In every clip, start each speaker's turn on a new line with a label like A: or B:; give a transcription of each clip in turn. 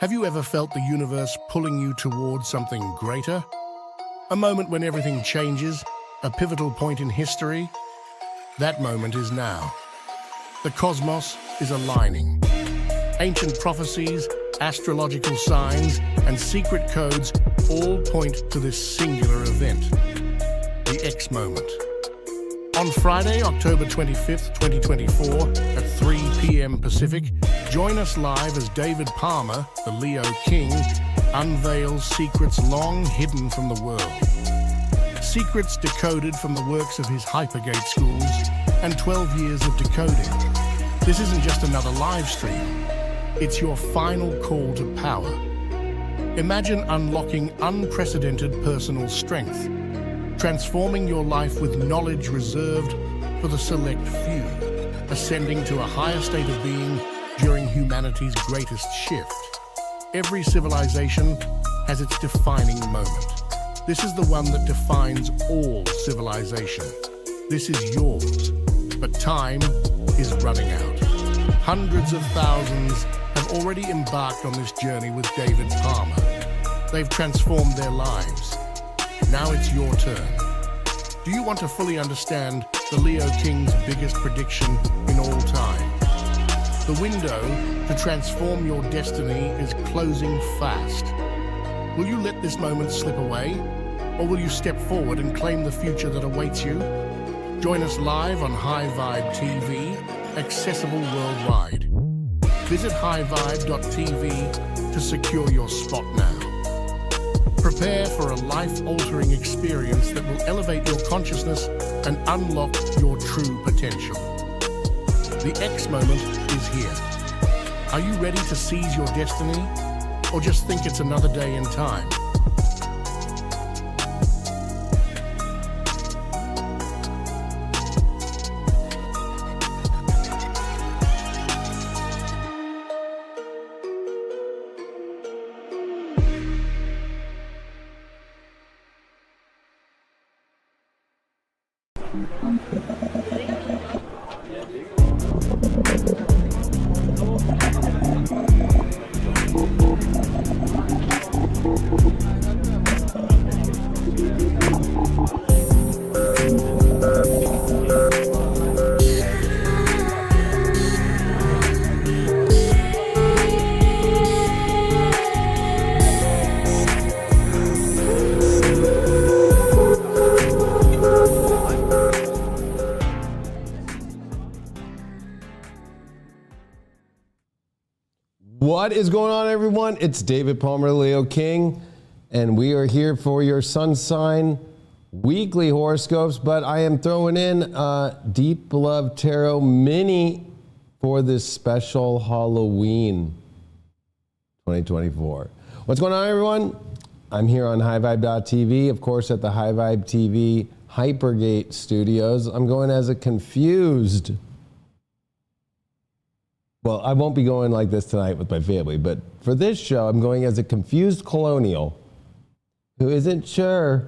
A: Have you ever felt the universe pulling you towards something greater? A moment when everything changes, a pivotal point in history? That moment is now. The cosmos is aligning. Ancient prophecies, astrological signs, and secret codes all point to this singular event, the X moment. On Friday, October 25th, 2024, at 3 p.m. Pacific, join us live as David Palmer, the Leo King, unveils secrets long hidden from the world. Secrets decoded from the works of his Hypergate schools and 12 years of decoding. This isn't just another live stream. It's your final call to power. Imagine unlocking unprecedented personal strength, transforming your life with knowledge reserved for the select few, ascending to a higher state of being during humanity's greatest shift. Every civilization has its defining moment. This is the one that defines all civilization. This is yours, but time is running out. Hundreds of thousands have already embarked on this journey with David Palmer. They've transformed their lives. Now it's your turn. Do you want to fully understand the Leo King's biggest prediction in all time? The window to transform your destiny is closing fast. Will you let this moment slip away? Or will you step forward and claim the future that awaits you? Join us live on High Vibe TV, accessible worldwide. Visit highvibe.tv to secure your spot now. Prepare for a life-altering experience that will elevate your consciousness and unlock your true potential. The X moment is here. Are you ready to seize your destiny, or just think it's another day in time?
B: What is going on, everyone? It's David Palmer, Leo King, and we are here for your sun sign weekly horoscopes, but I am throwing in a Deep Love Tarot mini for this special Halloween 2024. What's going on, everyone? I'm here on highvibe.tv, of course, at the High Vibe TV Hypergate studios. I'm going as a confused. Well, I won't be going like this tonight with my family, but for this show, I'm going as a confused colonial who isn't sure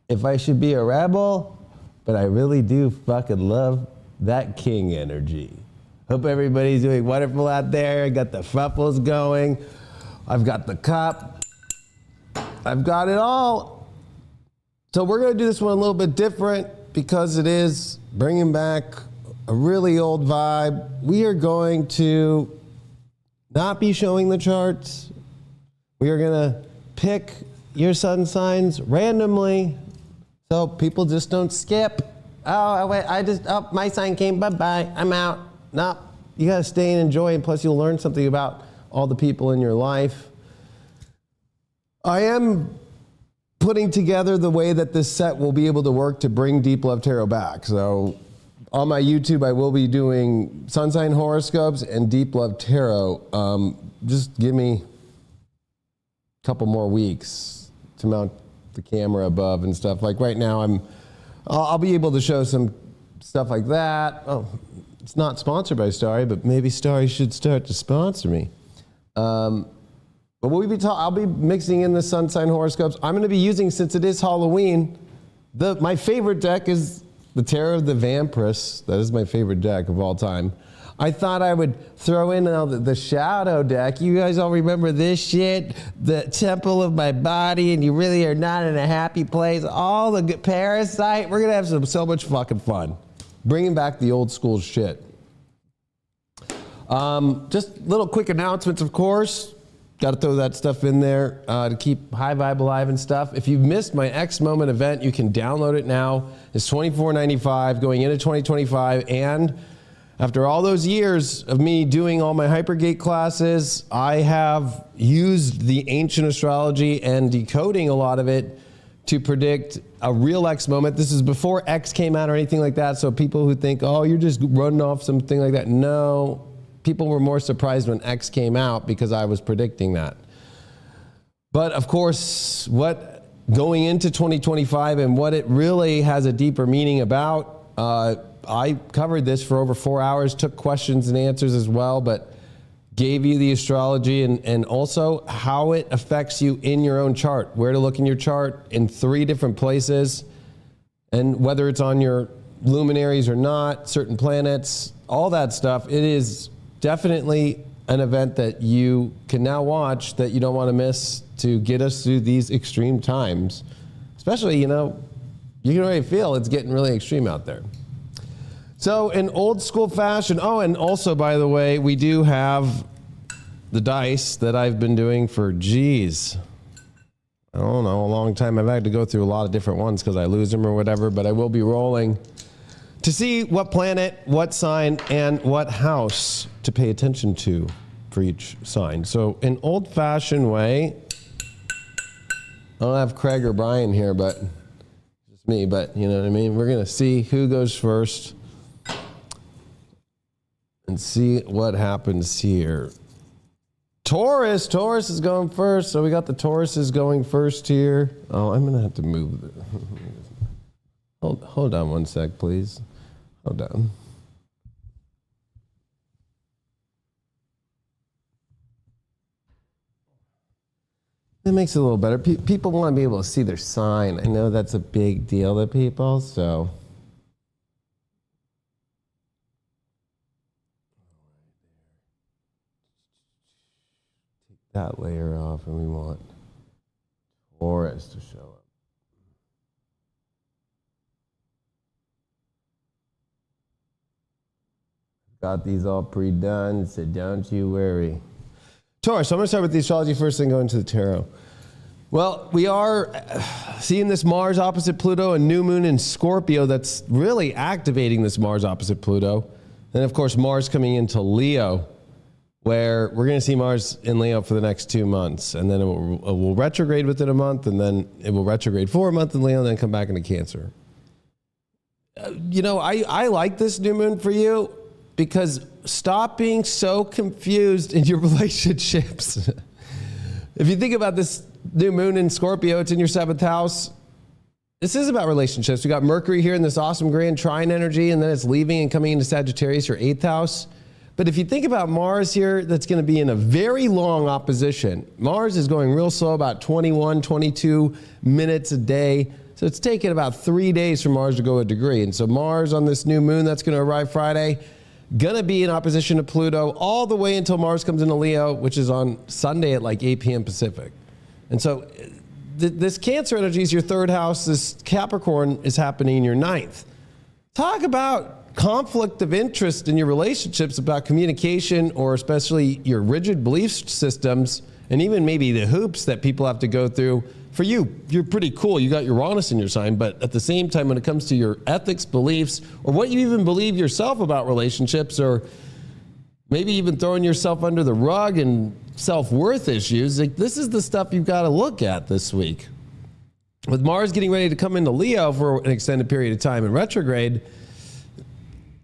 B: if I should be a rebel, but I really do fucking love that king energy. Hope everybody's doing wonderful out there. I got the fruffles going. I've got the cup. I've got it all. So we're going to do this one a little bit different because it is bringing back a really old vibe. We are going to not be showing the charts. We are going to pick your sun signs randomly so people just don't skip. Oh, wait, my sign came, bye-bye, I'm out. No, you got to stay and enjoy, and plus you'll learn something about all the people in your life. I am putting together the way that this set will be able to work to bring Deep Love Tarot back. So on my YouTube, I will be doing sun sign horoscopes and Deep Love Tarot. Just give me a couple more weeks to mount the camera above and stuff. Like right now, I'll be able to show some stuff like that. Oh, it's not sponsored by Starry, but maybe Starry should start to sponsor me. But I'll be mixing in the sun sign horoscopes. I'm going to be using, since it is Halloween, my favorite deck is the Tarot of the Vampiress. That is my favorite deck of all time. I thought I would throw in the shadow deck. You guys all remember this shit? The temple of my body, and you really are not in a happy place. All the good parasite. We're going to have so much fucking fun. Bringing back the old school shit. Just little quick announcements, of course. Got to throw that stuff in there to keep High Vibe alive and stuff. If you've missed my X Moment event, you can download it now. It's $24.95 going into 2025. And after all those years of me doing all my Hypergate classes, I have used the ancient astrology and decoding a lot of it to predict a real X moment. This is before X came out or anything like that. So people who think, oh, you're just running off something like that. No. People were more surprised when X came out because I was predicting that. But of course, what going into 2025 and what it really has a deeper meaning about, I covered this for over 4 hours, took questions and answers as well, but gave you the astrology and also how it affects you in your own chart, where to look in your chart in 3 different places, and whether it's on your luminaries or not, certain planets, all that stuff. It is definitely an event that you can now watch that you don't want to miss to get us through these extreme times. Especially, you know, you can already feel it's getting really extreme out there. So in old school fashion, oh, and also, by the way, we do have the dice that I've been doing for, geez, I don't know, a long time. I've had to go through a lot of different ones because I lose them or whatever, but I will be rolling to see what planet, what sign, and what house to pay attention to for each sign. So in old-fashioned way, I don't have Craig or Brian here, but just me, but you know what I mean? We're going to see who goes first and see what happens here. Taurus is going first, so we got the Tauruses going first here. Oh, I'm going to have to move it. Hold on one sec, please. Hold on. That makes it a little better. People want to be able to see their sign. I know that's a big deal to people, so. Take that layer off, and we want Taurus to show up. Got these all pre-done, so don't you worry. Taurus, so I'm going to start with the astrology first, then go into the tarot. Well, we are seeing this Mars opposite Pluto, a new moon in Scorpio that's really activating this Mars opposite Pluto. And of course, Mars coming into Leo, where we're going to see Mars in Leo for the next 2 months. And then it will retrograde within a month, and then it will retrograde for a month in Leo, and then come back into Cancer. You know, I like this new moon for you, because stop being so confused in your relationships. If you think about this new moon in Scorpio, it's in your 7th house. This is about relationships. We got Mercury here in this awesome grand trine energy, and then it's leaving and coming into Sagittarius, your 8th house. But if you think about Mars here, that's going to be in a very long opposition. Mars is going real slow, about 21, 22 minutes a day. So it's taking about 3 days for Mars to go a degree. And so Mars on this new moon that's going to arrive Friday, going to be in opposition to Pluto all the way until Mars comes into Leo, which is on Sunday at like 8 p.m. Pacific. And so this Cancer energy is your 3rd house. This Capricorn is happening in your 9th. Talk about conflict of interest in your relationships, about communication, or especially your rigid belief systems, and even maybe the hoops that people have to go through. For you, you're pretty cool. You got Uranus in your sign, but at the same time, when it comes to your ethics, beliefs, or what you even believe yourself about relationships, or maybe even throwing yourself under the rug and self-worth issues, like, this is the stuff you've got to look at this week. With Mars getting ready to come into Leo for an extended period of time in retrograde,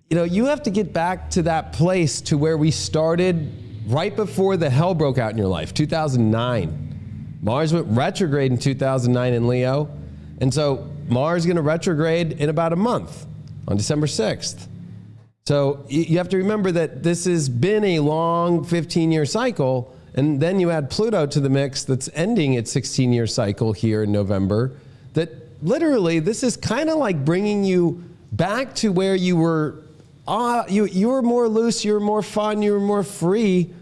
B: you know, you have to get back to that place to where we started right before the hell broke out in your life, 2009. Mars went retrograde in 2009 in Leo. And so Mars is going to retrograde in about a month on December 6th. So you have to remember that this has been a long 15-year cycle. And then you add Pluto to the mix that's ending its 16-year cycle here in November. That literally, this is kind of like bringing you back to where you were you were more loose, you were more fun, you were more free,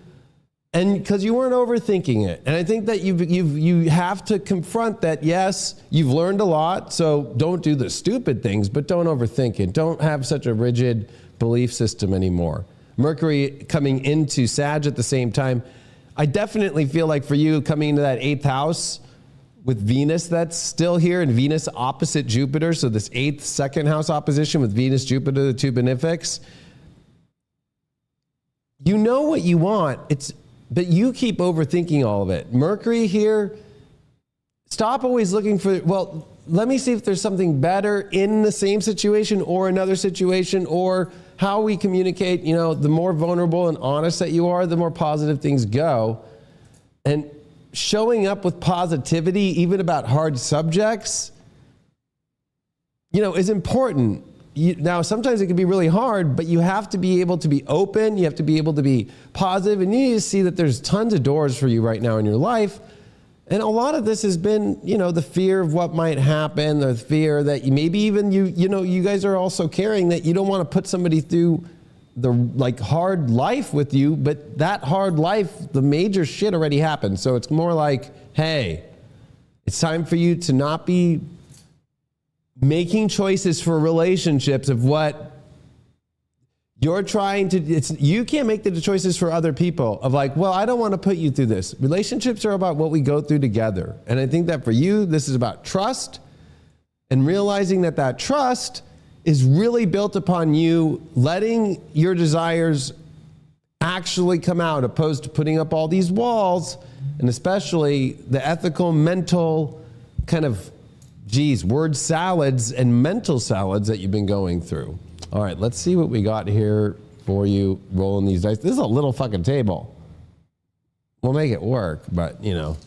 B: and because you weren't overthinking it. And I think that you have to confront that. Yes, you've learned a lot, so don't do the stupid things, but don't overthink it. Don't have such a rigid belief system anymore. Mercury coming into Sag at the same time. I definitely feel like for you coming into that 8th house with Venus that's still here, and Venus opposite Jupiter, so this 8th second house opposition with Venus, Jupiter, the two benefics. You know what you want, but you keep overthinking all of it. Mercury here, stop always looking for, well, let me see if there's something better in the same situation or another situation, or how we communicate. You know, the more vulnerable and honest that you are, the more positive things go. And showing up with positivity, even about hard subjects, you know, is important. Now, sometimes it can be really hard, but you have to be able to be open. You have to be able to be positive, and you need to see that there's tons of doors for you right now in your life. And a lot of this has been, you know, the fear of what might happen, the fear that maybe even you guys are also carrying, that you don't want to put somebody through the hard life with you, but that hard life, the major shit already happened. So it's more like, hey, it's time for you to not be making choices for relationships of what you're trying to, you can't make the choices for other people of like, well, I don't want to put you through this. Relationships are about what we go through together. And I think that for you, this is about trust, and realizing that that trust is really built upon you letting your desires actually come out, opposed to putting up all these walls, and especially the ethical, mental kind of, word salads and mental salads that you've been going through. All right, let's see what we got here for you rolling these dice. This is a little fucking table. We'll make it work, but you know.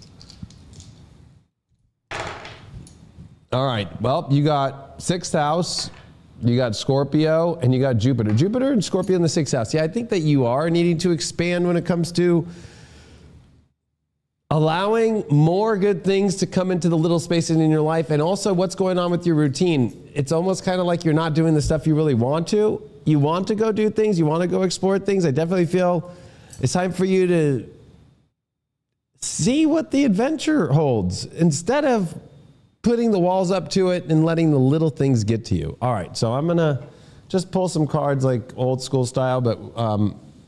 B: All right, well, you got 6th house, you got Scorpio, and you got Jupiter. Jupiter and Scorpio in the 6th house. Yeah, I think that you are needing to expand when it comes to allowing more good things to come into the little spaces in your life, and also what's going on with your routine. It's almost kind of like you're not doing the stuff you really want to. You want to go do things. You want to go explore things. I definitely feel it's time for you to see what the adventure holds instead of putting the walls up to it and letting the little things get to you. All right, so I'm going to just pull some cards like old school style, but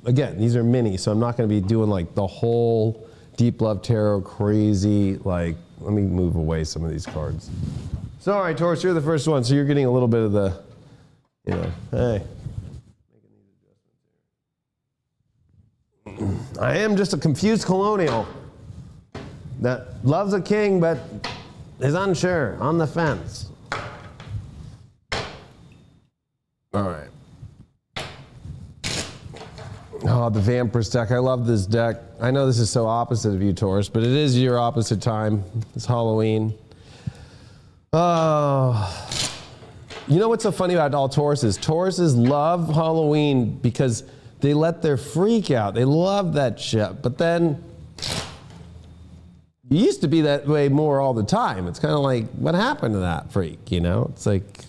B: again, these are mini, so I'm not going to be doing like the whole Deep Love Tarot crazy, like, let me move away some of these cards. So, all right, Taurus, you're the first one, so you're getting a little bit of the, you know, hey. I am just a confused colonial that loves a king, but is unsure, on the fence. All right. Oh, the Vampirist deck. I love this deck. I know this is so opposite of you, Taurus, but it is your opposite time. It's Halloween. Oh. You know what's so funny about all Tauruses? Tauruses love Halloween because they let their freak out. They love that shit. But then, you used to be that way more all the time. It's kind of like, what happened to that freak, you know? It's like,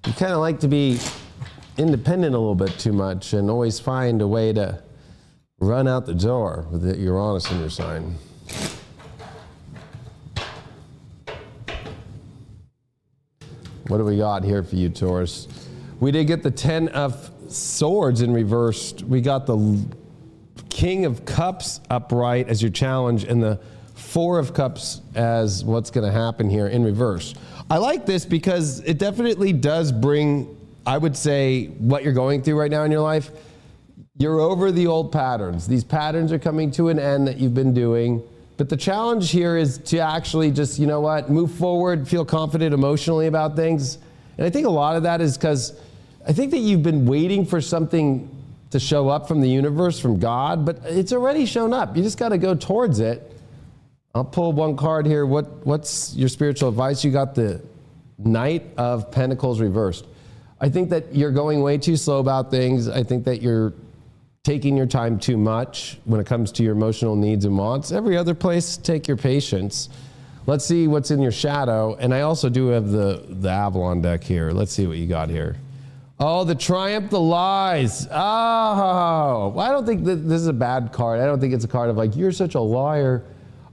B: you kind of like to be independent a little bit too much and always find a way to run out the door with your Uranus in your sign. What do we got here for you, Taurus? We did get the 10 of Swords in reversed. We got the King of Cups upright as your challenge, and the 4 of Cups as what's going to happen here in reverse. I like this because it definitely does bring, I would say, what you're going through right now in your life. You're over the old patterns. These patterns are coming to an end that you've been doing. But the challenge here is to actually just, you know what, move forward, feel confident emotionally about things. And I think a lot of that is because I think that you've been waiting for something to show up from the universe, from God, but it's already shown up. You just got to go towards it. I'll pull one card here. What's your spiritual advice? You got the Knight of Pentacles reversed. I think that you're going way too slow about things. I think that you're taking your time too much when it comes to your emotional needs and wants. Every other place, take your patience. Let's see what's in your shadow. And I also do have the Avalon deck here. Let's see what you got here. Oh, the triumph, the lies. Oh, well, I don't think that this is a bad card. I don't think it's a card of like, you're such a liar.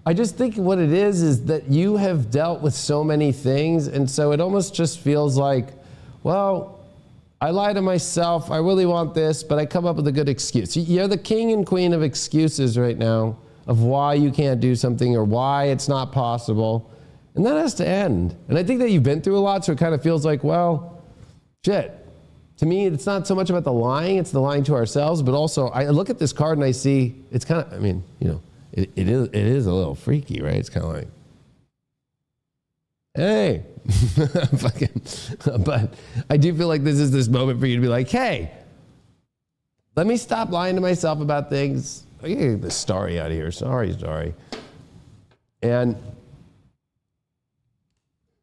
B: I just think what it is that you have dealt with so many things. And so it almost just feels like, well, I lie to myself. I really want this, but I come up with a good excuse. You're the king and queen of excuses right now of why you can't do something or why it's not possible. And that has to end. And I think that you've been through a lot, so it kind of feels like, well, shit. To me, it's not so much about the lying, it's the lying to ourselves, but also I look at this card and I see, it's kind of, I mean, you know, it is a little freaky, right? It's kind of like, hey, but I do feel like this is this moment for you to be like, hey, let me stop lying to myself about things. I gotta get this starry out of here. Sorry. And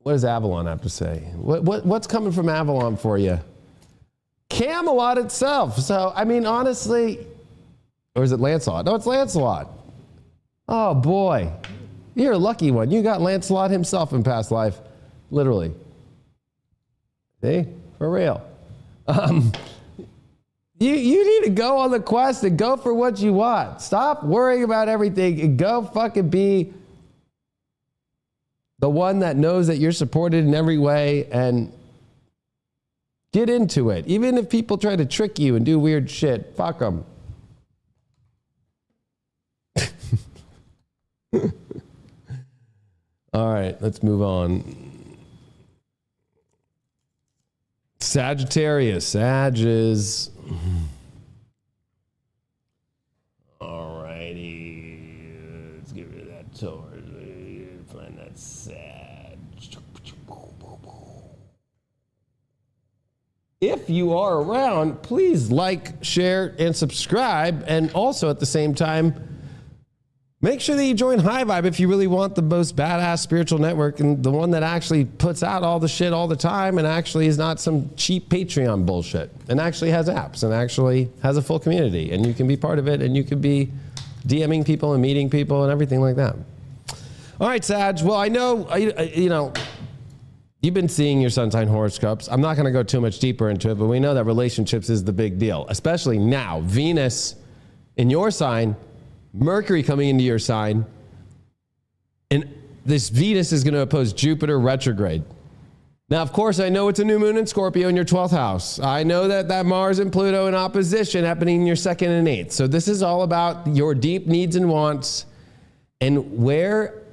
B: what does Avalon have to say? What's coming from Avalon for you? Camelot itself. So, I mean, honestly, or is it Lancelot? No, it's Lancelot. Oh boy, you're a lucky one. You got Lancelot himself in past life, literally. See, for real. You need to go on the quest and go for what you want. Stop worrying about everything and go fucking be the one that knows that you're supported in every way and get into it. Even if people try to trick you and do weird shit, fuck them. All right, let's move on. Sagittarius, Sages. All righty, let's get rid of that Taurus. Find that Sag. If you are around, please like, share, and subscribe. And also at the same time, make sure that you join High Vibe if you really want the most badass spiritual network and the one that actually puts out all the shit all the time and actually is not some cheap Patreon bullshit and actually has apps and actually has a full community and you can be part of it and you can be DMing people and meeting people and everything like that. All right, Sag. Well, I know, you know, you've been seeing your sun sign horoscopes. I'm not going to go too much deeper into it, but we know that relationships is the big deal, especially now. Venus in your sign, Mercury coming into your sign, and this Venus is going to oppose Jupiter retrograde. Now, of course, I know it's a new moon in Scorpio in your 12th house. I know that Mars and Pluto in opposition happening in your 2nd and 8th. So this is all about your deep needs and wants and where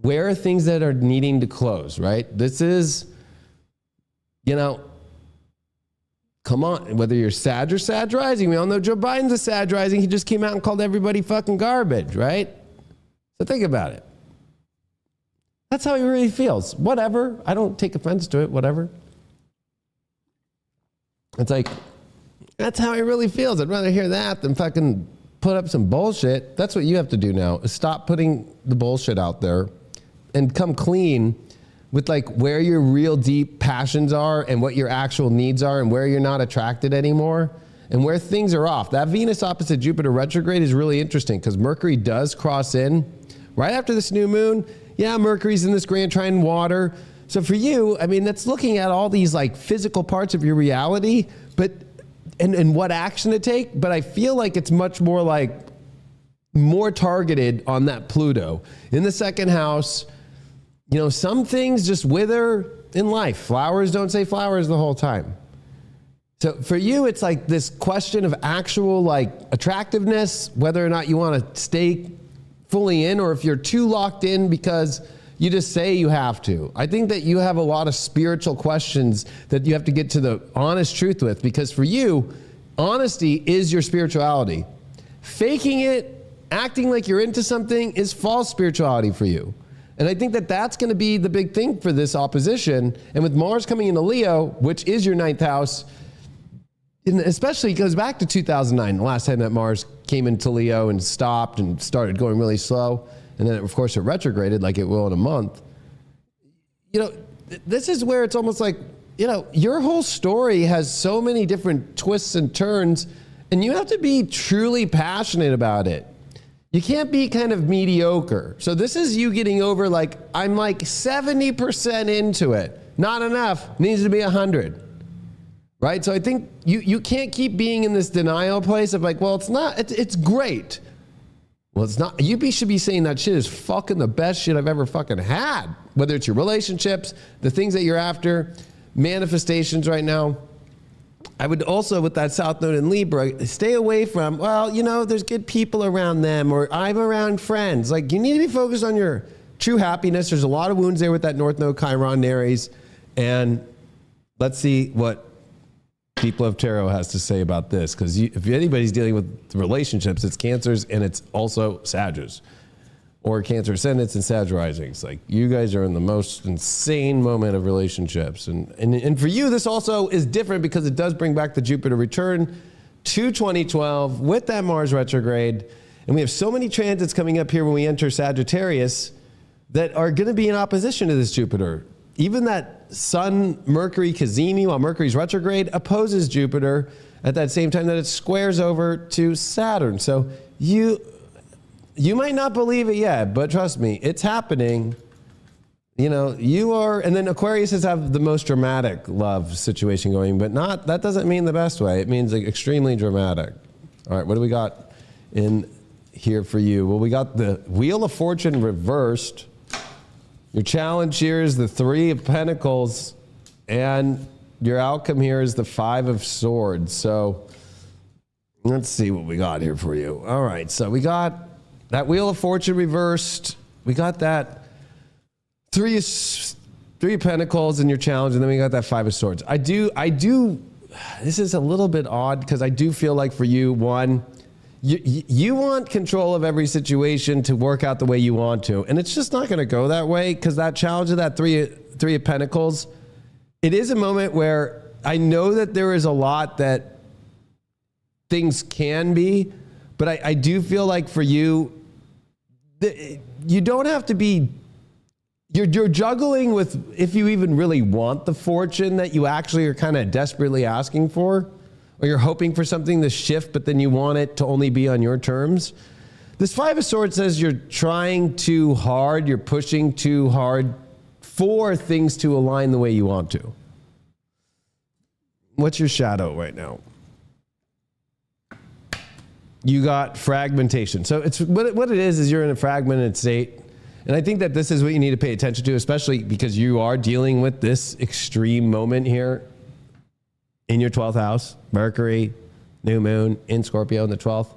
B: are things that are needing to close, right? This is, you know, come on, whether you're Sag or Sag rising, we all know Joe Biden's a Sag rising. He just came out and called everybody fucking garbage, right? So think about it. That's how he really feels. Whatever. I don't take offense to it. Whatever. It's like, that's how he really feels. I'd rather hear that than fucking put up some bullshit. That's what you have to do now, is stop putting the bullshit out there and come clean with like where your real deep passions are and what your actual needs are and where you're not attracted anymore and where things are off. That Venus opposite Jupiter retrograde is really interesting because Mercury does cross in right after this new moon. Yeah, Mercury's in this grand trine water. So for you, I mean, that's looking at all these like physical parts of your reality, but and what action to take. But I feel like it's much more like more targeted on that Pluto in the 2nd house. You know, some things just wither in life. Flowers don't say flowers the whole time. So for you, it's like this question of actual like attractiveness, whether or not you want to stay fully in or if you're too locked in because you just say you have to. I think that you have a lot of spiritual questions that you have to get to the honest truth with, because for you, honesty is your spirituality. Faking it, acting like you're into something is false spirituality for you. And I think that that's going to be the big thing for this opposition. And with Mars coming into Leo, which is your 9th house, and especially it goes back to 2009, the last time that Mars came into Leo and stopped and started going really slow. And then, of course, it retrograded like it will in a month. You know, this is where it's almost like, you know, your whole story has so many different twists and turns, and you have to be truly passionate about it. You can't be kind of mediocre. So this is you getting over like, I'm like 70% into it. Not enough, needs to be 100. right? So I think you can't keep being in this denial place of like, well, it's not, it's great. Well, it's not. You should be saying that shit is fucking the best shit I've ever fucking had. Whether it's your relationships, the things that you're after, manifestations right now. I would also, with that South Node in Libra, stay away from, well, you know, there's good people around them, or I'm around friends. Like, you need to be focused on your true happiness. There's a lot of wounds there with that North Node Chiron in Aries. And let's see what Deep Love Tarot has to say about this, because if anybody's dealing with relationships, it's Cancers and it's also Sagittarius, or Cancer ascendants and Sag risings. Like, you guys are in the most insane moment of relationships, and for you, this also is different because it does bring back the Jupiter return to 2012 with that Mars retrograde, and we have so many transits coming up here when we enter Sagittarius that are going to be in opposition to this Jupiter. Even that Sun, Mercury, Cazimi, while Mercury's retrograde, opposes Jupiter at that same time that it squares over to Saturn. So you might not believe it yet, but trust me, it's happening. You know, you are, and then Aquarius has the most dramatic love situation going, but that doesn't mean the best way. It means like extremely dramatic. All right, what do we got in here for you? Well, we got the Wheel of Fortune reversed. Your challenge here is the Three of Pentacles, and your outcome here is the Five of Swords. So let's see what we got here for you. All right, so we got that Wheel of Fortune reversed. We got that Three of Pentacles in your challenge, and then we got that Five of Swords. I do. This is a little bit odd because I do feel like for you, one, you want control of every situation to work out the way you want to. And it's just not going to go that way, because that challenge of that three of Pentacles, it is a moment where I know that there is a lot that things can be, but I do feel like for you, you don't have to be, you're juggling with if you even really want the fortune that you actually are kind of desperately asking for. Or you're hoping for something to shift, but then you want it to only be on your terms. This Five of Swords says you're trying too hard, you're pushing too hard for things to align the way you want to. What's your shadow right now? You got fragmentation. So it's what it is you're in a fragmented state. And I think that this is what you need to pay attention to, especially because you are dealing with this extreme moment here in your 12th house, Mercury, new moon in Scorpio in the 12th.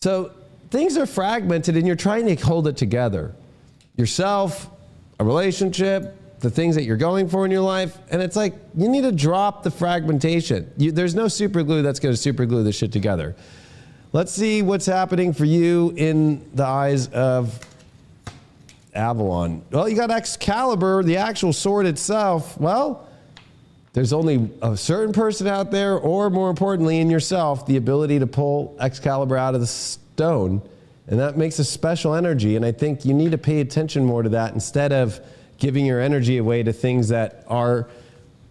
B: So things are fragmented and you're trying to hold it together. Yourself, a relationship, the things that you're going for in your life. And it's like, you need to drop the fragmentation. There's no super glue that's going to super glue this shit together. Let's see what's happening for you in the eyes of Avalon. Well, you got Excalibur, the actual sword itself. Well, there's only a certain person out there, or more importantly in yourself, the ability to pull Excalibur out of the stone. And that makes a special energy. And I think you need to pay attention more to that instead of giving your energy away to things that are,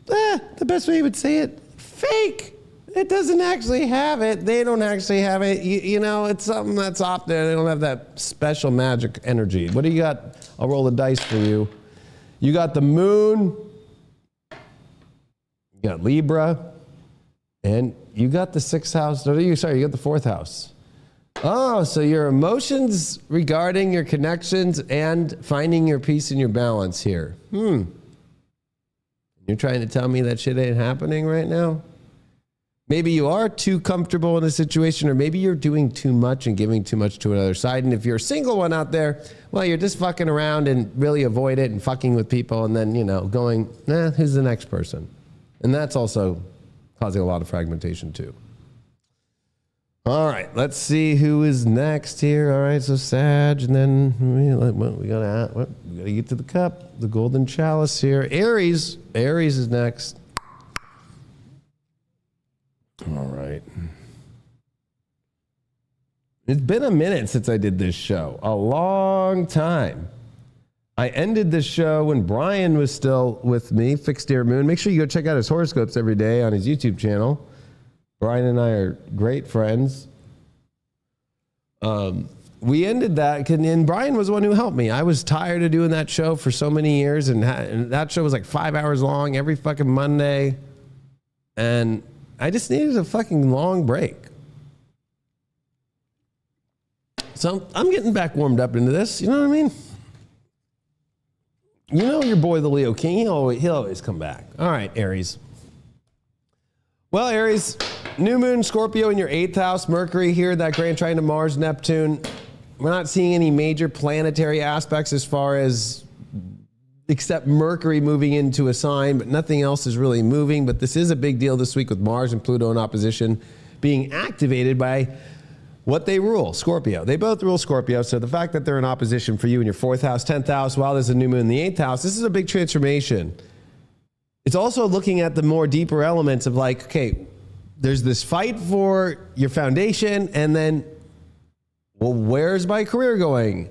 B: the best way you would say it, fake. It doesn't actually have it. They don't actually have it. You know, it's something that's off there. They don't have that special magic energy. What do you got? I'll roll the dice for you. You got the moon. You got Libra, and you got the 6th house. You got the 4th house. Oh, so your emotions regarding your connections and finding your peace and your balance here. You're trying to tell me that shit ain't happening right now? Maybe you are too comfortable in a situation, or maybe you're doing too much and giving too much to another side. And if you're a single one out there, well, you're just fucking around and really avoid it and fucking with people and then, you know, going, who's the next person? And that's also causing a lot of fragmentation too. All right, let's see who is next here. All right, so Sag, and then we gotta get to the cup, the golden chalice here. Aries is next. All right. It's been a minute since I did this show, a long time. I ended this show when Brian was still with me, Fixed Ear Moon. Make sure you go check out his horoscopes every day on his YouTube channel. Brian and I are great friends. We ended that, and Brian was the one who helped me. I was tired of doing that show for so many years, and that show was like 5 hours long every fucking Monday. And I just needed a fucking long break. So I'm getting back warmed up into this. You know what I mean? You know your boy, the Leo King, he'll always come back. All right, Aries. Well, Aries, new moon, Scorpio in your 8th house, Mercury here, that grand trine to Mars, Neptune. We're not seeing any major planetary aspects as far as, except Mercury moving into a sign, but nothing else is really moving. But this is a big deal this week with Mars and Pluto in opposition being activated by what they rule, Scorpio. They both rule Scorpio, so the fact that they're in opposition for you in your 4th house, 10th house, while there's a new moon in the 8th house, this is a big transformation. It's also looking at the more deeper elements of like, okay, there's this fight for your foundation, and then, well, where's my career going?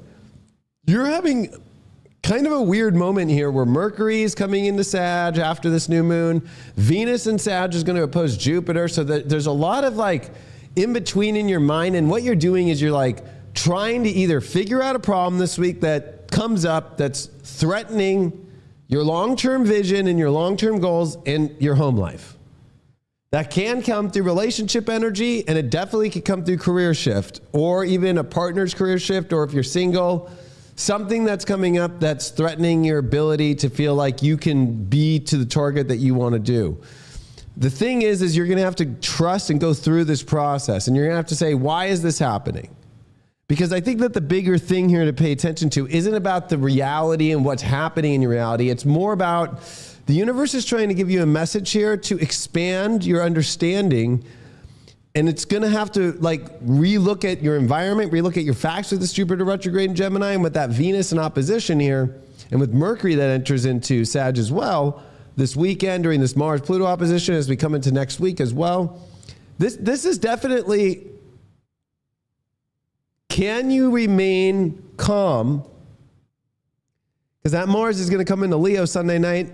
B: You're having kind of a weird moment here where Mercury is coming into Sag after this new moon. Venus in Sag is going to oppose Jupiter, so that there's a lot of like in between in your mind, and what you're doing is you're like trying to either figure out a problem this week that comes up that's threatening your long-term vision and your long-term goals in your home life. That can come through relationship energy, and it definitely could come through career shift, or even a partner's career shift, or if you're single, something that's coming up that's threatening your ability to feel like you can be to the target that you want to do. The thing is you're going to have to trust and go through this process, and you're going to have to say, why is this happening? Because I think that the bigger thing here to pay attention to isn't about the reality and what's happening in your reality. It's more about the universe is trying to give you a message here to expand your understanding, and it's going to have to like relook at your environment, relook at your facts with this Jupiter retrograde in Gemini, and with that Venus in opposition here, and with Mercury that enters into Sag as well, this weekend during this Mars-Pluto opposition as we come into next week as well. This is definitely, can you remain calm? Because that Mars is going to come into Leo Sunday night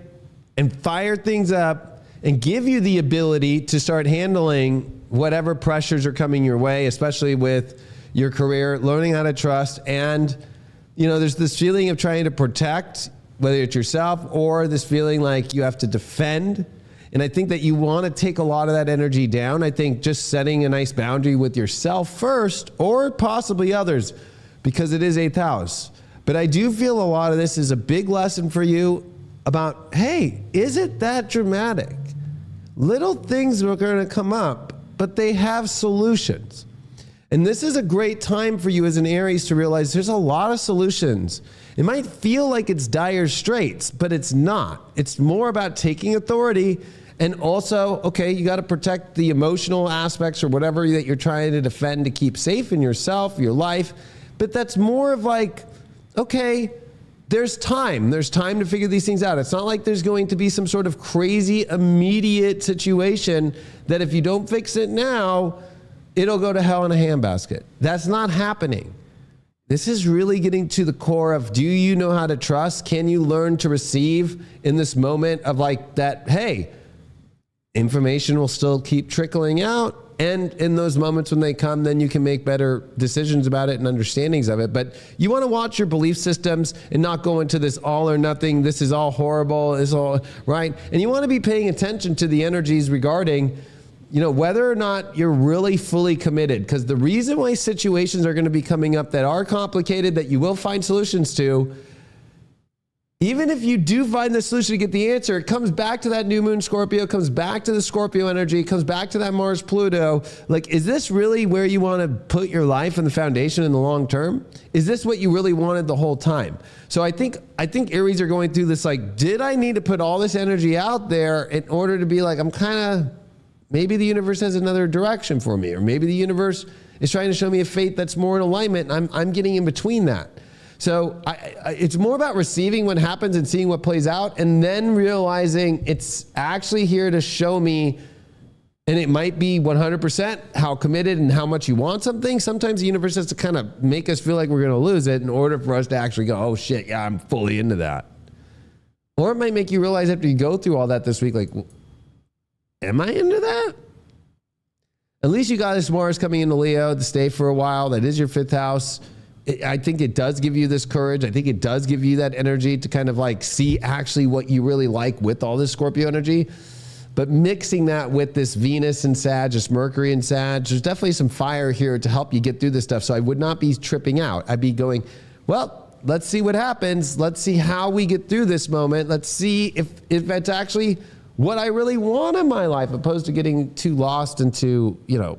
B: and fire things up and give you the ability to start handling whatever pressures are coming your way, especially with your career, learning how to trust. And, you know, there's this feeling of trying to protect, whether it's yourself or this feeling like you have to defend. And I think that you want to take a lot of that energy down. I think just setting a nice boundary with yourself first, or possibly others, because it is 8th house. But I do feel a lot of this is a big lesson for you about, hey, is it that dramatic? Little things are going to come up, but they have solutions. And this is a great time for you as an Aries to realize there's a lot of solutions. It might feel like it's dire straits, but it's not. It's more about taking authority, and also, okay, you got to protect the emotional aspects or whatever that you're trying to defend to keep safe in yourself, your life. But that's more of like, okay, there's time. There's time to figure these things out. It's not like there's going to be some sort of crazy immediate situation that if you don't fix it now, it'll go to hell in a handbasket. That's not happening. This is really getting to the core of, do you know how to trust? Can you learn to receive in this moment of like that, hey, information will still keep trickling out. And in those moments when they come, then you can make better decisions about it and understandings of it. But you want to watch your belief systems and not go into this all or nothing. This is all horrible. This is all right. And you want to be paying attention to the energies regarding, you know, whether or not you're really fully committed. Because the reason why situations are going to be coming up that are complicated, that you will find solutions to, even if you do find the solution to get the answer, it comes back to that new moon Scorpio, comes back to the Scorpio energy, comes back to that Mars Pluto. Like, is this really where you want to put your life and the foundation in the long term? Is this what you really wanted the whole time? So I think Aries are going through this, like, did I need to put all this energy out there in order to be like, I'm kind of, maybe the universe has another direction for me, or maybe the universe is trying to show me a fate that's more in alignment, and I'm getting in between that. So it's more about receiving what happens and seeing what plays out, and then realizing it's actually here to show me, and it might be 100% how committed and how much you want something. Sometimes the universe has to kind of make us feel like we're going to lose it in order for us to actually go, oh shit, yeah, I'm fully into that. Or it might make you realize after you go through all that this week, like, am I into that? At least you got this Mars coming into Leo to stay for a while. That is your 5th house. I think it does give you this courage. I think it does give you that energy to kind of like see actually what you really like with all this Scorpio energy. But mixing that with this Venus and Sag, this Mercury and Sag, there's definitely some fire here to help you get through this stuff. So I would not be tripping out. I'd be going, well, let's see what happens. Let's see how we get through this moment. Let's see if it's actually what I really want in my life, opposed to getting too lost into, you know,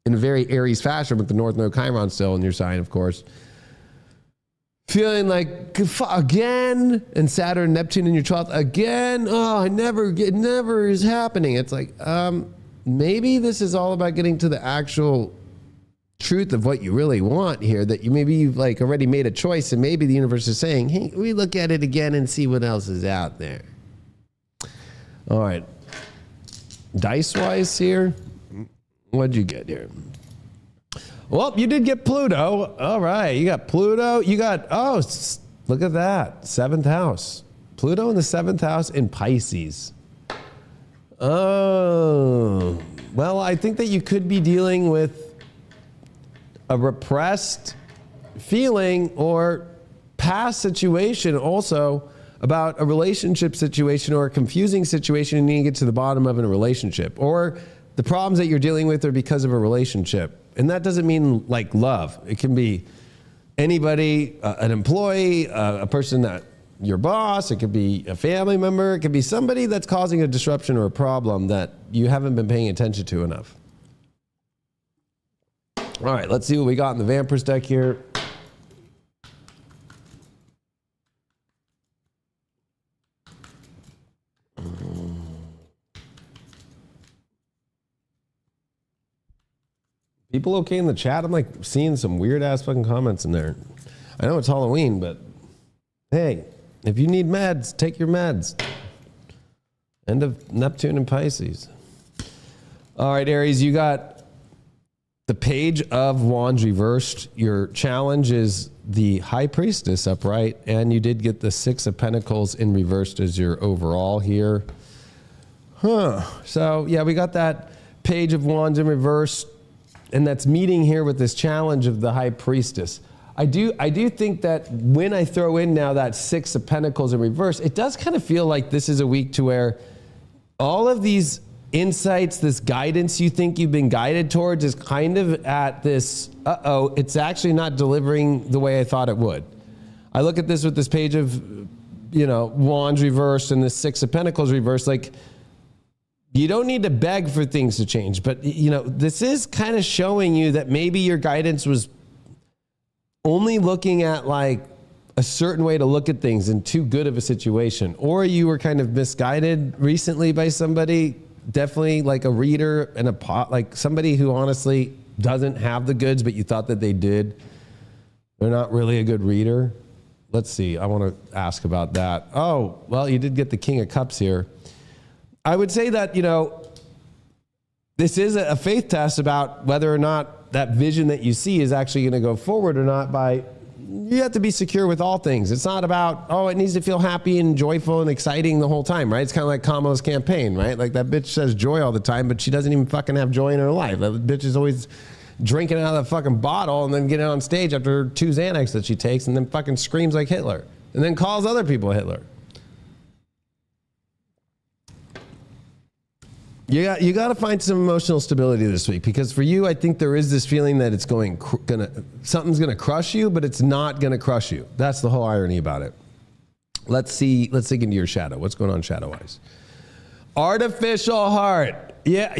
B: in a very Aries fashion with the North Node Chiron still in your sign, of course. Feeling like, again, and Saturn, Neptune in your 12th, again, oh, it never is happening. It's like, maybe this is all about getting to the actual truth of what you really want here, that you've like already made a choice, and maybe the universe is saying, hey, we look at it again and see what else is out there. All right. Dice-wise here, what'd you get here? Well, you did get Pluto. All right. You got Pluto. You got, oh, look at that. 7th house. Pluto in the 7th house in Pisces. Oh, well, I think that you could be dealing with a repressed feeling or past situation also about a relationship situation or a confusing situation and you need to get to the bottom of in a relationship, or the problems that you're dealing with are because of a relationship. And that doesn't mean like love. It can be anybody, an employee, a person that your boss, it could be a family member, it could be somebody that's causing a disruption or a problem that you haven't been paying attention to enough. All right, let's see what we got in the Vampires deck here. People okay in the chat? I'm like seeing some weird ass fucking comments in there. I know it's Halloween, but hey, if you need meds, take your meds. End of Neptune and Pisces. All right, Aries, you got the Page of Wands reversed. Your challenge is the High Priestess upright, and you did get the 6 of Pentacles in reversed as your overall here. So yeah, we got that Page of Wands in reverse. And that's meeting here with this challenge of the High Priestess. I do think that when I throw in now that 6 of Pentacles in reverse, it does kind of feel like this is a week to where all of these insights, this guidance you think you've been guided towards is kind of at this, it's actually not delivering the way I thought it would. I look at this with this Page of, you know, Wands reversed and this 6 of Pentacles reversed, like, you don't need to beg for things to change, but you know, this is kind of showing you that maybe your guidance was only looking at like a certain way to look at things in too good of a situation, or you were kind of misguided recently by somebody, definitely like a reader and like somebody who honestly doesn't have the goods, but you thought that they did. They're not really a good reader. Let's see. I want to ask about that. Oh, well, you did get the King of Cups here. I would say that, you know, this is a faith test about whether or not that vision that you see is actually going to go forward or not. You have to be secure with all things. It's not about, oh, it needs to feel happy and joyful and exciting the whole time, right? It's kind of like Kamala's campaign, right? Like that bitch says joy all the time, but she doesn't even fucking have joy in her life. That bitch is always drinking out of the fucking bottle and then getting on stage after 2 Xanax that she takes and then fucking screams like Hitler and then calls other people Hitler. You got to find some emotional stability this week, because for you, I think there is this feeling that it's something's gonna crush you, but it's not gonna crush you. That's the whole irony about it. Let's dig into your shadow. What's going on shadow-wise? Artificial heart. Yeah,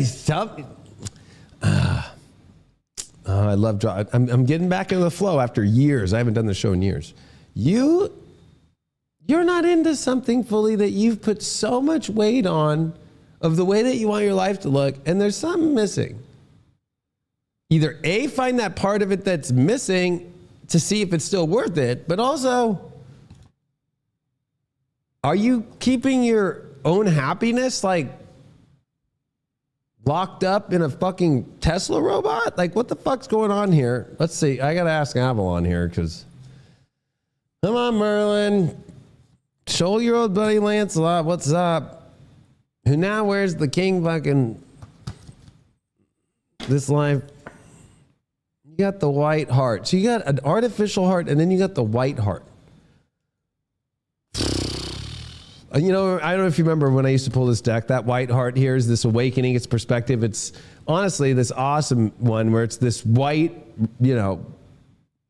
B: I love draw. I'm getting back into the flow after years. I haven't done the show in years. You're not into something fully that you've put so much weight on, of the way that you want your life to look, and there's something missing. Either A, find that part of it that's missing to see if it's still worth it, but also, are you keeping your own happiness like locked up in a fucking Tesla robot? Like, what the fuck's going on here? Let's see. I gotta ask Avalon here, because come on, Merlin. Show your old buddy Lancelot what's up. Who now wears the king fucking this life. You got the white heart. So you got an artificial heart, and then you got the white heart. You know, I don't know if you remember when I used to pull this deck, that white heart here is this awakening, it's perspective. It's honestly this awesome one where it's this white, you know,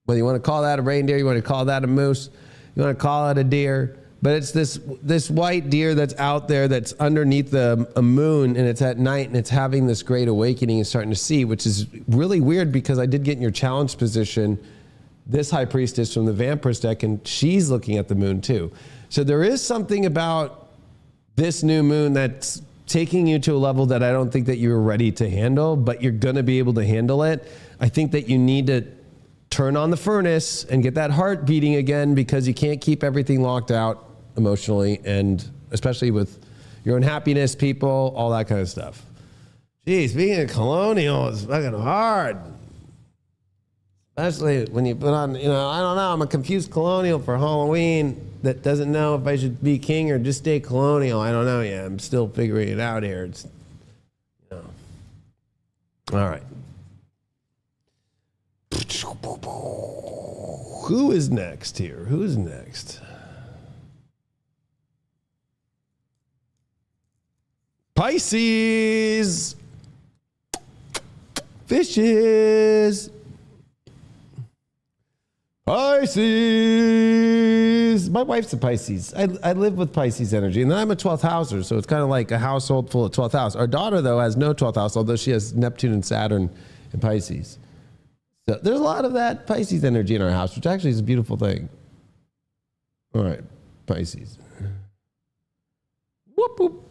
B: whether you want to call that a reindeer, you want to call that a moose, you want to call it a deer, but it's this white deer that's out there that's underneath a moon, and it's at night, and it's having this great awakening and starting to see, which is really weird because I did get in your challenge position this high priestess from the Vampirist deck, and she's looking at the moon too. So there is something about this new moon that's taking you to a level that I don't think that you're ready to handle, but you're going to be able to handle it. I think that you need to turn on the furnace and get that heart beating again, because you can't keep everything locked out emotionally, and especially with your own happiness, people, all that kind of stuff. Geez, being a colonial is fucking hard. Especially when you put on, you know, I don't know, I'm a confused colonial for Halloween that doesn't know if I should be king or just stay colonial. I don't know yet. I'm still figuring it out here. It's, you know. All right. Who is next here? Who's next? Pisces. Fishes. Pisces. My wife's a Pisces. I live with Pisces energy, and then I'm a 12th houser, so it's kind of like a household full of 12th house. Our daughter, though, has no 12th house, although she has Neptune and Saturn in Pisces. So there's a lot of that Pisces energy in our house, which actually is a beautiful thing. All right, Pisces. Whoop, whoop.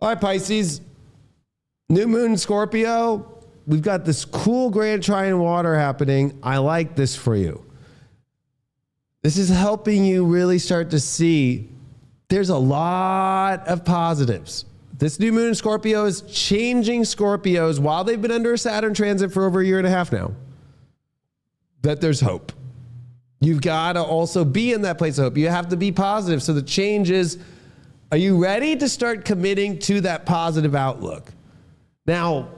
B: All right, Pisces, new moon Scorpio. We've got this cool grand trine water happening. I like this for you. This is helping you really start to see there's a lot of positives. This new moon in Scorpio is changing Scorpios while they've been under a Saturn transit for over a year and a half now. That there's hope. You've got to also be in that place of hope. You have to be positive. So the change is, are you ready to start committing to that positive outlook? Now,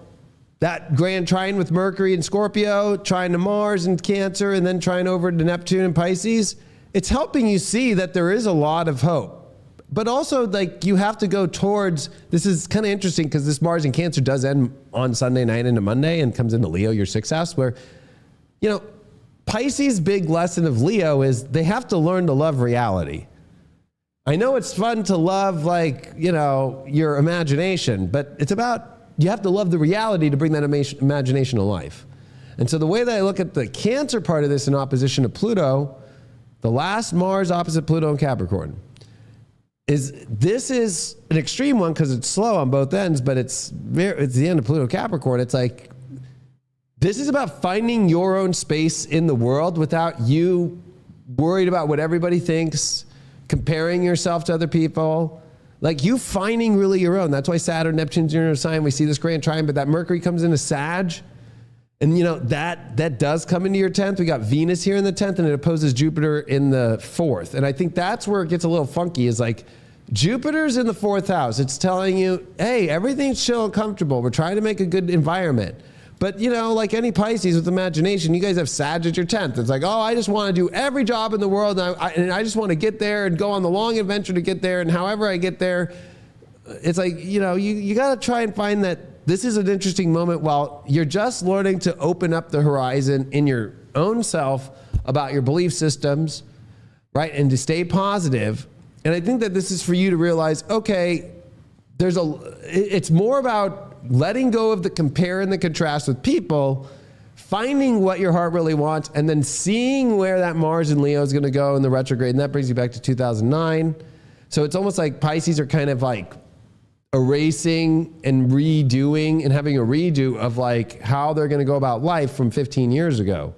B: that grand trine with Mercury and Scorpio, trine to Mars and Cancer, and then trine over to Neptune and Pisces, it's helping you see that there is a lot of hope. But also, like, you have to go towards, this is kind of interesting because this Mars and Cancer does end on Sunday night into Monday and comes into Leo, your 6th house, where, you know, Pisces' big lesson of Leo is they have to learn to love reality. I know it's fun to love, like, you know, your imagination, but it's about, you have to love the reality to bring that imagination to life. And so the way that I look at the Cancer part of this in opposition to Pluto, the last Mars opposite Pluto in Capricorn, is this is an extreme one because it's slow on both ends, but it's the end of Pluto Capricorn. It's like, this is about finding your own space in the world without you worried about what everybody thinks, comparing yourself to other people, like you finding really your own. That's why Saturn, Neptune's in your sign. We see this grand trine, but that Mercury comes into Sag. And you know, that does come into your 10th. We got Venus here in the 10th, and it opposes Jupiter in the 4th. And I think that's where it gets a little funky, is like Jupiter's in the 4th house. It's telling you, hey, everything's chill and comfortable. We're trying to make a good environment. But, you know, like any Pisces with imagination, you guys have Sag at your 10th. It's like, oh, I just want to do every job in the world, and I just want to get there and go on the long adventure to get there, and however I get there, it's like, you know, you got to try and find that this is an interesting moment while you're just learning to open up the horizon in your own self about your belief systems, right, and to stay positive. And I think that this is for you to realize, okay, it's more about letting go of the compare and the contrast with people, finding what your heart really wants, and then seeing where that Mars in Leo is going to go in the retrograde. And that brings you back to 2009. So it's almost like Pisces are kind of like erasing and redoing and having a redo of like how they're going to go about life from 15 years ago.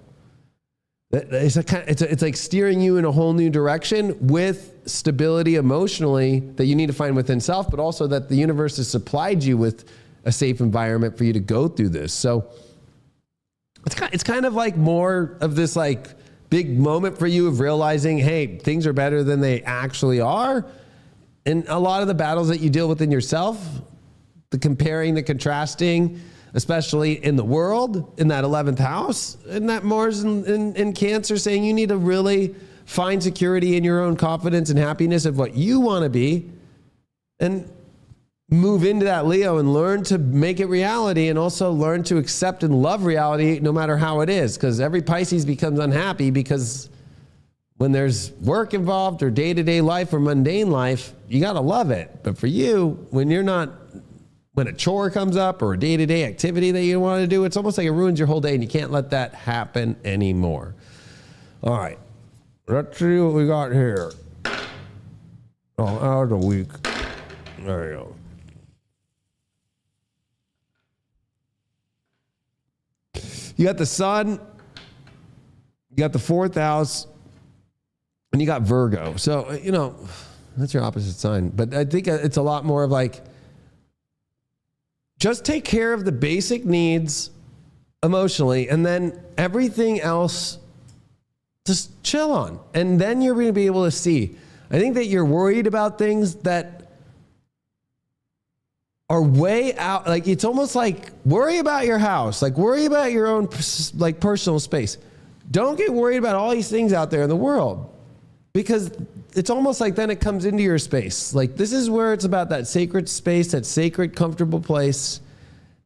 B: It's like steering you in a whole new direction with stability emotionally that you need to find within self, but also that the universe has supplied you with a safe environment for you to go through this. So it's kind of like more of this like big moment for you of realizing, hey, things are better than they actually are. And a lot of the battles that you deal with in yourself, the comparing, the contrasting, especially in the world, in that 11th house, and that Mars in Cancer, saying you need to really find security in your own confidence and happiness of what you want to be, and move into that Leo and learn to make it reality, and also learn to accept and love reality no matter how it is. Because every Pisces becomes unhappy because when there's work involved or day-to-day life or mundane life, you got to love it. But for you, when a chore comes up or a day-to-day activity that you want to do, it's almost like it ruins your whole day, and you can't let that happen anymore. All right. Let's see what we got here. Oh, out of the week. There you go. You got the sun, you got the 4th house, and you got Virgo. So, that's your opposite sign. But I think it's a lot more of like, just take care of the basic needs emotionally, and then everything else, just chill on. And then you're going to be able to see. I think that you're worried about things that are way out. Like, it's almost like worry about your house, like worry about your own like personal space. Don't get worried about all these things out there in the world, because it's almost like then it comes into your space. Like, this is where it's about that sacred space, that sacred, comfortable place.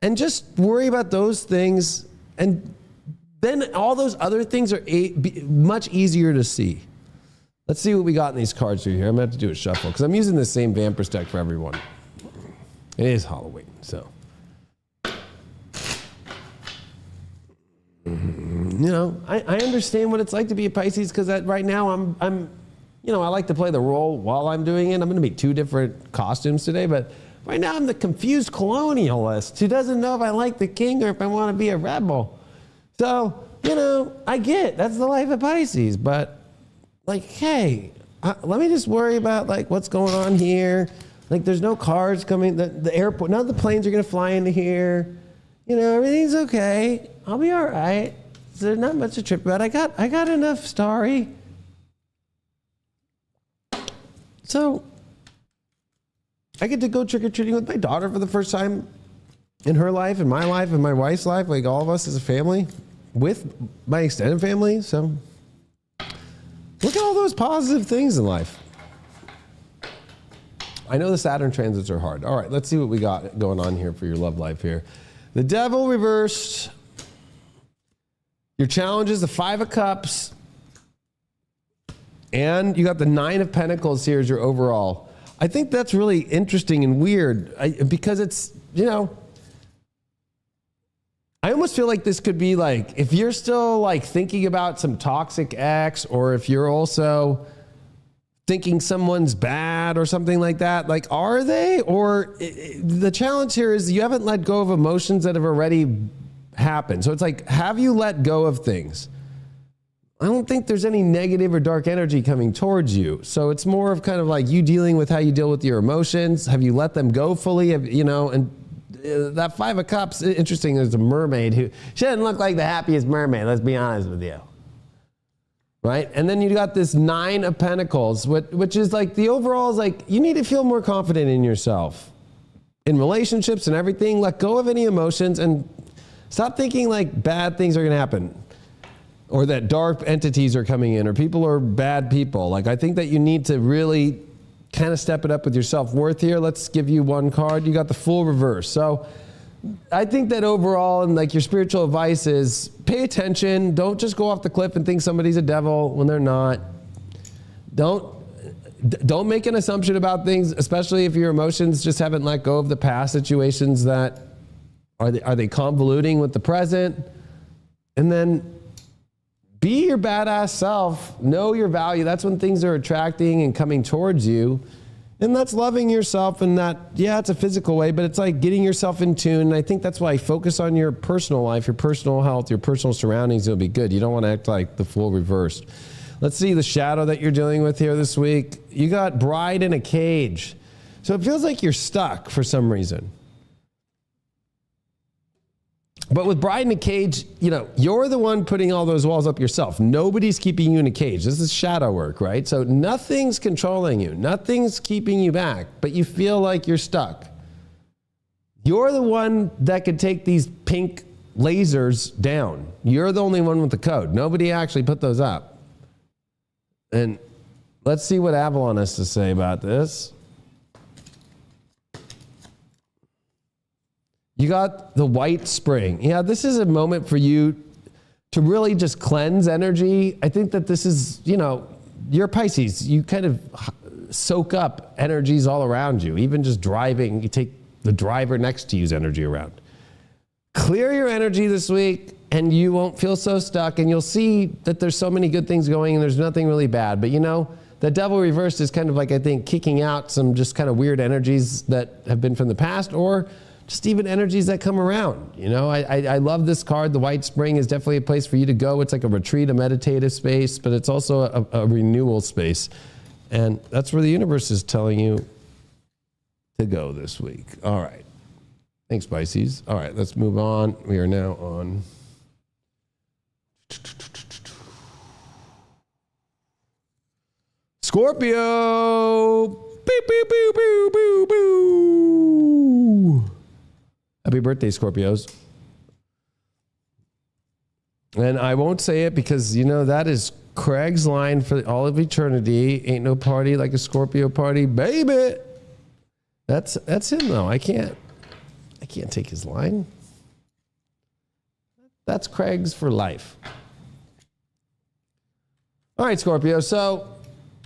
B: And just worry about those things. And then all those other things are much easier to see. Let's see what we got in these cards here. I'm going to have to do a shuffle because I'm using the same Vampers deck for everyone. It is Halloween, so. I understand what it's like to be a Pisces, because right now I'm I like to play the role while I'm doing it. I'm going to be 2 different costumes today, but right now I'm the confused colonialist who doesn't know if I like the king or if I want to be a rebel. So, I get that's the life of Pisces, but like, hey, let me just worry about like what's going on here. Like, there's no cars coming, the airport, none of the planes are going to fly into here. Everything's okay. I'll be all right. There's not much to trip about. I got enough starry. So I get to go trick-or-treating with my daughter for the first time in her life, in my life, in my wife's life, like all of us as a family, with my extended family. So look at all those positive things in life. I know the Saturn transits are hard. All right, let's see what we got going on here for your love life here. The Devil reversed. Your challenge is the 5 of Cups. And you got the 9 of Pentacles here as your overall. I think that's really interesting and weird because it's, I almost feel like this could be like, if you're still like thinking about some toxic ex, or if you're also thinking someone's bad or something like that, like, are they? Or the challenge here is you haven't let go of emotions that have already happened. So it's like, have you let go of things? I don't think there's any negative or dark energy coming towards you. So it's more of kind of like you dealing with how you deal with your emotions. Have you let them go fully? And that 5 of Cups, interesting, there's a mermaid who, she doesn't look like the happiest mermaid, let's be honest with you. Right? And then you got this 9 of Pentacles, which is like the overall is like, you need to feel more confident in yourself. In relationships and everything, let go of any emotions and stop thinking like bad things are going to happen. Or that dark entities are coming in, or people are bad people. Like, I think that you need to really kind of step it up with your self-worth here. Let's give you one card. You got the Fool reverse. So I think that overall, and like your spiritual advice is pay attention. Don't just go off the cliff and think somebody's a devil when they're not. Don't make an assumption about things, especially if your emotions just haven't let go of the past situations. That are they convoluting with the present? And then be your badass self. Know your value. That's when things are attracting and coming towards you. And that's loving yourself. And that, yeah, it's a physical way, but it's like getting yourself in tune. And I think that's why I focus on your personal life, your personal health, your personal surroundings. It'll be good. You don't want to act like the Fool reversed. Let's see the shadow that you're dealing with here this week. You got Bride in a Cage. So it feels like you're stuck for some reason. But with Bride in a Cage, you're the one putting all those walls up yourself. Nobody's keeping you in a cage. This is shadow work, right? So nothing's controlling you. Nothing's keeping you back, but you feel like you're stuck. You're the one that could take these pink lasers down. You're the only one with the code. Nobody actually put those up. And let's see what Avalon has to say about this. You got the white spring. Yeah, this is a moment for you to really just cleanse energy. I think that this is, you're Pisces. You kind of soak up energies all around you. Even just driving, you take the driver next to you's energy around. Clear your energy this week and you won't feel so stuck, and you'll see that there's so many good things going and there's nothing really bad. But the devil reversed is kind of like, I think, kicking out some just kind of weird energies that have been from the past, or just even energies that come around. I love this card. The White Spring is definitely a place for you to go. It's like a retreat, a meditative space, but it's also a renewal space. And that's where the universe is telling you to go this week. All right. Thanks, Pisces. All right, let's move on. We are now on Scorpio. Beep, beep, beep, beep, beep, beep. Happy birthday, Scorpios. And I won't say it because, that is Craig's line for all of eternity. Ain't no party like a Scorpio party, baby. That's him, though. I can't take his line. That's Craig's for life. All right, Scorpio. So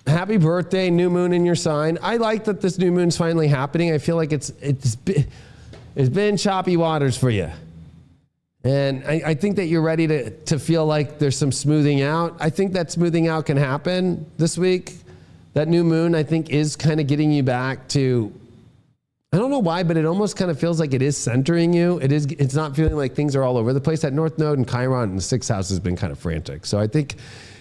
B: happy birthday, new moon in your sign. I like that this new moon's finally happening. I feel like it's been choppy waters for you. And I think that you're ready to feel like there's some smoothing out. I think that smoothing out can happen this week. That new moon, I think, is kind of getting you back to, I don't know why, but it almost kind of feels like it is centering you. It's not feeling like things are all over the place. That North Node and Chiron in the 6th house has been kind of frantic. So I think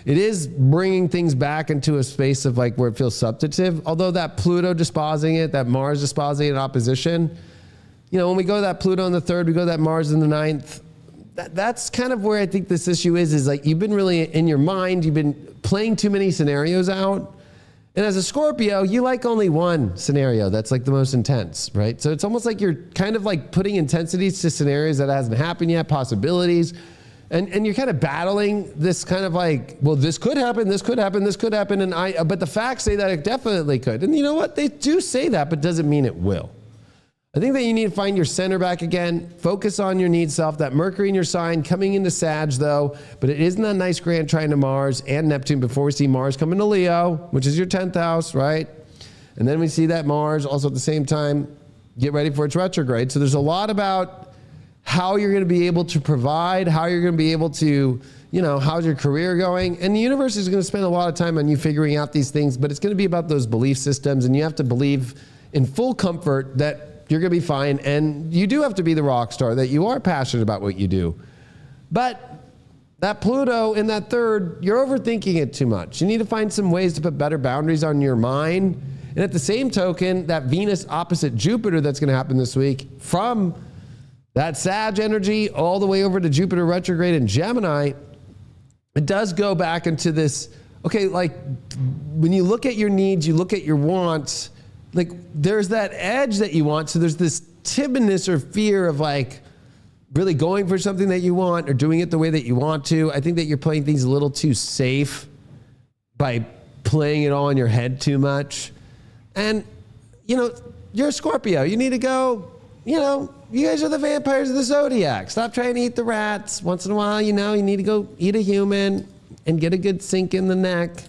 B: it is bringing things back into a space of like where it feels substantive. Although that Pluto disposing it, that Mars disposing it in opposition, when we go to that Pluto in the 3rd, we go to that Mars in the 9th. That's kind of where I think this issue is like you've been really in your mind, you've been playing too many scenarios out. And as a Scorpio, you like only one scenario that's like the most intense, right? So it's almost like you're kind of like putting intensities to scenarios that hasn't happened yet, possibilities. And you're kind of battling this kind of like, well, this could happen, this could happen, this could happen. But the facts say that it definitely could. And you know what? They do say that, but doesn't mean it will. I think that you need to find your center back again. Focus on your need self. That Mercury in your sign coming into Sag, though, but it isn't that nice grand trine to Mars and Neptune before we see Mars come into Leo, which is your 10th house, right? And then we see that Mars also at the same time get ready for its retrograde. So there's a lot about how you're going to be able to provide, how you're going to be able to, how's your career going? And the universe is going to spend a lot of time on you figuring out these things, but it's going to be about those belief systems, and you have to believe in full comfort that you're going to be fine. And you do have to be the rock star, that you are passionate about what you do. But that Pluto in that 3rd, you're overthinking it too much. You need to find some ways to put better boundaries on your mind. And at the same token, that Venus opposite Jupiter that's going to happen this week, from that Sag energy all the way over to Jupiter retrograde in Gemini, it does go back into this, okay, like when you look at your needs, you look at your wants, like there's that edge that you want. So there's this timidness or fear of like really going for something that you want or doing it the way that you want to. I think that you're playing things a little too safe by playing it all in your head too much. And, you're a Scorpio. You need to go, you guys are the vampires of the zodiac. Stop trying to eat the rats. Once in a while, you need to go eat a human and get a good sink in the neck.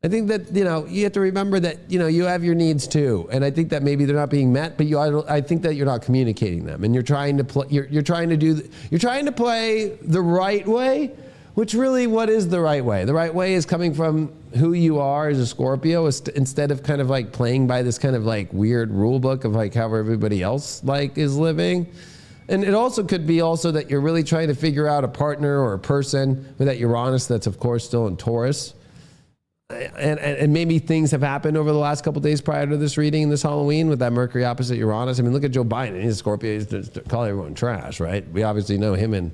B: I think that, you have to remember that, you have your needs too. And I think that maybe they're not being met, but I think that you're not communicating them, and you're trying to play, you're trying to play the right way, which really, what is the right way? The right way is coming from who you are as a Scorpio, instead of kind of like playing by this kind of like weird rule book of like how everybody else like is living. And it also could be also that you're really trying to figure out a partner or a person with that Uranus that's of course still in Taurus. And maybe things have happened over the last couple of days prior to this reading this Halloween with that Mercury opposite Uranus. I mean, look at Joe Biden. He's a Scorpio. He's just calling everyone trash, right? We obviously know him, and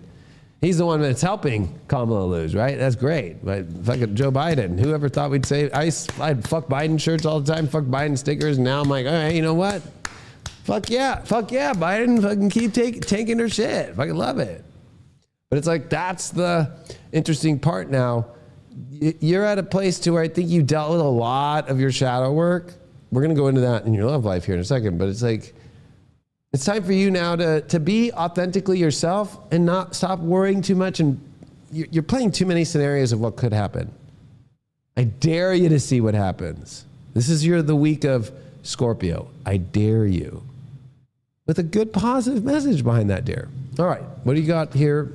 B: he's the one that's helping Kamala lose, right? That's great. But fucking Joe Biden. Whoever thought we'd say, I'd fuck Biden shirts all the time, fuck Biden stickers. And now I'm like, all right, you know what? fuck yeah, Biden fucking keep taking her shit. Fucking love it. But it's like, that's the interesting part now. You're at a place to where I think you dealt with a lot of your shadow work. We're going to go into that in your love life here in a second, but it's like, it's time for you now to be authentically yourself and not stop worrying too much. And you're playing too many scenarios of what could happen. I dare you to see what happens. This is the week of Scorpio. I dare you. With a good positive message behind that dare. All right, what do you got here?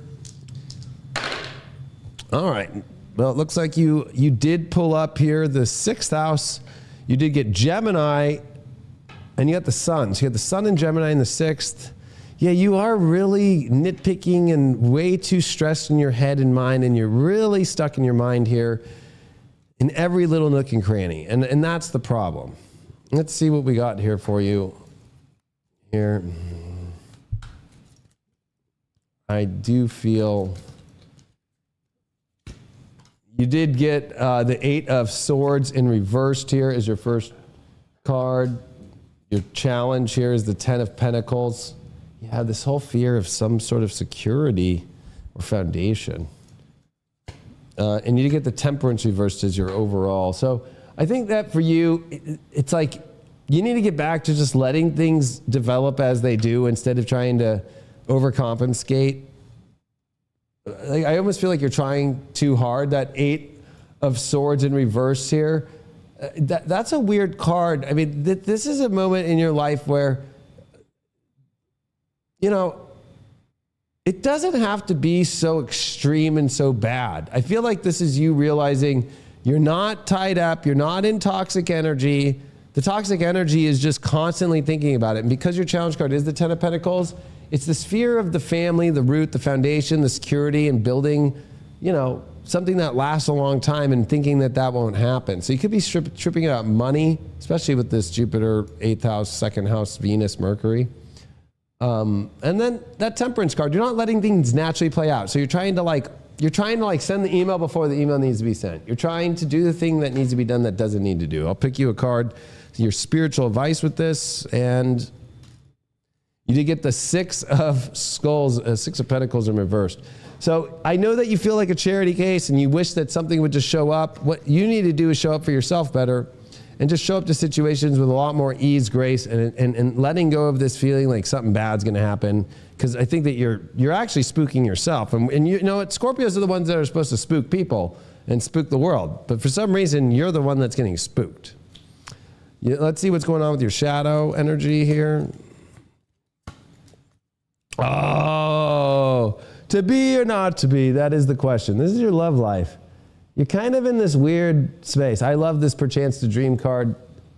B: All right. Well, it looks like you did pull up here the 6th house. You did get Gemini, and you got the sun. So you got the sun in Gemini in the 6th. Yeah, you are really nitpicking and way too stressed in your head and mind, and you're really stuck in your mind here in every little nook and cranny. And that's the problem. Let's see what we got here for you. Here. I do feel... You did get the 8 of Swords in reversed here as your first card. Your challenge here is the 10 of Pentacles. You have this whole fear of some sort of security or foundation. And you get the Temperance reversed as your overall. So I think that for you, it's like you need to get back to just letting things develop as they do instead of trying to overcompensate. Like, I almost feel like you're trying too hard. That 8 of Swords in reverse here, that's a weird card. I mean, this is a moment in your life where, you know, it doesn't have to be so extreme and so bad. I feel like this is you realizing you're not tied up, you're not in toxic energy. The toxic energy is just constantly thinking about it. And because your challenge card is the 10 of Pentacles, it's this fear of the family, the root, the foundation, the security, and building, you know, something that lasts a long time and thinking that that won't happen. So you could be tripping out money, especially with this Jupiter, 8th house, 2nd house, Venus, Mercury. And then that Temperance card, you're not letting things naturally play out. So you're trying to send the email before the email needs to be sent. You're trying to do the thing that needs to be done that doesn't need to do. I'll pick you a card, your spiritual advice with this, and you did get the 6 of Skulls, 6 of Pentacles in reversed. So I know that you feel like a charity case and you wish that something would just show up. What you need to do is show up for yourself better and just show up to situations with a lot more ease, grace, and letting go of this feeling like something bad's going to happen. Because I think that you're actually spooking yourself. And you know what? Scorpios are the ones that are supposed to spook people and spook the world. But for some reason, you're the one that's getting spooked. Let's see what's going on with your shadow energy here. Oh, to be or not to be, that is the question. This is your love life. You're kind of in this weird space. I love this perchance to dream card.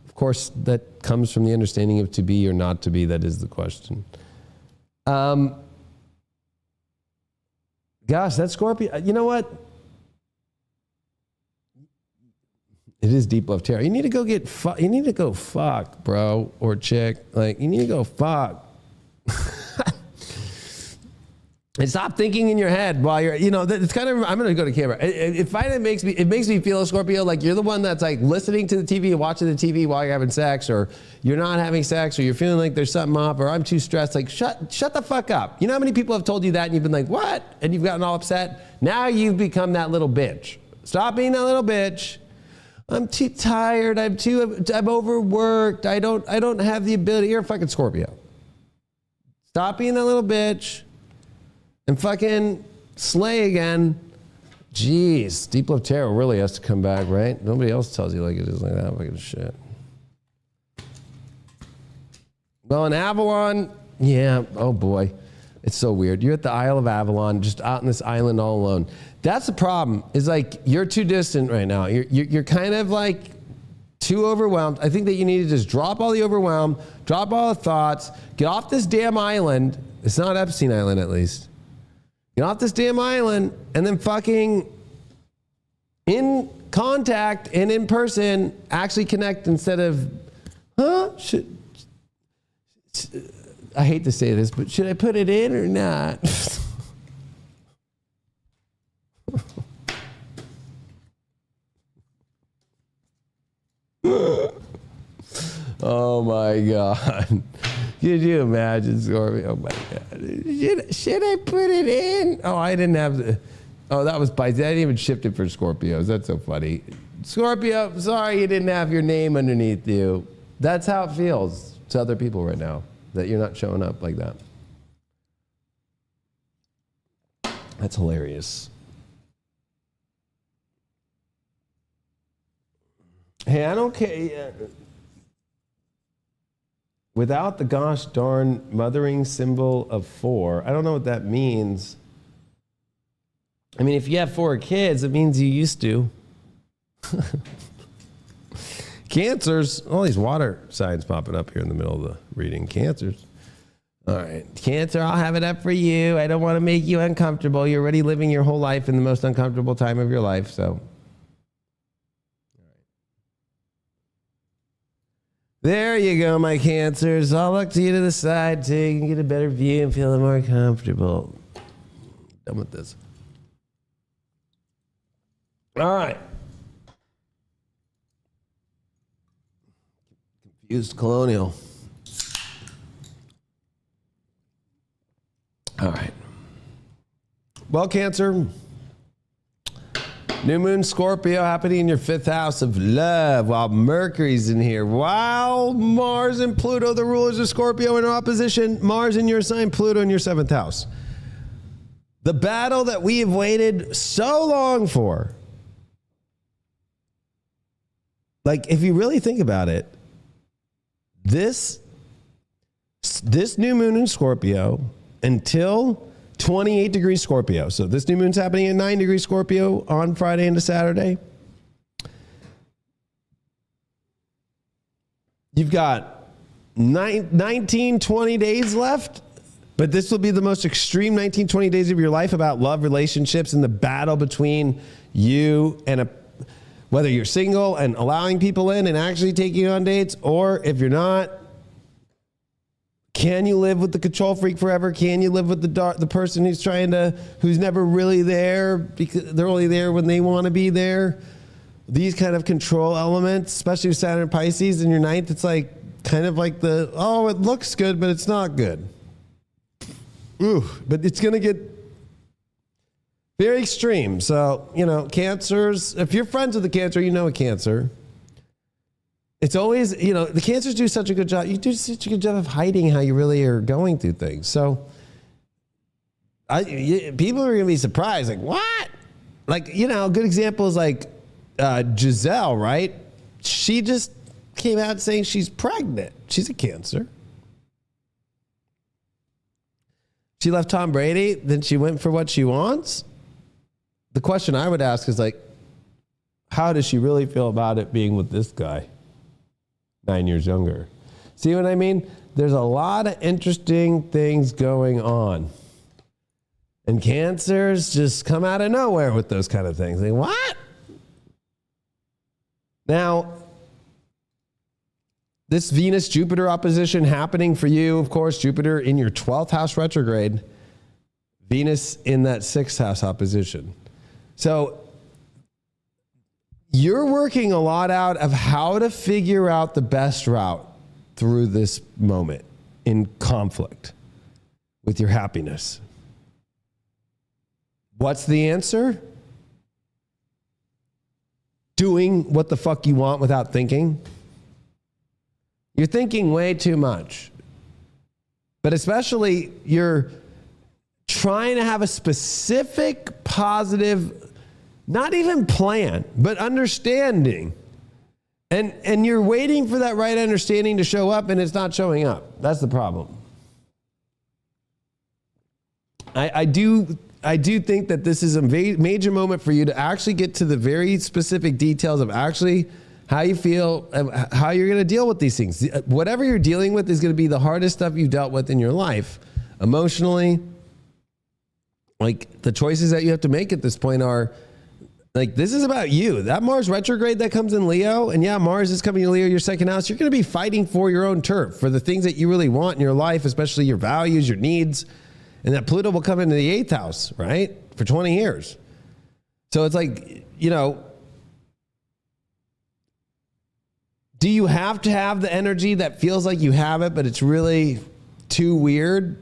B: Of course, that comes from the understanding of to be or not to be. That is the question. Gosh, that Scorpio, you know what? It is deep love terror. You need to go you need to go fuck, bro, or chick. Like, you need to go fuck. And stop thinking in your head while you're, you know, it's kind of, I'm going to go to camera. It makes me feel, Scorpio, like you're the one that's like listening to the TV and watching the TV while you're having sex, or you're not having sex, or you're feeling like there's something off, or I'm too stressed. Like, shut the fuck up. You know how many people have told you that and you've been like, what? And you've gotten all upset. Now you've become that little bitch. Stop being that little bitch. I'm too tired. I'm overworked. I don't have the ability. You're a fucking Scorpio. Stop being that little bitch. And fucking slay again. Jeez, deep love tarot really has to come back, right? Nobody else tells you like it is like that. Fucking shit. Well, in Avalon, yeah, oh boy. It's so weird. You're at the Isle of Avalon, just out on this island all alone. That's the problem, is like you're too distant right now. You're kind of like too overwhelmed. I think that you need to just drop all the overwhelm, drop all the thoughts, get off this damn island. It's not Epstein Island, at least. Get off this damn island and then fucking in contact and in person actually connect instead of, I hate to say this, but should I put it in or not? Oh my God. Could you imagine, Scorpio? Oh my God. Should I put it in? Oh, I didn't have the. Oh, that was Pisces. I didn't even shift it for Scorpios. That's so funny. Scorpio, sorry you didn't have your name underneath you. That's how it feels to other people right now, that you're not showing up like that. That's hilarious. Hey, I don't care. Without the gosh darn mothering symbol of 4, I don't know what that means. I mean, if you have 4 kids, it means you used to. Cancers, all these water signs popping up here in the middle of the reading. Cancers. All right. Cancer, I'll have it up for you. I don't want to make you uncomfortable. You're already living your whole life in the most uncomfortable time of your life, so. There you go, my Cancers. I'll look to you to the side, too. You can get a better view and feel more comfortable. Done with this. All right. Confused Colonial. All right. Well, Cancer, new moon Scorpio happening in your 5th house of love while Mercury's in here. While Mars and Pluto, the rulers of Scorpio, in opposition. Mars in your sign, Pluto in your 7th house. The battle that we have waited so long for. Like, if you really think about it, this new moon in Scorpio until 28 degrees Scorpio. So this new moon's happening at 9 degrees Scorpio on Friday into Saturday. You've got 19, 20 days left, but this will be the most extreme 19, 20 days of your life about love, relationships, and the battle between you and whether you're single and allowing people in and actually taking you on dates, or if you're not, can you live with the control freak forever? Can you live with the person who's never really there because they're only there when they want to be there? These kind of control elements, especially with Saturn and Pisces in your 9th, it's like kind of like it looks good, but it's not good. Ooh, but it's going to get very extreme. So, Cancers, if you're friends with the Cancer, you know a Cancer. It's always, the Cancers do such a good job. You do such a good job of hiding how you really are going through things. So, people are going to be surprised. Like, what? Like, a good example is like Giselle, right? She just came out saying she's pregnant. She's a Cancer. She left Tom Brady, then she went for what she wants. The question I would ask is like, how does she really feel about it being with this guy? 9 years younger. See what I mean? There's a lot of interesting things going on. And Cancers just come out of nowhere with those kind of things. Like, what? Now, this Venus-Jupiter opposition happening for you, of course, Jupiter in your 12th house retrograde, Venus in that 6th house opposition. So you're working a lot out of how to figure out the best route through this moment in conflict with your happiness. What's the answer? Doing what the fuck you want without thinking. You're thinking way too much. But especially you're trying to have a specific, positive, not even plan, but understanding. And you're waiting for that right understanding to show up, and it's not showing up. That's the problem. I do think that this is a major moment for you to actually get to the very specific details of actually how you feel, how you're going to deal with these things. Whatever you're dealing with is going to be the hardest stuff you've dealt with in your life. Emotionally, like the choices that you have to make at this point are, like, this is about you. That Mars retrograde that comes in Leo, and yeah, Mars is coming to Leo, your 2nd house. You're going to be fighting for your own turf, for the things that you really want in your life, especially your values, your needs. And that Pluto will come into the 8th house, right? For 20 years. So it's like, do you have to have the energy that feels like you have it, but it's really too weird.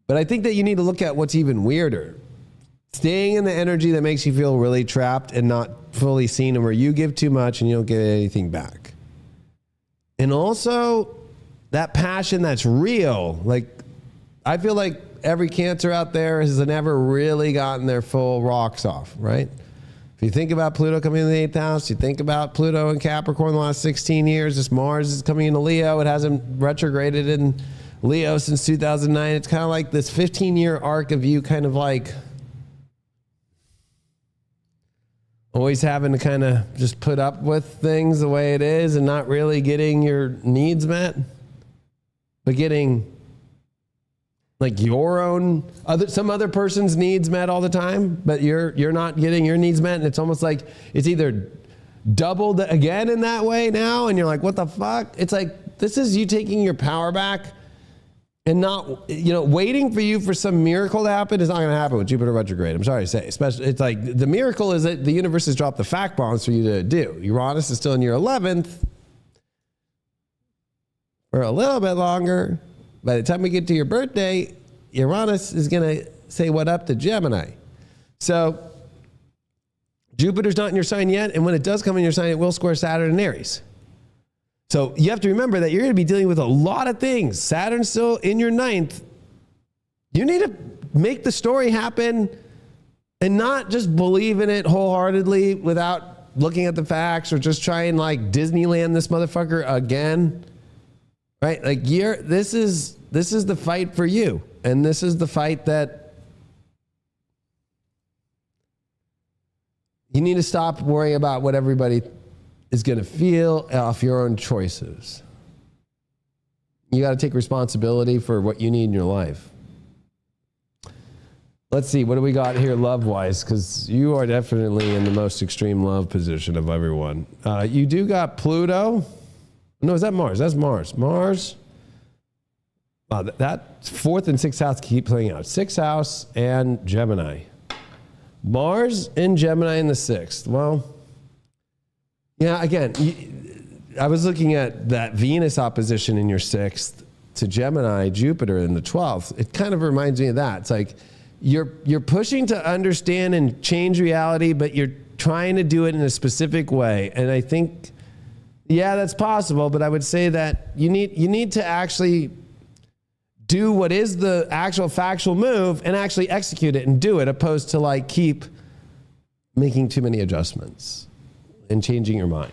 B: But I think that you need to look at what's even weirder. Staying in the energy that makes you feel really trapped and not fully seen, and where you give too much and you don't get anything back. And also that passion that's real. Like, I feel like every Cancer out there has never really gotten their full rocks off, right? If you think about Pluto coming in the 8th house, you think about Pluto in Capricorn the last 16 years, this Mars is coming into Leo. It hasn't retrograded in Leo since 2009. It's kind of like this 15-year arc of you kind of like always having to kind of just put up with things the way it is and not really getting your needs met, but getting like your own some other person's needs met all the time, but you're not getting your needs met, and it's almost like it's either doubled again in that way now, and you're like, what the fuck? It's like, this is you taking your power back and not, waiting for you for some miracle to happen is not going to happen with Jupiter retrograde. I'm sorry to say. Especially, it's like the miracle is that the universe has dropped the fact bombs for you to do. Uranus is still in your 11th for a little bit longer. By the time we get to your birthday, Uranus is going to say what up to Gemini. So Jupiter's not in your sign yet, and when it does come in your sign, it will square Saturn and Aries. So you have to remember that you're going to be dealing with a lot of things. Saturn's still in your 9th. You need to make the story happen and not just believe in it wholeheartedly without looking at the facts, or just try and like Disneyland this motherfucker again. Right? Like this is the fight for you. And this is the fight that you need to stop worrying about what everybody is going to feel off your own choices. You got to take responsibility for what you need in your life. Let's see, what do we got here love-wise? Because you are definitely in the most extreme love position of everyone. You do got Pluto. No, is that Mars? That's Mars. Mars. Wow, that 4th and 6th house keep playing out. 6th house and Gemini. Mars and Gemini in the 6th. Well, yeah, again, I was looking at that Venus opposition in your 6th to Gemini, Jupiter in the 12th. It kind of reminds me of that. It's like you're pushing to understand and change reality, but you're trying to do it in a specific way. And I think, yeah, that's possible, but I would say that you need to actually do what is the actual factual move and actually execute it and do it, opposed to like keep making too many adjustments and changing your mind.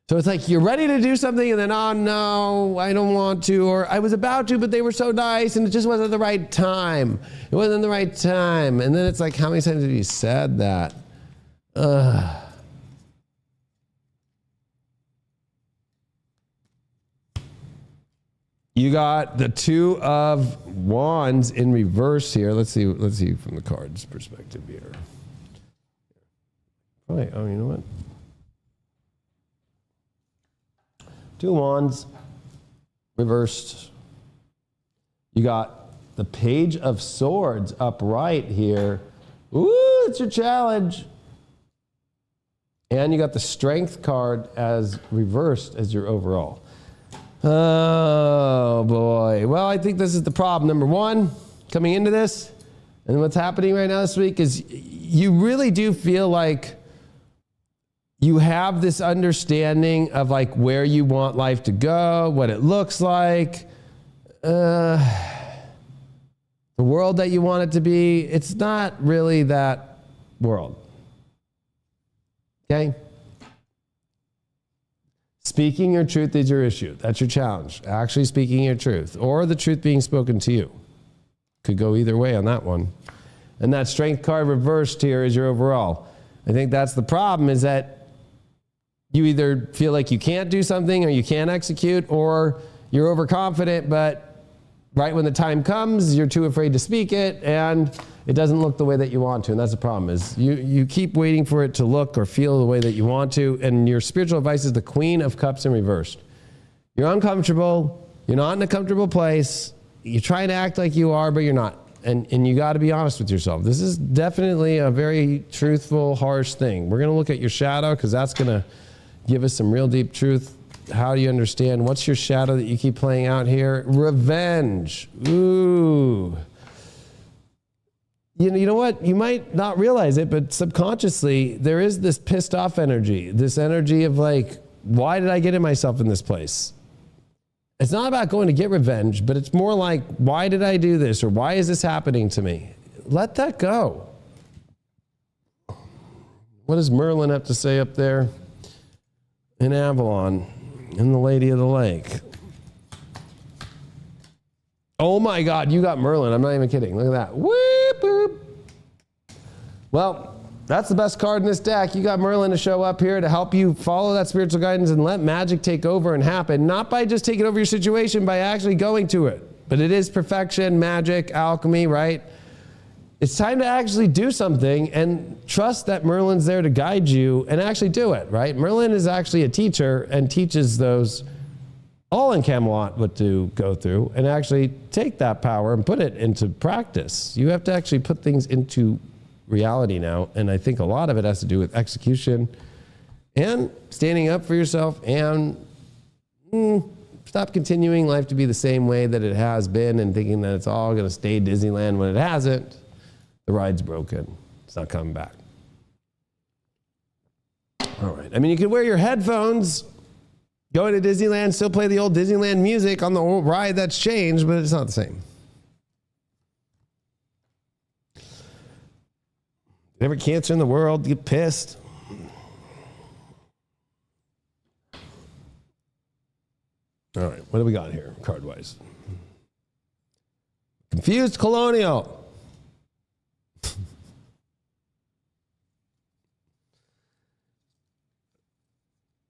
B: So it's like you're ready to do something and then, oh no, I don't want to, or I was about to, but they were so nice and it just wasn't the right time. It wasn't the right time. And then it's like, how many times have you said that? You got the 2 of Wands in reverse here. Let's see from the card's perspective here. Right. Oh, you know what? 2 Wands reversed. You got the Page of Swords upright here. Ooh, it's your challenge. And you got the Strength card as reversed as your overall. Oh boy. Well, I think this is the problem. Number one, coming into this, and what's happening right now this week is you really do feel like you have this understanding of like where you want life to go, what it looks like, the world that you want it to be. It's not really that world. Okay? Speaking your truth is your issue. That's your challenge. Actually speaking your truth, or the truth being spoken to you. Could go either way on that one. And that Strength card reversed here is your overall. I think that's the problem, is that you either feel like you can't do something or you can't execute, or you're overconfident, but right when the time comes, you're too afraid to speak it, and it doesn't look the way that you want to. And that's the problem, is you keep waiting for it to look or feel the way that you want to, and your spiritual advice is the Queen of Cups in reversed. You're uncomfortable. You're not in a comfortable place. You're trying to act like you are, but you're not. And you got to be honest with yourself. This is definitely a very truthful, harsh thing. We're going to look at your shadow, because that's going to give us some real deep truth How do you understand? What's your shadow that you keep playing out here? Revenge. Ooh. You know what? You might not realize it, but subconsciously, there is this pissed off energy. This energy of like, why did I get in myself in this place? It's not about going to get revenge, but it's more like, why did I do this? Or why is this happening to me? Let that go. What does Merlin have to say up there in Avalon, in the Lady of the Lake? Oh my God, you got Merlin. I'm not even kidding. Look at that. Whoop, boop. Well, that's the best card in this deck. You got Merlin to show up here to help you follow that spiritual guidance and let magic take over and happen. Not by just taking over your situation, by actually going to it. But it is perfection, magic, alchemy, right? It's time to actually do something and trust that Merlin's there to guide you and actually do it, right? Merlin is actually a teacher and teaches those all in Camelot what to go through and actually take that power and put it into practice. You have to actually put things into reality now, and I think a lot of it has to do with execution and standing up for yourself and stop continuing life to be the same way that it has been and thinking that it's all going to stay Disneyland when it hasn't. The ride's broken. It's not coming back. All right. I mean, you can wear your headphones, go to Disneyland, still play the old Disneyland music on the old ride that's changed, but it's not the same. Every cancer in the world, get pissed. All right, what do we got here, card-wise? Confused colonial.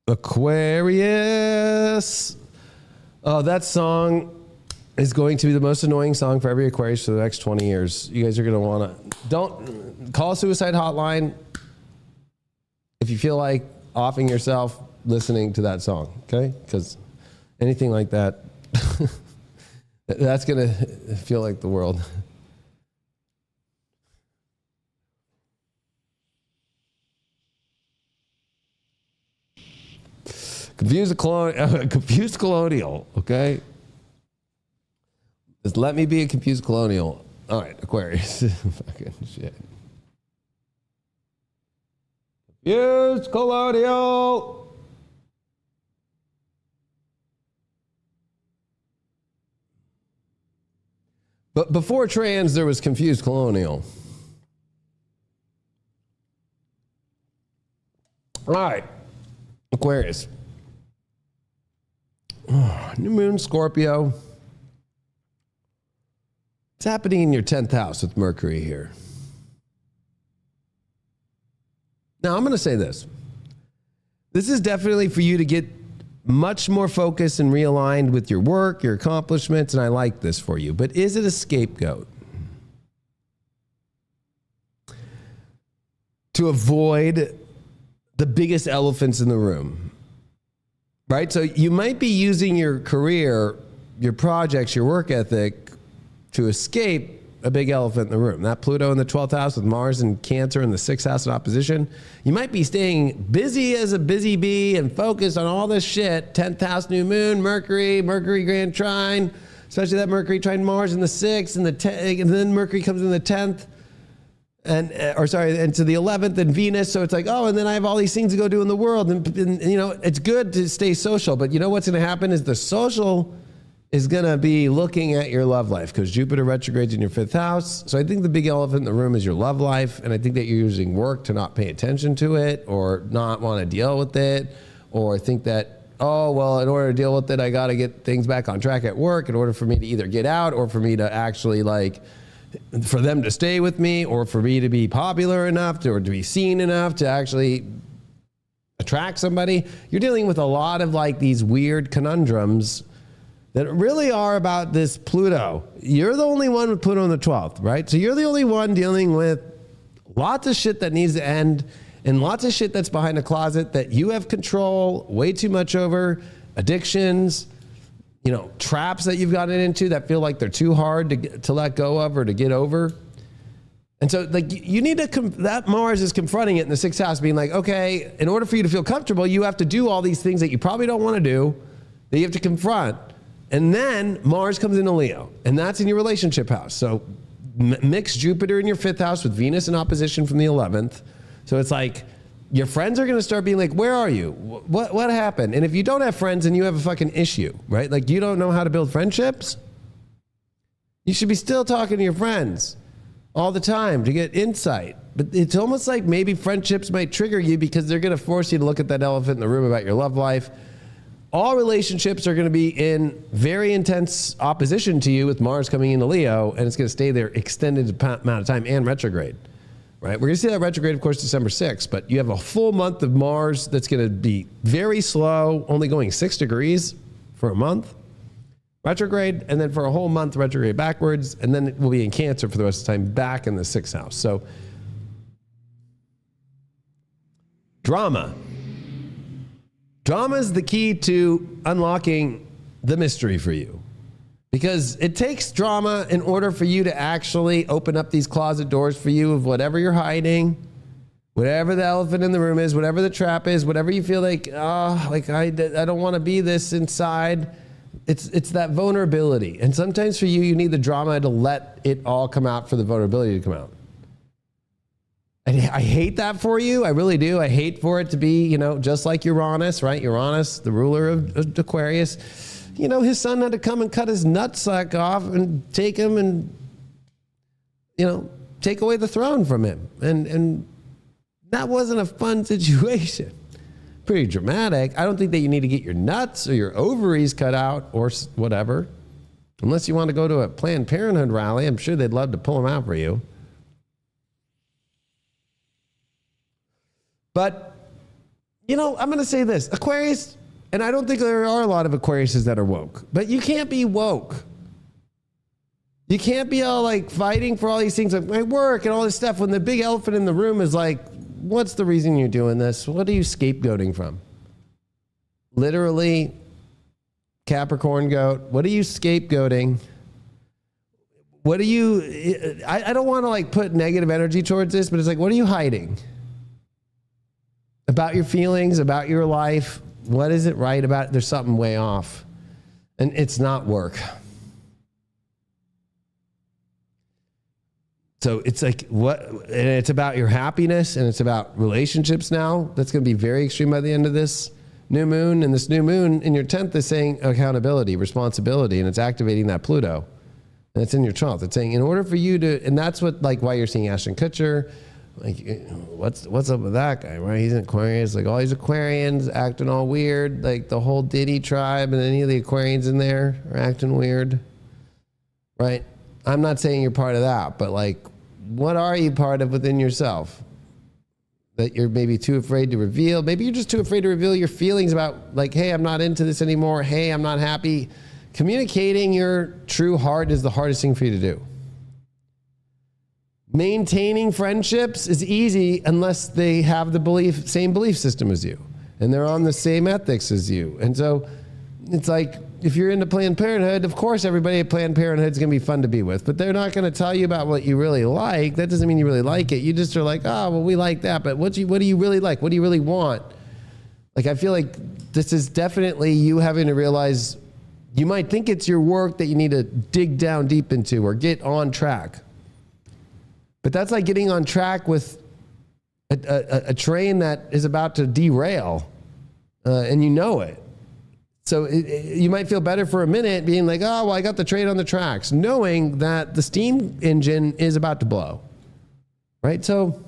B: Aquarius. Oh, that song is going to be the most annoying song for every Aquarius for the next 20 years. You guys are going to want to... Don't call a suicide hotline if you feel like offing yourself listening to that song, okay? Because anything like that, that's going to feel like the world. Confused colonial, okay? Just let me be a confused colonial. All right, Aquarius. Fucking shit. Confused colonial. But before trans, there was confused colonial. All right, Aquarius. Oh, new moon, Scorpio. It's happening in your 10th house with Mercury here. Now, I'm going to say this. This is definitely for you to get much more focused and realigned with your work, your accomplishments, and I like this for you. But is it a scapegoat? To avoid the biggest elephants in the room, right? So you might be using your career, your projects, your work ethic to escape a big elephant in the room. That Pluto in the 12th house with Mars and Cancer in the 6th house in opposition. You might be staying busy as a busy bee and focused on all this shit. 10th house, new moon, Mercury grand trine, especially that Mercury trine Mars in the 6th and then Mercury comes in the 10th. And to the 11th and Venus. So it's like, oh, and then I have all these things to go do in the world. And you know, it's good to stay social, but you know what's going to happen is the social is going to be looking at your love life because Jupiter retrogrades in your 5th house. So I think the big elephant in the room is your love life. And I think that you're using work to not pay attention to it or not want to deal with it or think that, oh, well, in order to deal with it, I got to get things back on track at work in order for me to either get out or for me to actually for them to stay with me or for me to be popular enough or to be seen enough to actually attract somebody. You're dealing with a lot of these weird conundrums that really are about this Pluto. You're the only one with Pluto in the 12th, right? So you're the only one dealing with lots of shit that needs to end and lots of shit that's behind a closet that you have control way too much over, addictions, you know, traps that you've gotten into that feel like they're too hard to let go of or to get over. And so like you need to, that Mars is confronting it in the 6th house, being like, okay, in order for you to feel comfortable, you have to do all these things that you probably don't want to do, that you have to confront. And then Mars comes into Leo, and that's in your relationship house. So mix Jupiter in your 5th house with Venus in opposition from the 11th. So it's like your friends are going to start being like, where are you? What happened? And if you don't have friends, then you have a fucking issue, right? Like you don't know how to build friendships. You should be still talking to your friends all the time to get insight. But it's almost like maybe friendships might trigger you because they're going to force you to look at that elephant in the room about your love life. All relationships are going to be in very intense opposition to you with Mars coming into Leo, and it's going to stay there extended amount of time and retrograde, right? We're going to see that retrograde, of course, December 6th, but you have a full month of Mars that's going to be very slow, only going 6 degrees for a month. Retrograde, and then for a whole month retrograde backwards, and then it will be in Cancer for the rest of the time, back in the 6th house. So drama is the key to unlocking the mystery for you, because it takes drama in order for you to actually open up these closet doors for you of whatever you're hiding, whatever the elephant in the room is, whatever the trap is, whatever you feel like, I don't want to be this inside. It's that vulnerability. And sometimes for you, you need the drama to let it all come out for the vulnerability to come out. And I hate that for you. I really do. I hate for it to be, just like Uranus, right? Uranus, the ruler of Aquarius. His son had to come and cut his nutsack off and take him and, take away the throne from him. And that wasn't a fun situation. Pretty dramatic. I don't think that you need to get your nuts or your ovaries cut out or whatever. Unless you want to go to a Planned Parenthood rally, I'm sure they'd love to pull them out for you. But, I'm going to say this. Aquarius, and I don't think there are a lot of Aquariuses that are woke, but you can't be woke. You can't be all like fighting for all these things like my work and all this stuff when the big elephant in the room is like, what's the reason you're doing this? What are you scapegoating from? Literally, Capricorn goat. What are you scapegoating? What are you, I don't want to like put negative energy towards this, but it's like, what are you hiding? About your feelings, about your life. What is it right about it? There's something way off. And it's not work. So it's like and it's about your happiness and it's about relationships now. That's going to be very extreme by the end of this new moon. And this new moon in your 10th is saying accountability, responsibility, and it's activating that Pluto. And it's in your 12th. It's saying in order for you to, and that's what like why you're seeing Ashton Kutcher. Like, what's up with that guy, right? He's an Aquarius. Like all these Aquarians acting all weird. Like the whole Diddy tribe and any of the Aquarians in there are acting weird, right? I'm not saying you're part of that, but like, what are you part of within yourself that you're maybe too afraid to reveal? Maybe you're just too afraid to reveal your feelings about like, hey, I'm not into this anymore. Hey, I'm not happy. Communicating your true heart is the hardest thing for you to do. Maintaining friendships is easy unless they have the same belief system as you and they're on the same ethics as you. And so it's like, if you're into Planned Parenthood, of course everybody at Planned Parenthood is going to be fun to be with, but they're not going to tell you about what you really like. That doesn't mean you really like it. You just are like, oh, well, we like that, but what do you really like? What do you really want? Like, I feel like this is definitely you having to realize you might think it's your work that you need to dig down deep into or get on track. But that's like getting on track with a train that is about to derail, and you know it. So you might feel better for a minute being like, oh, well, I got the train on the tracks, knowing that the steam engine is about to blow, right? So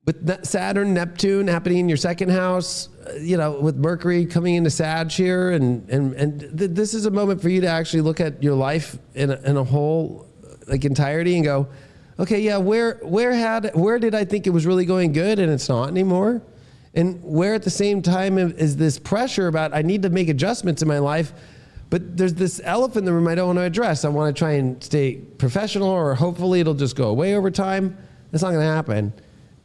B: with Saturn, Neptune happening in your 2nd house, with Mercury coming into Sag here, and this is a moment for you to actually look at your life in a whole like entirety and go, okay, yeah, where did I think it was really going good and it's not anymore? And where at the same time is this pressure about I need to make adjustments in my life, but there's this elephant in the room I don't want to address. I want to try and stay professional, or hopefully it'll just go away over time. That's not going to happen.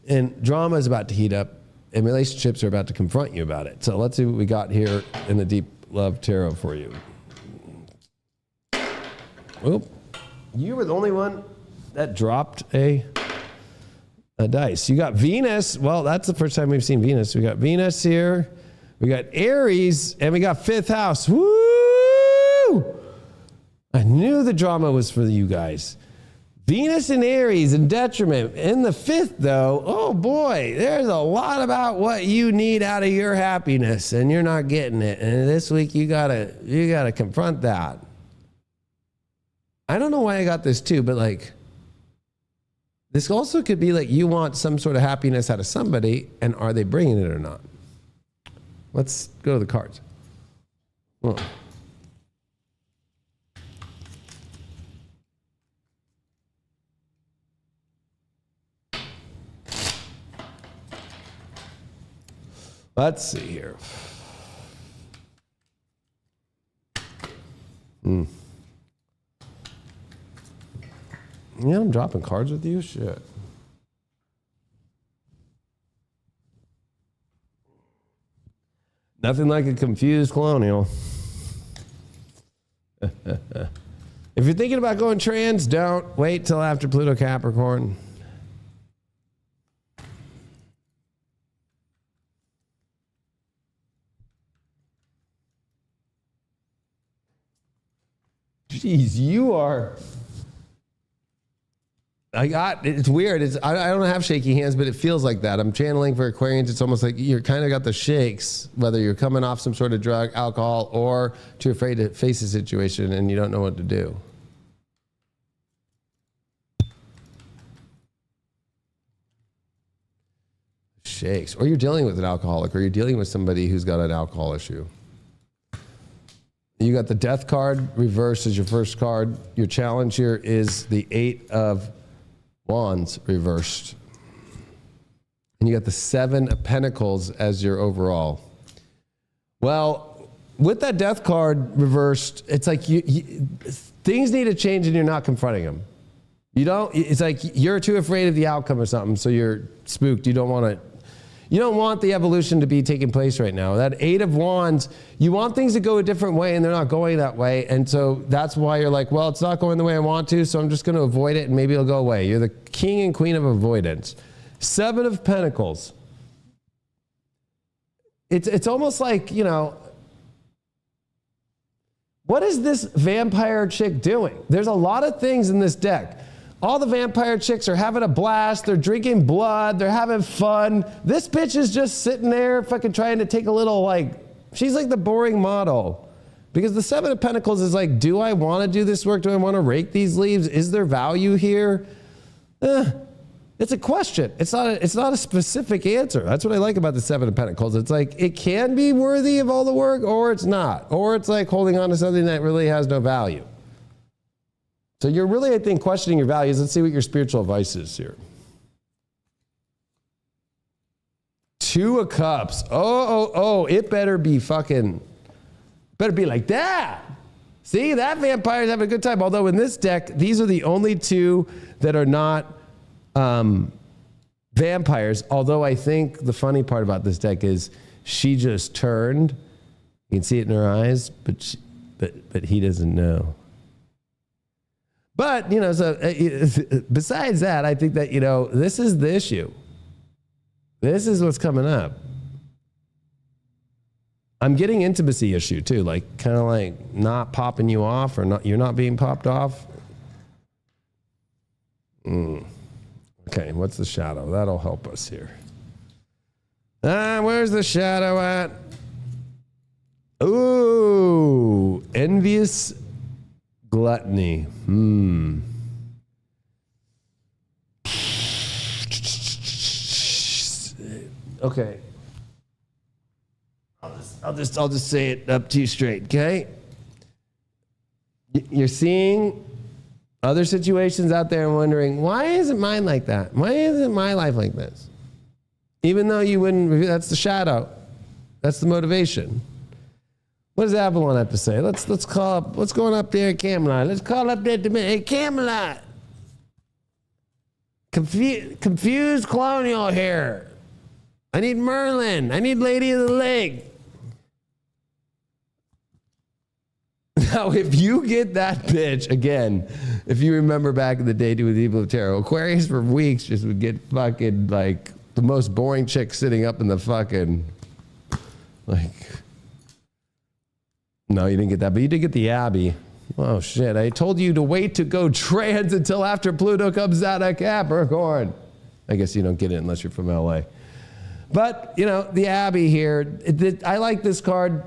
B: And drama is about to heat up, and relationships are about to confront you about it. So let's see what we got here in the Deep Love Tarot for you. Oop. You were the only one that dropped a dice. You got Venus. Well, that's the first time we've seen Venus. We got Venus here. We got Aries, and we got fifth house. Woo! I knew the drama was for you guys. Venus and Aries in detriment. In the fifth, though, oh boy, there's a lot about what you need out of your happiness, and you're not getting it. And this week, you gotta confront that. I don't know why I got this too, but like, this also could be like you want some sort of happiness out of somebody, and are they bringing it or not? Let's go to the cards. Well, let's see here. Yeah, I'm dropping cards with you? Shit. Nothing like a confused colonial. If you're thinking about going trans, don't wait till after Pluto Capricorn. Jeez, you are... it's weird. I don't have shaky hands, but it feels like that. I'm channeling for Aquarians. It's almost like you're kind of got the shakes, whether you're coming off some sort of drug, alcohol, or too afraid to face a situation and you don't know what to do. Shakes. Or you're dealing with an alcoholic, or you're dealing with somebody who's got an alcohol issue. You got the Death card reversed as your first card. Your challenge here is the Eight of Wands reversed. And you got the Seven of Pentacles as your overall. Well, with that Death card reversed, it's like things need to change and you're not confronting them. It's like you're too afraid of the outcome or something, so you're spooked. You don't want the evolution to be taking place right now. That Eight of Wands, you want things to go a different way and they're not going that way. And so that's why you're like, well, it's not going the way I want to, so I'm just going to avoid it and maybe it'll go away. You're the king and queen of avoidance. Seven of Pentacles. It's almost like, what is this vampire chick doing? There's a lot of things in this deck. All the vampire chicks are having a blast. They're drinking blood. They're having fun. This bitch is just sitting there fucking trying to take a little, she's like the boring model. Because the Seven of Pentacles is like, do I want to do this work? Do I want to rake these leaves? Is there value here? It's a question. It's not a specific answer. That's what I like about the Seven of Pentacles. It's like, it can be worthy of all the work, or it's not. Or it's like holding on to something that really has no value. So you're really, I think, questioning your values. Let's see what your spiritual advice is here. Two of Cups. Oh, it better be like that. See, that vampire's having a good time. Although in this deck, these are the only two that are not vampires. Although I think the funny part about this deck is she just turned. You can see it in her eyes, but he doesn't know. But, besides that, I think that, this is the issue. This is what's coming up. I'm getting intimacy issue too, kind of like not popping you off, or you're not being popped off. Okay, what's the shadow? That'll help us here. Where's the shadow at? Ooh, envious gluttony. Okay. I'll just say it up to you straight, okay? You're seeing other situations out there and wondering, why isn't mine like that? Why isn't my life like this? Even though you wouldn't, that's the shadow. That's the motivation. What does Avalon have to say? Let's call up, what's going up there at Camelot? Let's call up there to me. Hey, Camelot. Confused colonial here. I need Merlin. I need Lady of the Lake. Now, if you get that bitch, again, If you remember back in the day doing the Evil of Tarot, Aquarius for weeks just would get fucking like the most boring chick sitting up in the fucking like. No, you didn't get that, but you did get the Abbey. Oh shit! I told you to wait to go trans until after Pluto comes out of Capricorn. I guess you don't get it unless you're from LA. But you know the Abbey here. I like this card.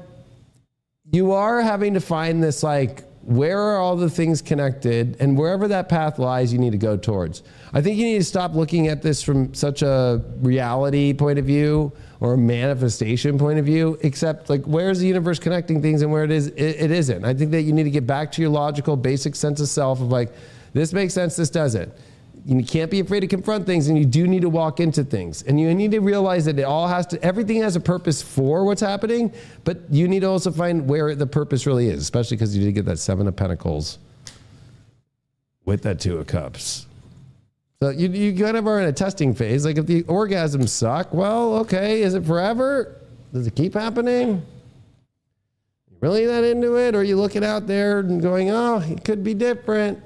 B: You are having to find this like. Where are all the things connected? And wherever that path lies, you need to go towards. I think you need to stop looking at this from such a reality point of view or a manifestation point of view, except like where's the universe connecting things and where it isn't. I think that you need to get back to your logical, basic sense of self of like, this makes sense, this doesn't. You can't be afraid to confront things, and you do need to walk into things. And you need to realize that everything has a purpose for what's happening, but you need to also find where the purpose really is, especially because you did get that 7 of Pentacles with that 2 of Cups. So you kind of are in a testing phase. Like if the orgasms suck, well, okay, is it forever? Does it keep happening? You really that into it? Or are you looking out there and going, oh, it could be different?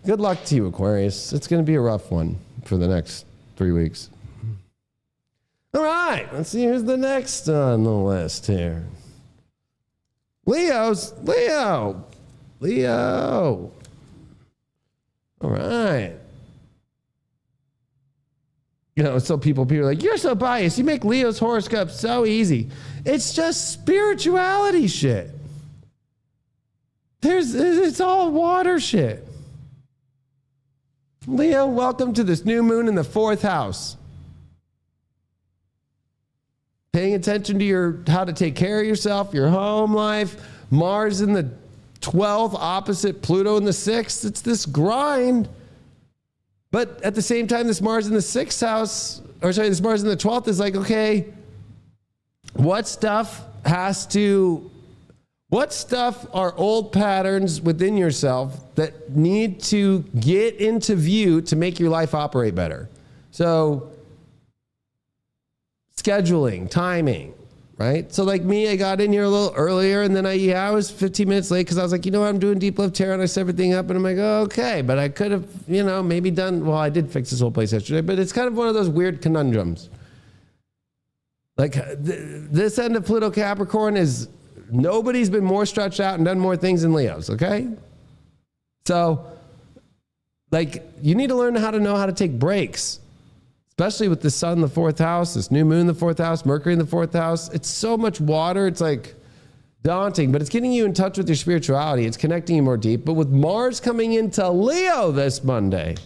B: Good luck to you, Aquarius. It's going to be a rough one for the next 3 weeks. All right, let's see who's the next on the list here. Leo. All right. You know, so people are like, you're so biased. You make Leo's horoscope so easy. It's just spirituality shit. It's all water shit. Leo, welcome to this new moon in the 4th house. Paying attention to how to take care of yourself, your home life. Mars in the 12th, opposite Pluto in the 6th. It's this grind. But at the same time, this Mars in the 6th house, this Mars in the 12th is like, okay, what stuff are old patterns within yourself that need to get into view to make your life operate better? So scheduling, timing, right? So like me, I got in here a little earlier and then I was 15 minutes late because I was like, you know what, I'm doing Deep Love Tarot and I set everything up and I'm like, oh, okay, but I could have, maybe done, well, I did fix this whole place yesterday, but it's kind of one of those weird conundrums. Like this end of Pluto Capricorn is, nobody's been more stretched out and done more things than Leos, okay? So, like, you need to learn how to take breaks, especially with the sun in the 4th house, this new moon in the 4th house, Mercury in the 4th house. It's so much water. It's like daunting, but it's getting you in touch with your spirituality. It's connecting you more deep. But with Mars coming into Leo this Monday,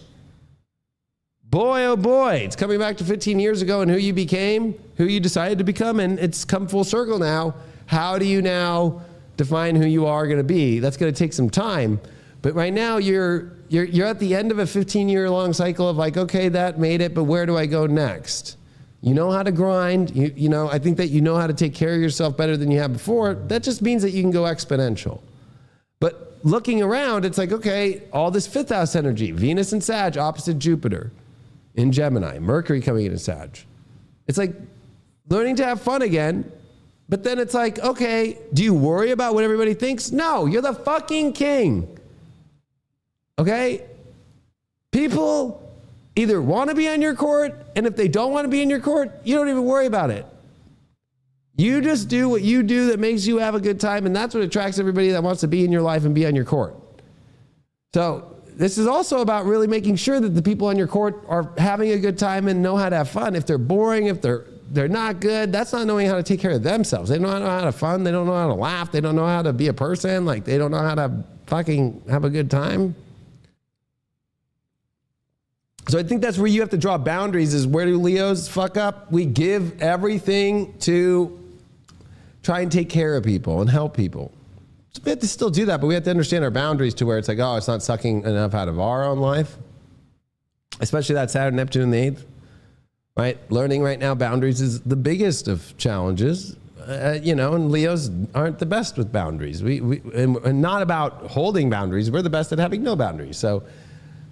B: boy, oh boy, it's coming back to 15 years ago and who you became, who you decided to become, and it's come full circle now. How do you now define who you are going to be? That's going to take some time. But right now you're at the end of a 15-year-long cycle of like, okay, that made it, but where do I go next? You know how to grind. I think that you know how to take care of yourself better than you have before. That just means that you can go exponential. But looking around, it's like, okay, all this 5th house energy, Venus and Sag opposite Jupiter in Gemini, Mercury coming into Sag. It's like learning to have fun again. But then it's like, okay, do you worry about what everybody thinks? No, you're the fucking king. Okay? People either want to be on your court, and if they don't want to be in your court, you don't even worry about it. You just do what you do that makes you have a good time, and that's what attracts everybody that wants to be in your life and be on your court. So this is also about really making sure that the people on your court are having a good time and know how to have fun. If they're boring, if they're not good, that's not knowing how to take care of themselves. They don't know how to have fun. They don't know how to laugh. They don't know how to be a person. Like, they don't know how to fucking have a good time. So I think that's where you have to draw boundaries, is where do Leos fuck up? We give everything to try and take care of people and help people. So we have to still do that, but we have to understand our boundaries to where it's like, oh, it's not sucking enough out of our own life. Especially that Saturn, Neptune in the 8th. Right? Learning right now boundaries is the biggest of challenges, and Leos aren't the best with boundaries. And not about holding boundaries. We're the best at having no boundaries. So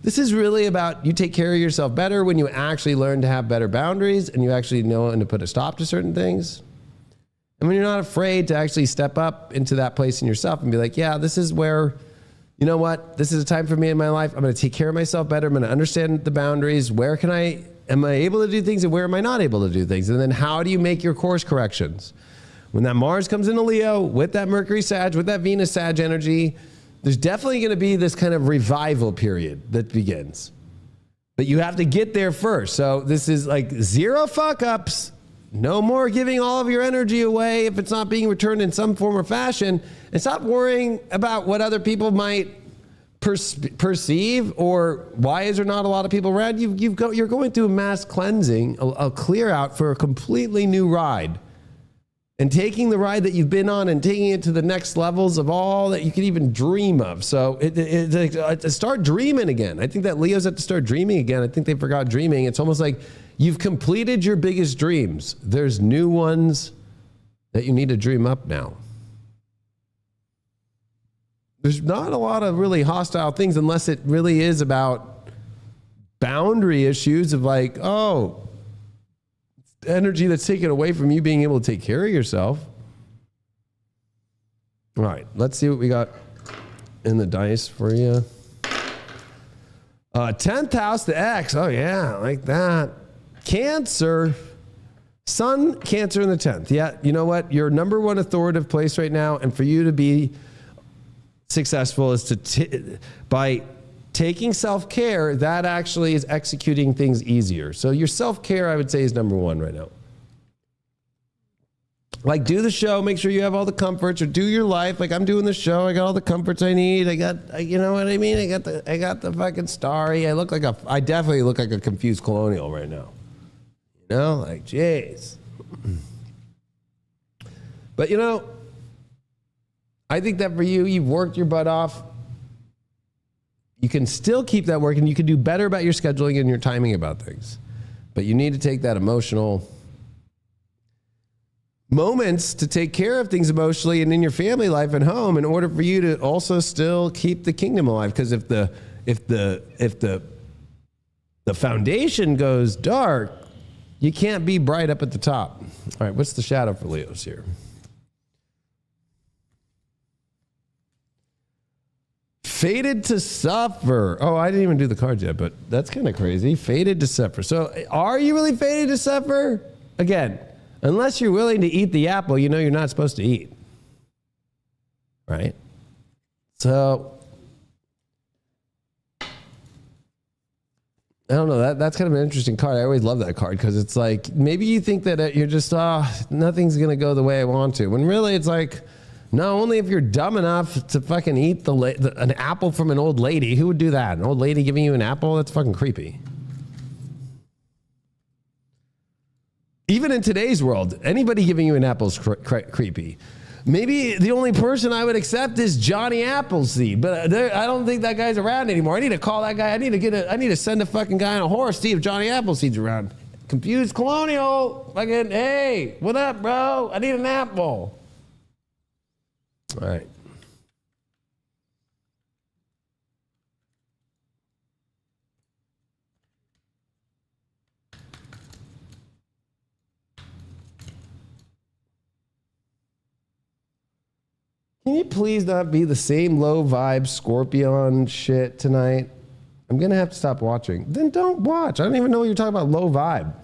B: this is really about you take care of yourself better when you actually learn to have better boundaries and you actually know when to put a stop to certain things. And when you're not afraid to actually step up into that place in yourself and be like, yeah, this is where you know what? This is a time for me in my life. I'm going to take care of myself better. I'm going to understand the boundaries. Where am I able to do things and where am I not able to do things? And then how do you make your course corrections? When that Mars comes into Leo with that Mercury Sag, with that Venus Sag energy, there's definitely going to be this kind of revival period that begins. But you have to get there first. So this is like 0 fuck ups. No more giving all of your energy away if it's not being returned in some form or fashion. And stop worrying about what other people might perceive or why is there not a lot of people around. You're going through a mass cleansing, a clear out for a completely new ride. And taking the ride that you've been on and taking it to the next levels of all that you could even dream of. So start dreaming again. I think that Leos have to start dreaming again. I think they forgot dreaming. It's almost like you've completed your biggest dreams. There's new ones that you need to dream up now. There's not a lot of really hostile things unless it really is about boundary issues of like, oh, energy that's taken away from you being able to take care of yourself. All right, let's see what we got in the dice for you. 10th house, the X. Oh yeah, like that. Cancer. Sun, Cancer in the 10th. Yeah, you know what? Your number one authoritative place right now, and for you to be successful is by taking self-care, that actually is executing things easier. So your self-care, I would say, is number one right now. Like, do the show, make sure you have all the comforts, or do your life. Like, I'm doing the show, I got all the comforts I need. You know what I mean? I got the fucking starry. I definitely look like a confused colonial right now. You know, like, jeez. But you know, I think that for you, you've worked your butt off. You can still keep that working. You can do better about your scheduling and your timing about things. But you need to take that emotional moments to take care of things emotionally and in your family life and home in order for you to also still keep the kingdom alive. Because if the foundation goes dark, you can't be bright up at the top. All right, what's the shadow for Leos here? Fated to suffer. Oh, I didn't even do the cards yet, but that's kind of crazy. Fated to suffer. So are you really fated to suffer? Again, unless you're willing to eat the apple, you know you're not supposed to eat. Right? So, I don't know. That's kind of an interesting card. I always love that card because it's like, maybe you think that you're just, nothing's going to go the way I want to. When really it's like, no, only if you're dumb enough to fucking eat an apple from an old lady. Who would do that? An old lady giving you an apple? That's fucking creepy. Even in today's world, anybody giving you an apple is creepy. Maybe the only person I would accept is Johnny Appleseed, but I don't think that guy's around anymore. I need to call that guy. I need to send a fucking guy on a horse, see if Johnny Appleseed's around. Confused colonial. Fucking, hey, what up, bro? I need an apple. All right. Can you please not be the same low vibe Scorpion shit tonight? I'm going to have to stop watching. Then don't watch. I don't even know what you're talking about, low vibe.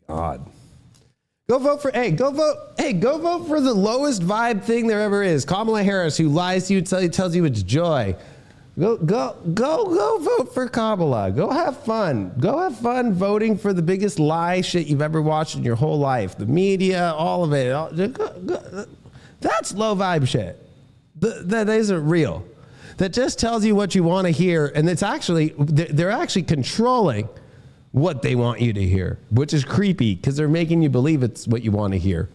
B: Oh my God. Go vote for the lowest vibe thing there ever is. Kamala Harris, who lies to you, tells you it's joy. Go vote for Kamala. Go have fun. Go have fun voting for the biggest lie shit you've ever watched in your whole life. The media, all of it. That's low vibe shit. That isn't real. That just tells you what you want to hear, and they're actually controlling what they want you to hear, which is creepy because they're making you believe it's what you want to hear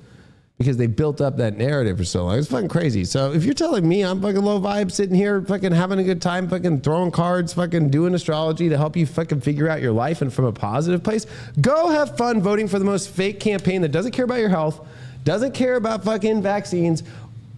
B: because they built up that narrative for so long. It's fucking crazy. So if you're telling me I'm fucking low vibe, sitting here fucking having a good time, fucking throwing cards, fucking doing astrology to help you fucking figure out your life and from a positive place, go have fun voting for the most fake campaign that doesn't care about your health, doesn't care about fucking vaccines,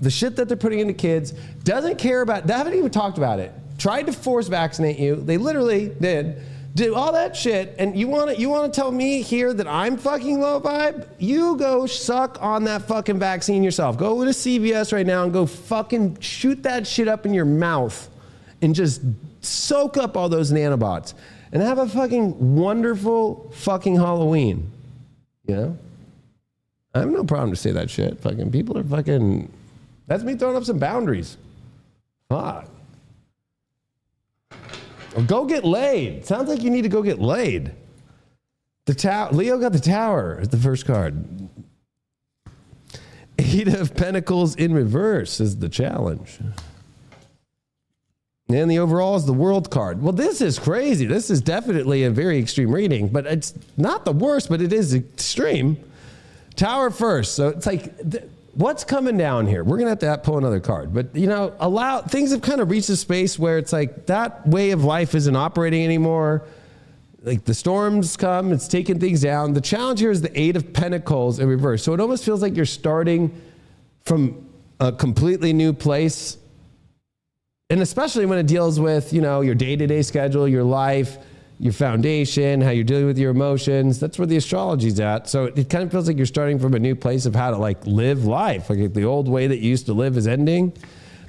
B: the shit that they're putting into kids, doesn't care about, they haven't even talked about it. Tried to force vaccinate you. They literally did. do all that shit, and you want to tell me here that I'm fucking low vibe? You go suck on that fucking vaccine yourself. Go to CVS right now and go fucking shoot that shit up in your mouth and just soak up all those nanobots and have a fucking wonderful fucking Halloween. You know? I have no problem to say that shit. Fucking people are fucking... That's me throwing up some boundaries. Fuck. Or go get laid. Sounds like you need to go get laid. Leo got the Tower as the first card. Eight of Pentacles in reverse is the challenge. And the overall is the World card. Well, this is crazy. This is definitely a very extreme reading, but it's not the worst, but it is extreme. Tower first. So it's like, what's coming down here? We're going to have to pull another card. But, you know, things have kind of reached a space where it's like that way of life isn't operating anymore. Like the storms come, it's taking things down. The challenge here is the Eight of Pentacles in reverse. So it almost feels like you're starting from a completely new place. And especially when it deals with, you know, your day-to-day schedule, your life, your foundation, how you're dealing with your emotions. That's where the astrology's at. So it kind of feels like you're starting from a new place of how to like live life. Like the old way that you used to live is ending.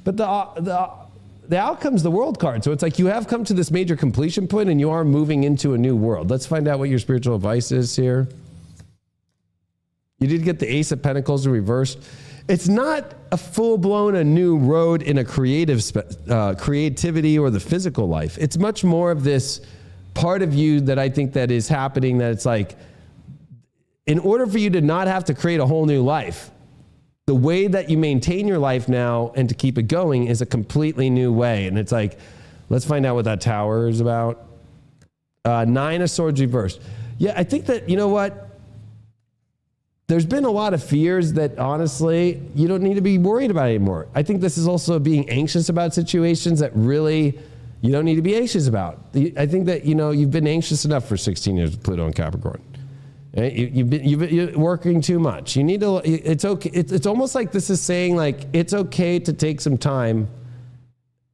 B: But the outcome's the World card. So it's like you have come to this major completion point and you are moving into a new world. Let's find out what your spiritual advice is here. You did get the Ace of Pentacles in reverse. It's not a full-blown a new road in a creativity or the physical life. It's much more of this part of you that I think that is happening, that it's like, in order for you to not have to create a whole new life, the way that you maintain your life now and to keep it going is a completely new way. And it's like, let's find out what that Tower is about. Nine of Swords reversed. Yeah, I think that, you know what? There's been a lot of fears that honestly, you don't need to be worried about anymore. I think this is also being anxious about situations that really you don't need to be anxious about. I think that, you know, you've been anxious enough for 16 years with Pluto and Capricorn. You're working too much. You need to, it's okay. It's almost like this is saying like, it's okay to take some time,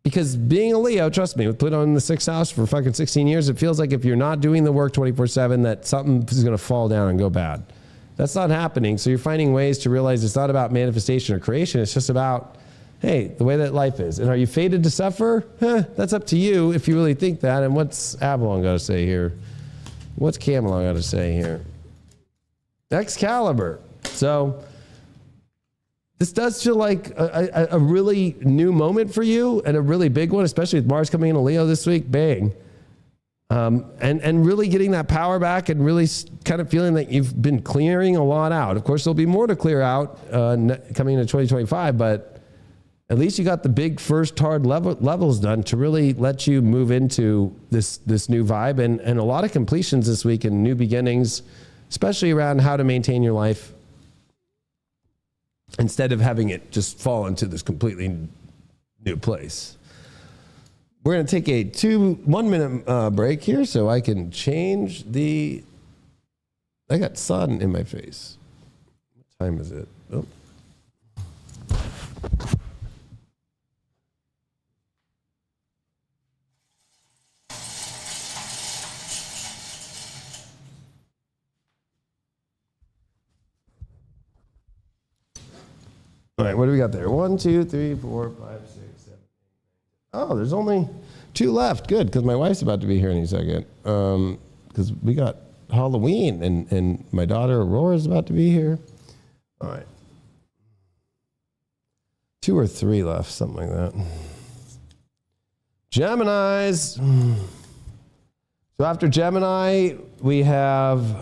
B: because being a Leo, trust me, with Pluto in the 6th house for fucking 16 years, it feels like if you're not doing the work 24/7, that something is going to fall down and go bad. That's not happening. So you're finding ways to realize it's not about manifestation or creation. It's just about, hey, the way that life is. And are you fated to suffer? That's up to you if you really think that. And what's Avalon got to say here? What's Camelot got to say here? Excalibur. So this does feel like a really new moment for you, and a really big one, especially with Mars coming into Leo this week. Bang. And really getting that power back, and really kind of feeling that you've been clearing a lot out. Of course, there'll be more to clear out coming into 2025, but at least you got the big first hard levels done to really let you move into this new vibe, and a lot of completions this week and new beginnings, especially around how to maintain your life instead of having it just fall into this completely new place. We're going to take a 1 minute break here so I can change I got sun in my face. What time is it? Oh. All right, what do we got there? 1, 2, 3, 4, 5, 6, 7. Oh, there's only 2 left. Good, because my wife's about to be here any second. Because we got Halloween, and my daughter Aurora's about to be here. All right. 2 or 3 left, something like that. Geminis. So after Gemini, we have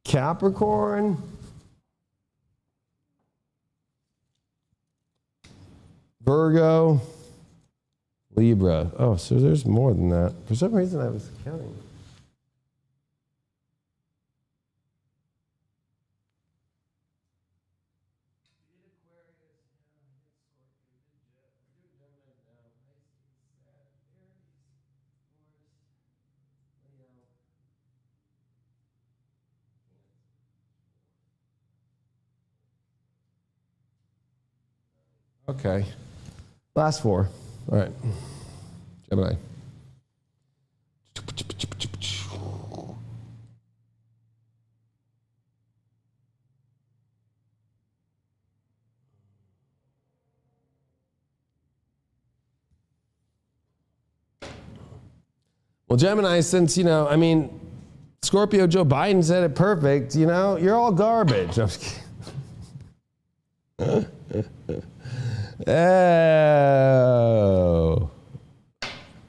B: Capricorn, Virgo, Libra. Oh, so there's more than that. For some reason, I was counting. Okay. Last 4. All right. Gemini. Well, Gemini, since, I mean, Scorpio Joe Biden said it perfect, you're all garbage. I'm just kidding. Oh.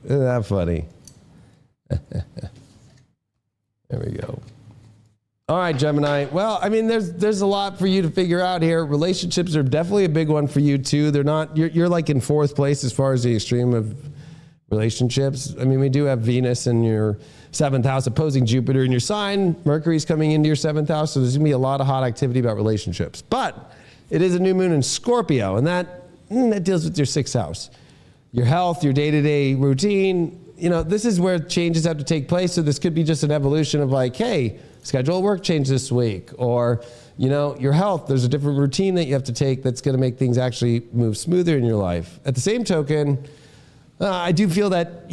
B: Isn't that funny? There we go. All right, Gemini. Well, I mean, there's a lot for you to figure out here. Relationships are definitely a big one for you too. They're not, you're like in fourth place as far as the extreme of relationships. I mean, we do have Venus in your 7th house opposing Jupiter in your sign. Mercury's coming into your 7th house, so there's gonna be a lot of hot activity about relationships. But it is a new moon in Scorpio, and that deals with your 6th house. Your health, your day-to-day routine. This is where changes have to take place. So this could be just an evolution of like, hey, schedule work change this week. Or, your health, there's a different routine that you have to take that's going to make things actually move smoother in your life. At the same token, I do feel that,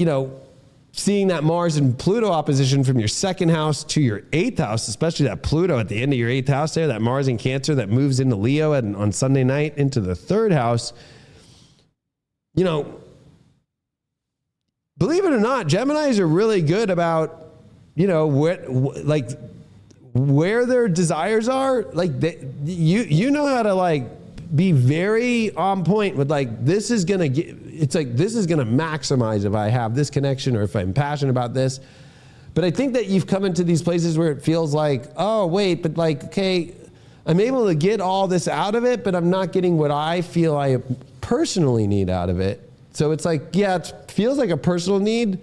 B: seeing that Mars and Pluto opposition from your 2nd house to your 8th house, especially that Pluto at the end of your 8th house there, that Mars in Cancer that moves into Leo on Sunday night into the 3rd house, believe it or not, Geminis are really good about, where their desires are. Like, you know how to be very on point with this is going to maximize if I have this connection or if I'm passionate about this. But I think that you've come into these places where it feels like, oh, wait, but okay, I'm able to get all this out of it, but I'm not getting what I feel I personally need out of it. So it's like, yeah, it feels like a personal need,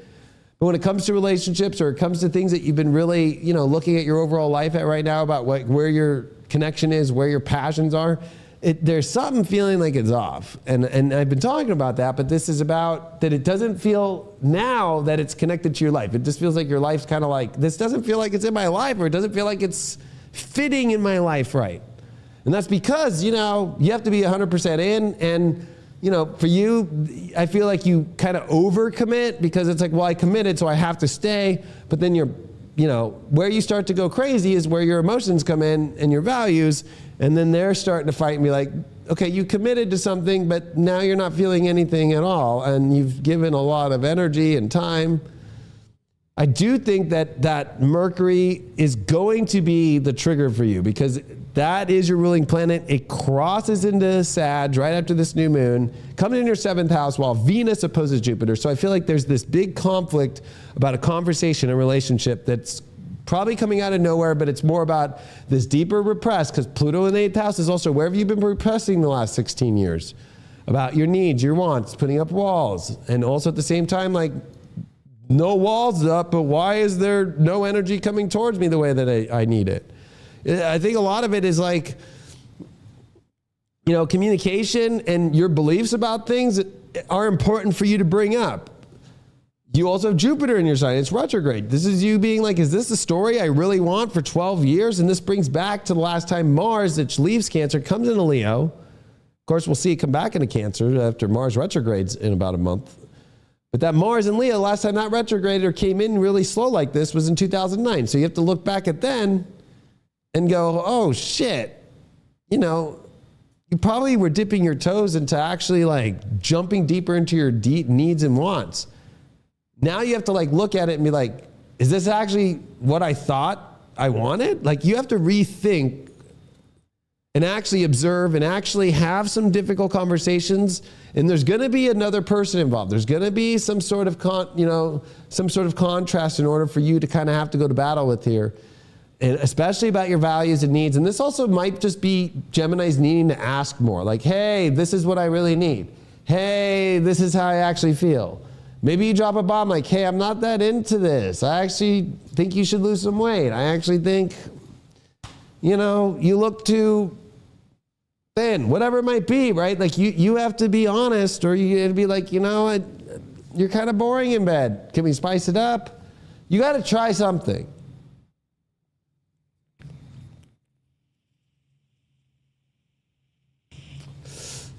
B: but when it comes to relationships or it comes to things that you've been really, looking at your overall life at right now about where your connection is, where your passions are, there's something feeling like it's off. And I've been talking about that, but this is about that it doesn't feel now that it's connected to your life. It just feels like your life's kind of like, this doesn't feel like it's in my life, or it doesn't feel like it's fitting in my life right. And that's because, you have to be 100% in. And for you, I feel like you kind of overcommit because it's like, well, I committed, so I have to stay. But then where you start to go crazy is where your emotions come in and your values. And then they're starting to fight and be like, okay, you committed to something, but now you're not feeling anything at all. And you've given a lot of energy and time. I do think that Mercury is going to be the trigger for you because that is your ruling planet. It crosses into Sag right after this new moon, comes in your 7th house while Venus opposes Jupiter. So I feel like there's this big conflict about a conversation, a relationship that's probably coming out of nowhere, but it's more about this deeper repressed, because Pluto in the 8th house is also where have you been repressing the last 16 years? About your needs, your wants, putting up walls. And also at the same time, no walls up, but why is there no energy coming towards me the way that I need it? I think a lot of it is communication and your beliefs about things are important for you to bring up. You also have Jupiter in your sign. It's retrograde. This is you being like, is this the story I really want for 12 years? And this brings back to the last time Mars, that leaves Cancer, comes into Leo. Of course, we'll see it come back into Cancer after Mars retrogrades in about a month. But that Mars in Leo, last time that retrograded or came in really slow like this was in 2009. So you have to look back at then and go, oh shit, you probably were dipping your toes into actually jumping deeper into your deep needs and wants. Now you have to look at it and be like, is this actually what I thought I wanted? You have to rethink and actually observe and actually have some difficult conversations. And there's going to be another person involved. There's going to be some sort of contrast in order for you to kind of have to go to battle with here. And especially about your values and needs. And this also might just be Gemini's needing to ask more. Hey, this is what I really need. Hey, this is how I actually feel. Maybe you drop a bomb hey, I'm not that into this. I actually think you should lose some weight. I actually think, you look too thin, whatever it might be, right? You have to be honest, or you have to be you're kind of boring in bed. Can we spice it up? You got to try something.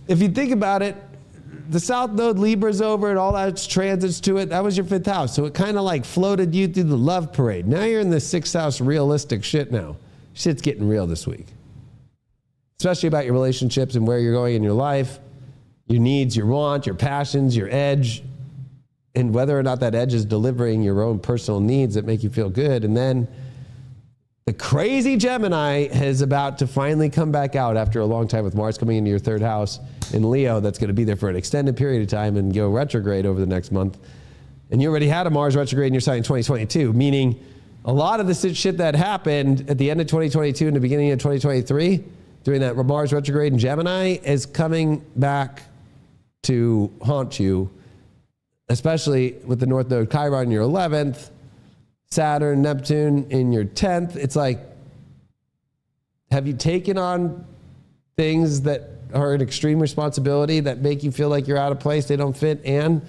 B: If you think about it, the South Node Libra's over and all that transits to it. That was your 5th house. So it kind of like floated you through the love parade. Now you're in the 6th house realistic shit now. Shit's getting real this week. Especially about your relationships and where you're going in your life, your needs, your wants, your passions, your edge, and whether or not that edge is delivering your own personal needs that make you feel good. And then the crazy Gemini is about to finally come back out after a long time with Mars coming into your 3rd house in Leo. That's going to be there for an extended period of time and go retrograde over the next month. And you already had a Mars retrograde in your sign in 2022, meaning a lot of the shit that happened at the end of 2022 and the beginning of 2023 during that Mars retrograde in Gemini is coming back to haunt you, especially with the North Node Chiron in your 11th, Saturn, Neptune in your 10th. It's like, have you taken on things that are an extreme responsibility that make you feel like you're out of place, they don't fit, and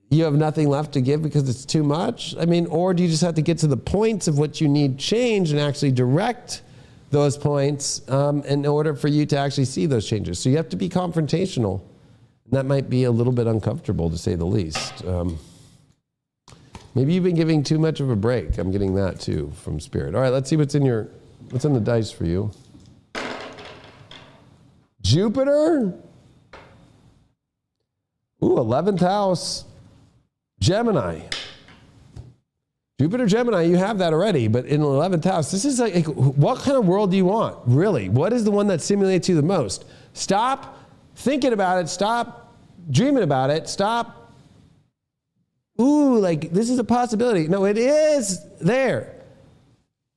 B: you have nothing left to give because it's too much? I mean, or do you just have to get to the points of what you need change and actually direct those points in order for you to actually see those changes? So you have to be confrontational. And that might be a little bit uncomfortable, to say the least. Maybe you've been giving too much of a break. I'm getting that too from Spirit. All right, let's see what's in the dice for you. Jupiter. Ooh, 11th house. Gemini. Jupiter, Gemini, you have that already, but in the 11th house, this is like, what kind of world do you want? Really? What is the one that stimulates you the most? Stop thinking about it. Stop dreaming about it. Stop. Ooh, like this is a possibility. No, it is there.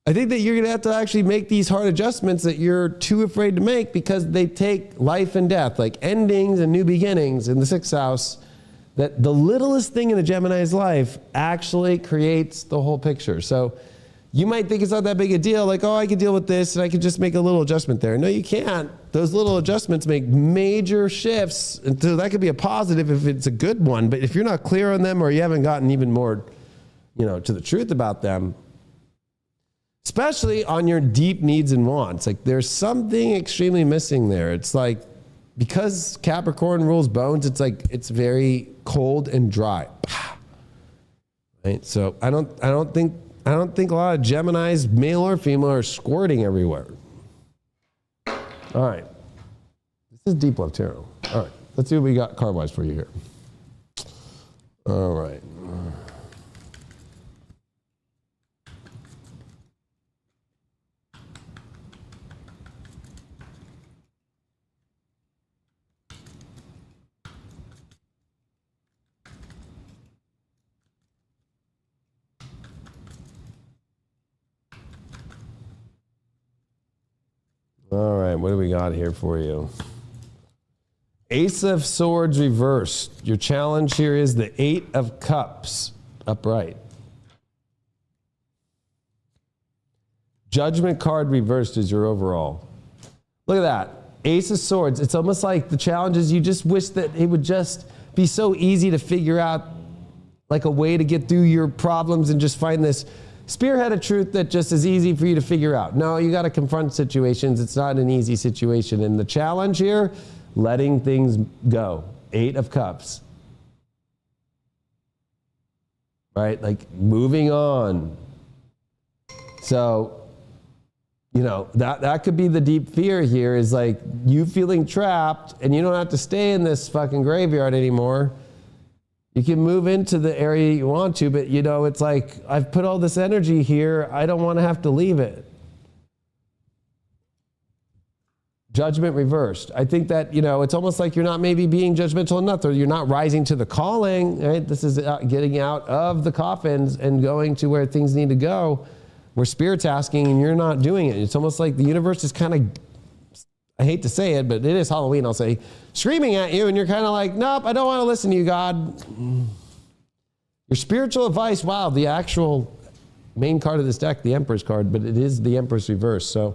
B: I think that you're going to have to actually make these hard adjustments that you're too afraid to make because they take life and death, like endings and new beginnings in the 6th house, that the littlest thing in a Gemini's life actually creates the whole picture. So you might think it's not that big a deal, like, oh, I could deal with this and I could just make a little adjustment there. No, you can't. Those little adjustments make major shifts. And so that could be a positive if it's a good one. But if you're not clear on them or you haven't gotten even more, to the truth about them, especially on your deep needs and wants, like there's something extremely missing there. It's like, because Capricorn rules bones, it's like, it's very cold and dry. Right? So I don't think a lot of Geminis, male or female, are squirting everywhere. All right. This is Deep Love Tarot. All right. Let's see what we got card-wise for you here. All right. All right, what do we got here for you? Ace of Swords reversed. Your challenge here is the 8 of Cups upright. Judgment card reversed is your overall. Look at that. Ace of Swords. It's almost like the challenge is you just wish that it would just be so easy to figure out like a way to get through your problems and just find this spearhead of truth that just is easy for you to figure out. No, you got to confront situations. It's not an easy situation. And the challenge here, letting things go. 8 of Cups. Right? Like moving on. So, that could be the deep fear here, is like you feeling trapped and you don't have to stay in this fucking graveyard anymore. You can move into the area you want to, but it's like, I've put all this energy here. I don't want to have to leave it. Judgment reversed. I think that, it's almost like you're not maybe being judgmental enough, or you're not rising to the calling, right? This is getting out of the coffins and going to where things need to go, where Spirit's asking and you're not doing it. It's almost like the universe is kind of, I hate to say it, but it is Halloween, I'll say, screaming at you, and you're kind of like, nope, I don't want to listen to you, God. Your spiritual advice, wow, the actual main card of this deck, the Empress card, but it is the Empress reverse. So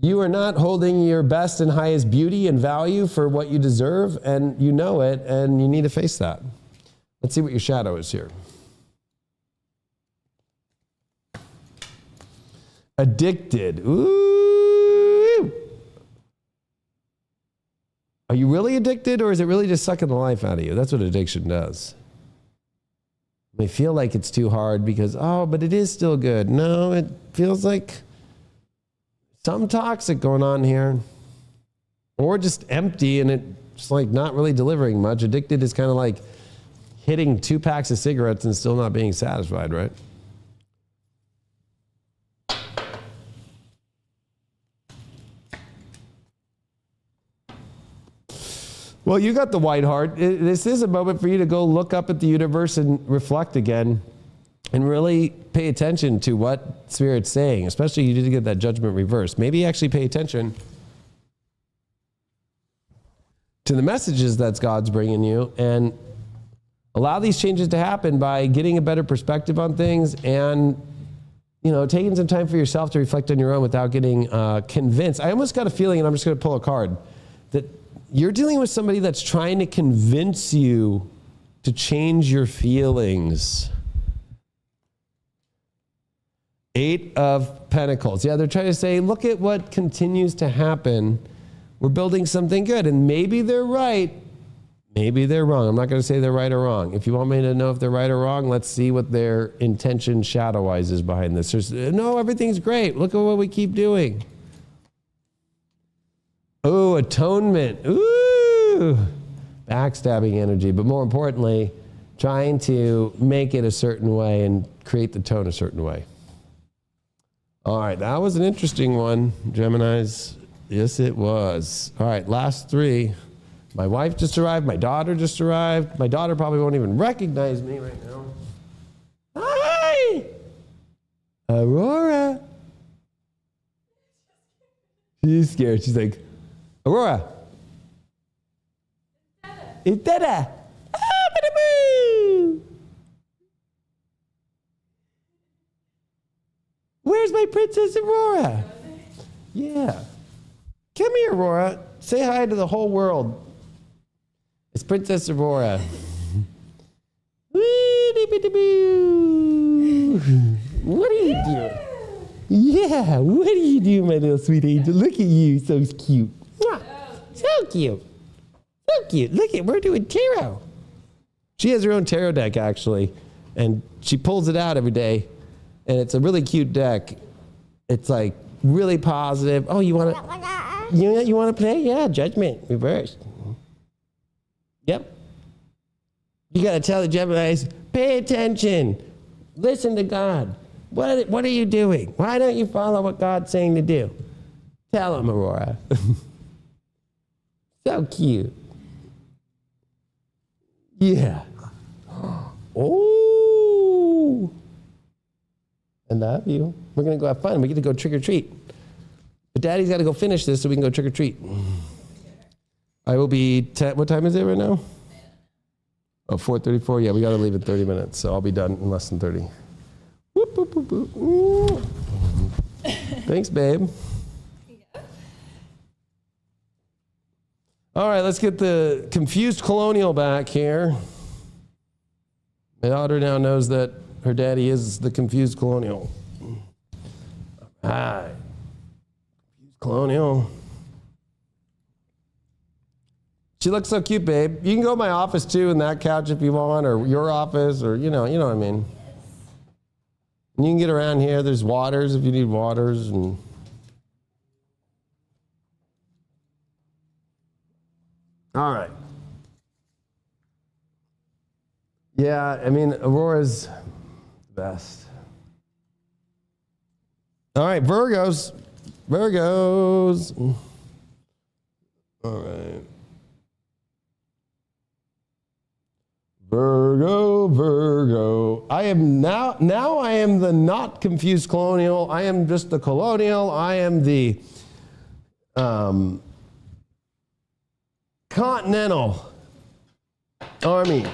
B: you are not holding your best and highest beauty and value for what you deserve, and you know it, and you need to face that. Let's see what your shadow is here. Addicted. Ooh. Are you really addicted, or is it really just sucking the life out of you? That's what addiction does. They feel like it's too hard because, but it is still good. No, it feels like something toxic going on here. Or just empty and it's like not really delivering much. Addicted is kind of like hitting 2 packs of cigarettes and still not being satisfied, right? Well, you got the white heart. This is a moment for you to go look up at the universe and reflect again and really pay attention to what Spirit's saying, especially you did get that judgment reversed. Maybe actually pay attention to the messages that God's bringing you and allow these changes to happen by getting a better perspective on things and, taking some time for yourself to reflect on your own without getting convinced. I almost got a feeling, and I'm just going to pull a card, that you're dealing with somebody that's trying to convince you to change your feelings. 8 of Pentacles. Yeah, they're trying to say, look at what continues to happen. We're building something good. And maybe they're right. Maybe they're wrong. I'm not going to say they're right or wrong. If you want me to know if they're right or wrong, let's see what their intention shadow-wise is behind this. No, everything's great. Look at what we keep doing. Oh, atonement. Ooh. Backstabbing energy. But more importantly, trying to make it a certain way and create the tone a certain way. All right, that was an interesting one, Geminis. Yes, it was. All right, last 3. My wife just arrived. My daughter just arrived. My daughter probably won't even recognize me right now. Hi! Aurora. She's scared. She's like, Aurora. It's Dada. Where's my Princess Aurora? Yeah. Come here, Aurora. Say hi to the whole world. It's Princess Aurora. What are you doing? Yeah, what are you doing, my little sweet angel? Look at you, so cute. So cute. So cute. Look at, we're doing tarot. She has her own tarot deck, actually, and she pulls it out every day, and it's a really cute deck. It's like really positive. Oh, you want to play? Yeah, judgment reversed. Yep. You got to tell the Geminis, pay attention. Listen to God. What are you doing? Why don't you follow what God's saying to do? Tell him, Aurora. So cute. Yeah. Oh. I love you. We're going to go have fun. We get to go trick or treat. But Daddy's got to go finish this so we can go trick or treat. I will be, what time is it right now? Oh, 4:34. Yeah, we got to leave in 30 minutes. So I'll be done in less than 30. Whoop, whoop, whoop, whoop. Thanks, babe. All right, let's get the confused colonial back here. My daughter now knows that her daddy is the confused colonial. Hi. Confused colonial. She looks so cute, babe. You can go to my office too, in that couch if you want, or your office, or you know what I mean. And you can get around here. There's waters if you need waters, and all right. Yeah, I mean, Aurora's the best. All right, Virgos. All right. Virgo. I am now I am the not confused colonial. I am just the colonial. I am the Continental Army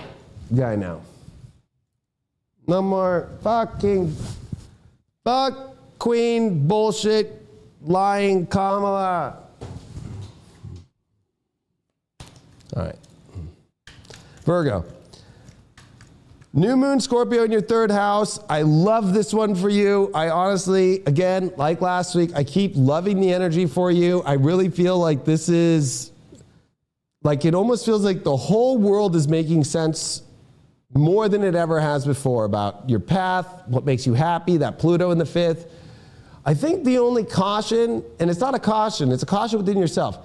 B: guy now. No more fucking fuck queen bullshit lying Kamala. All right. Virgo. New moon Scorpio in your 3rd house. I love this one for you. I honestly, again, like last week, I keep loving the energy for you. I really feel like this is Like, it almost feels like the whole world is making sense more than it ever has before about your path, what makes you happy, that Pluto in the 5th. I think the only caution, and it's not a caution, it's a caution within yourself.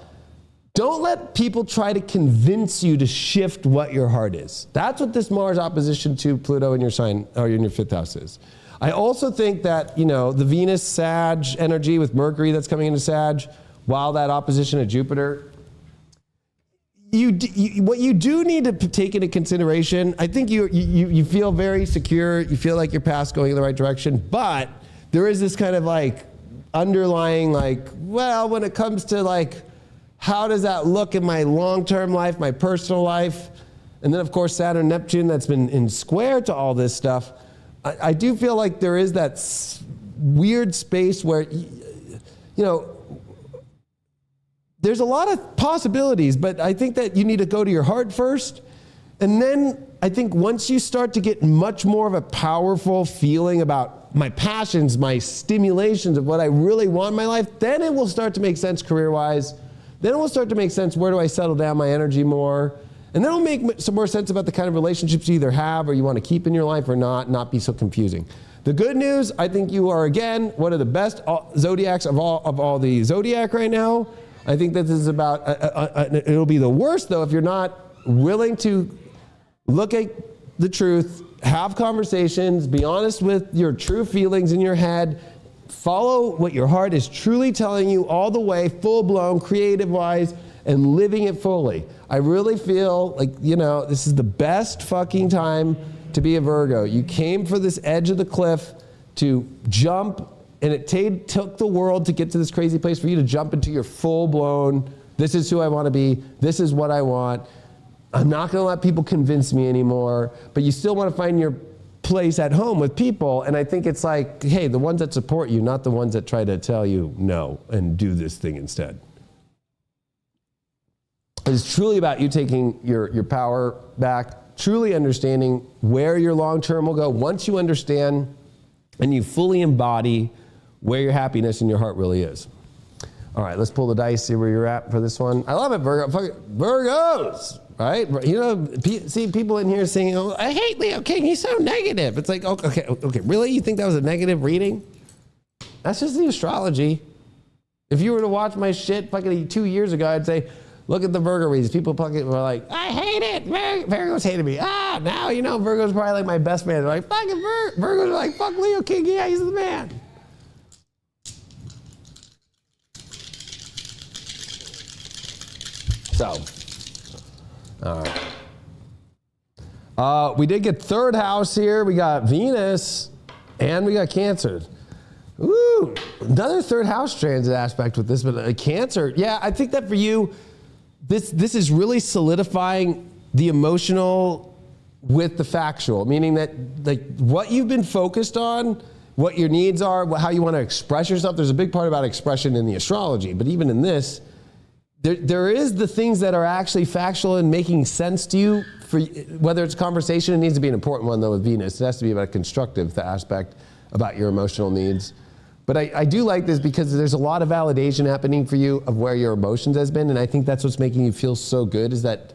B: Don't let people try to convince you to shift what your heart is. That's what this Mars opposition to Pluto in your sign, or in your 5th house is. I also think that, you know, the Venus Sag energy with Mercury that's coming into Sag, while that opposition to Jupiter, what you do need to take into consideration, I think you feel very secure, you feel like your path's going in the right direction, but there is this kind of like underlying like, well, when it comes to like, how does that look in my long-term life, my personal life? And then of course, Saturn, Neptune, that's been in square to all this stuff. I do feel like there is that weird space where, you know, there's a lot of possibilities, but I think that you need to go to your heart first. And then I think once you start to get much more of a powerful feeling about my passions, my stimulations of what I really want in my life, then it will start to make sense career-wise. Then it will start to make sense, where do I settle down my energy more? And then it'll make some more sense about the kind of relationships you either have or you want to keep in your life or not be so confusing. The good news, I think you are, again, one of the best zodiacs of all the zodiac right now. I think that this is about, it'll be the worst though if you're not willing to look at the truth, have conversations, be honest with your true feelings in your head, follow what your heart is truly telling you all the way, full-blown, creative-wise, and living it fully. I really feel like, you know, this is the best fucking time to be a Virgo. You came for this edge of the cliff to jump, and it took the world to get to this crazy place for you to jump into your full-blown, this is who I want to be, this is what I want. I'm not going to let people convince me anymore, but you still want to find your place at home with people. And I think it's like, hey, the ones that support you, not the ones that try to tell you no and do this thing instead. It's truly about you taking your power back, truly understanding where your long-term will go. Once you understand and you fully embody where your happiness in your heart really is. All right, let's pull the dice, see where you're at for this one. I love it, Virgo. Virgos, right? You know, see people in here saying, oh, I hate Leo King, he's so negative. It's like, okay, really? You think that was a negative reading? That's just the astrology. If you were to watch my shit fucking 2 years ago, I'd say, look at the Virgo readings. People fucking were like, I hate it. Virgos hated me. Now, you know, Virgo's probably like my best man. They're like, fucking Virgos are like, fuck Leo King, yeah, he's the man. So, all right. We did get 3rd house here. We got Venus and we got Cancer. Ooh, another 3rd house transit aspect with this, but Cancer. Yeah, I think that for you, this is really solidifying the emotional with the factual, meaning that like what you've been focused on, what your needs are, how you want to express yourself. There's a big part about expression in the astrology, but even in this, there is the things that are actually factual and making sense to you. For whether it's a conversation, it needs to be an important one though with Venus. It has to be about a constructive aspect about your emotional needs. But I do like this because there's a lot of validation happening for you of where your emotions has been, and I think that's what's making you feel so good, is that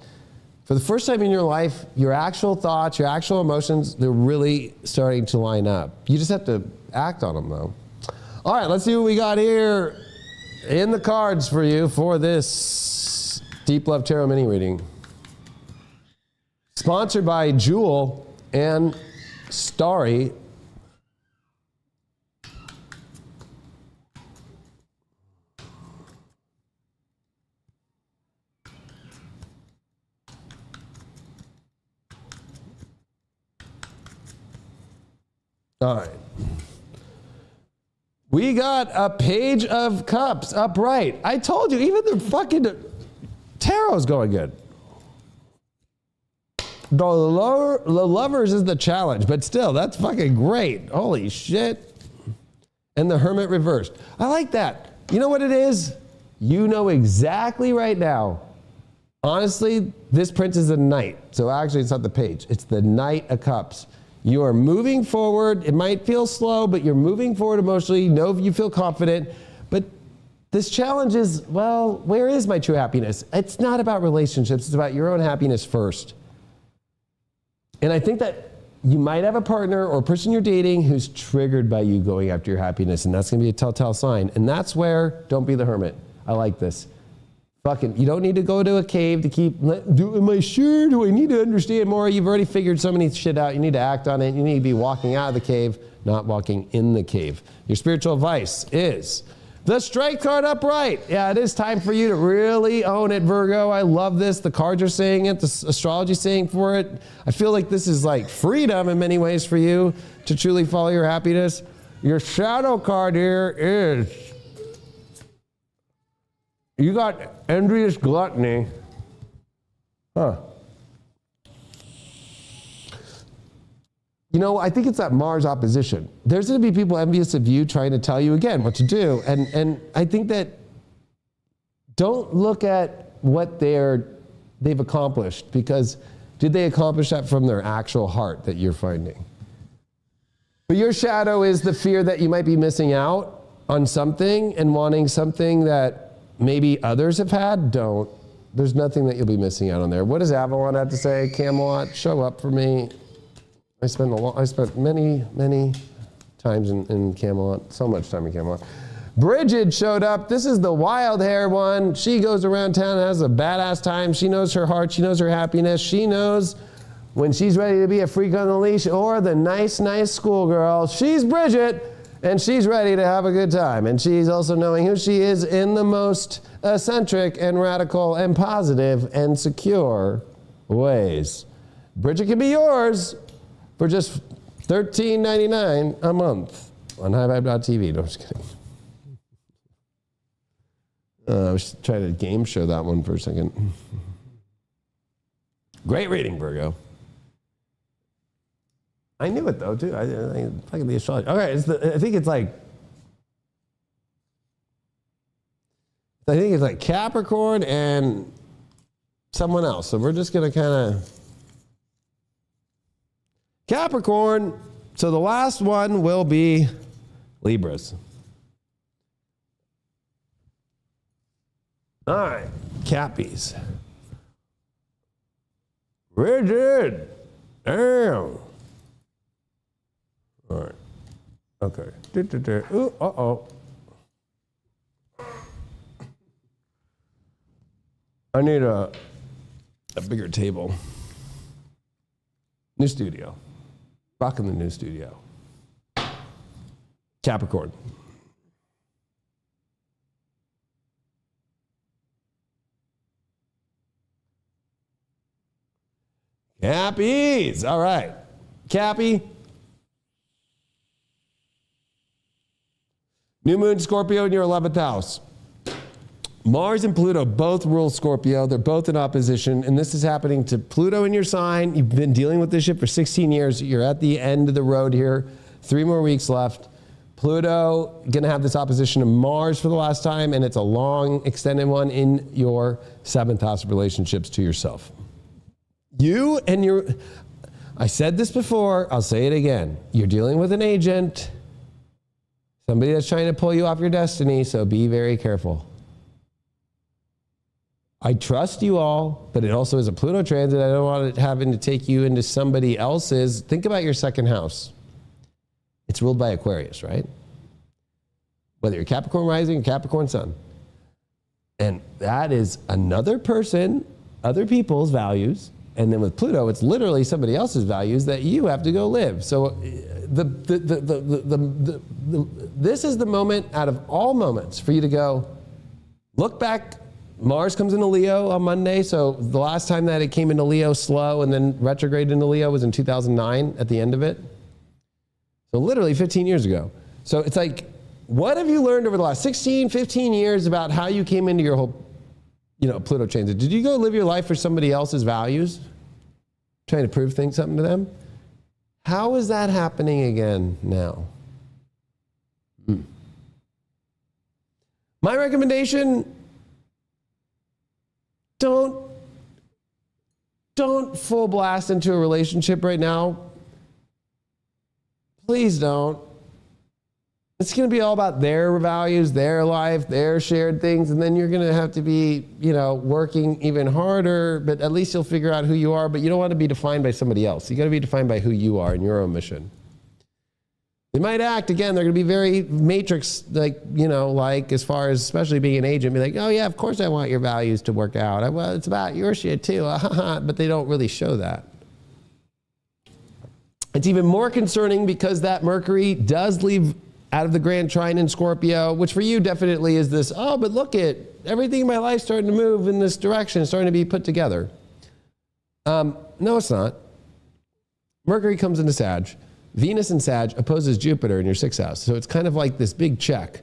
B: for the first time in your life, your actual thoughts, your actual emotions, they're really starting to line up. You just have to act on them though. All right, let's see what we got here in the cards for you for this Deep Love Tarot mini reading. Sponsored by Jewel and Starry. All right. We got a Page of Cups upright. I told you, even the fucking tarot's going good. The Lovers is the challenge, but still, that's fucking great. Holy shit. And the Hermit reversed. I like that. You know what it is? You know exactly right now. Honestly, this Prince is a Knight. So actually, it's not the Page. It's the Knight of Cups. You are moving forward. It might feel slow, but you're moving forward emotionally. You know you feel confident. But this challenge is, well, where is my true happiness? It's not about relationships. It's about your own happiness first. And I think that you might have a partner or a person you're dating who's triggered by you going after your happiness, and that's going to be a telltale sign. And that's where, don't be the hermit. I like this. Fucking, you don't need to go to a cave to keep, am I sure? Do I need to understand more? You've already figured so many shit out. You need to act on it. You need to be walking out of the cave, not walking in the cave. Your spiritual advice is the strength card upright. Yeah, it is time for you to really own it, Virgo. I love this. The cards are saying it. The astrology is saying for it. I feel like this is like freedom in many ways for you to truly follow your happiness. Your shadow card here is, you got envious gluttony. Huh. You know, I think it's that Mars opposition. There's going to be people envious of you trying to tell you again what to do. And I think that don't look at what they've accomplished, because did they accomplish that from their actual heart that you're finding? But your shadow is the fear that you might be missing out on something and wanting something that maybe others have had. Don't. There's nothing that you'll be missing out on there. What does Avalon have to say? Camelot, show up for me. I spent many times in Camelot. So much time in Camelot. Bridget showed up. This is the wild hair one. She goes around town and has a badass time. She knows her heart. She knows her happiness. She knows when she's ready to be a freak on the leash or the nice schoolgirl. She's Bridget. And she's ready to have a good time. And she's also knowing who she is in the most eccentric and radical and positive and secure ways. Bridget can be yours for just $13.99 a month on highvibe.tv. No, I'm just kidding. I was trying to game show that one for a second. Great reading, Virgo. I knew it though too. I fucking the astrology. Okay, I think it's like Capricorn and someone else. So we're just gonna kind of Capricorn. So the last one will be Libras. All right, Cappies. Rigid. Damn. All right. Okay. Ooh, uh-oh. I need a bigger table. New studio. Rocking the new studio. Capricorn. Cappies. All right. Cappy. New moon Scorpio in your 11th house. Mars and Pluto both rule Scorpio. They're both in opposition, and this is happening to Pluto in your sign. You've been dealing with this shit for 16 years. You're at the end of the road here. 3 more weeks left. Pluto gonna have this opposition to Mars for the last time, and it's a long, extended one in your 7th house of relationships to yourself. You and your, I said this before, I'll say it again. You're dealing with an agent. Somebody that's trying to pull you off your destiny, so be very careful. I trust you all, but it also is a Pluto transit. I don't want it having to take you into somebody else's. Think about your 2nd house. It's ruled by Aquarius, right? Whether you're Capricorn rising or Capricorn sun. And that is another person, other people's values. And then with Pluto, it's literally somebody else's values that you have to go live. So this is the moment out of all moments for you to go, look back. Mars comes into Leo on Monday. So the last time that it came into Leo slow and then retrograde into Leo was in 2009 at the end of it. So literally 15 years ago. So it's like, what have you learned over the last 16, 15 years about how you came into your whole, Pluto transit? Did you go live your life for somebody else's values? Trying to prove something to them? How is that happening again now? My recommendation, don't full blast into a relationship right now. Please don't. It's going to be all about their values, their life, their shared things, and then you're going to have to be, working even harder, but at least you'll figure out who you are, but you don't want to be defined by somebody else. You got to be defined by who you are and your own mission. They might act, again, they're going to be very matrix, like as far as especially being an agent, be like, oh yeah, of course I want your values to work out. Well, it's about your shit too, but they don't really show that. It's even more concerning because that Mercury does leave out of the grand trine in Scorpio, which for you definitely is this, oh, but look at everything in my life starting to move in this direction, starting to be put together. No, it's not. Mercury comes into Sag. Venus in Sag opposes Jupiter in your 6th house. So it's kind of like this big check.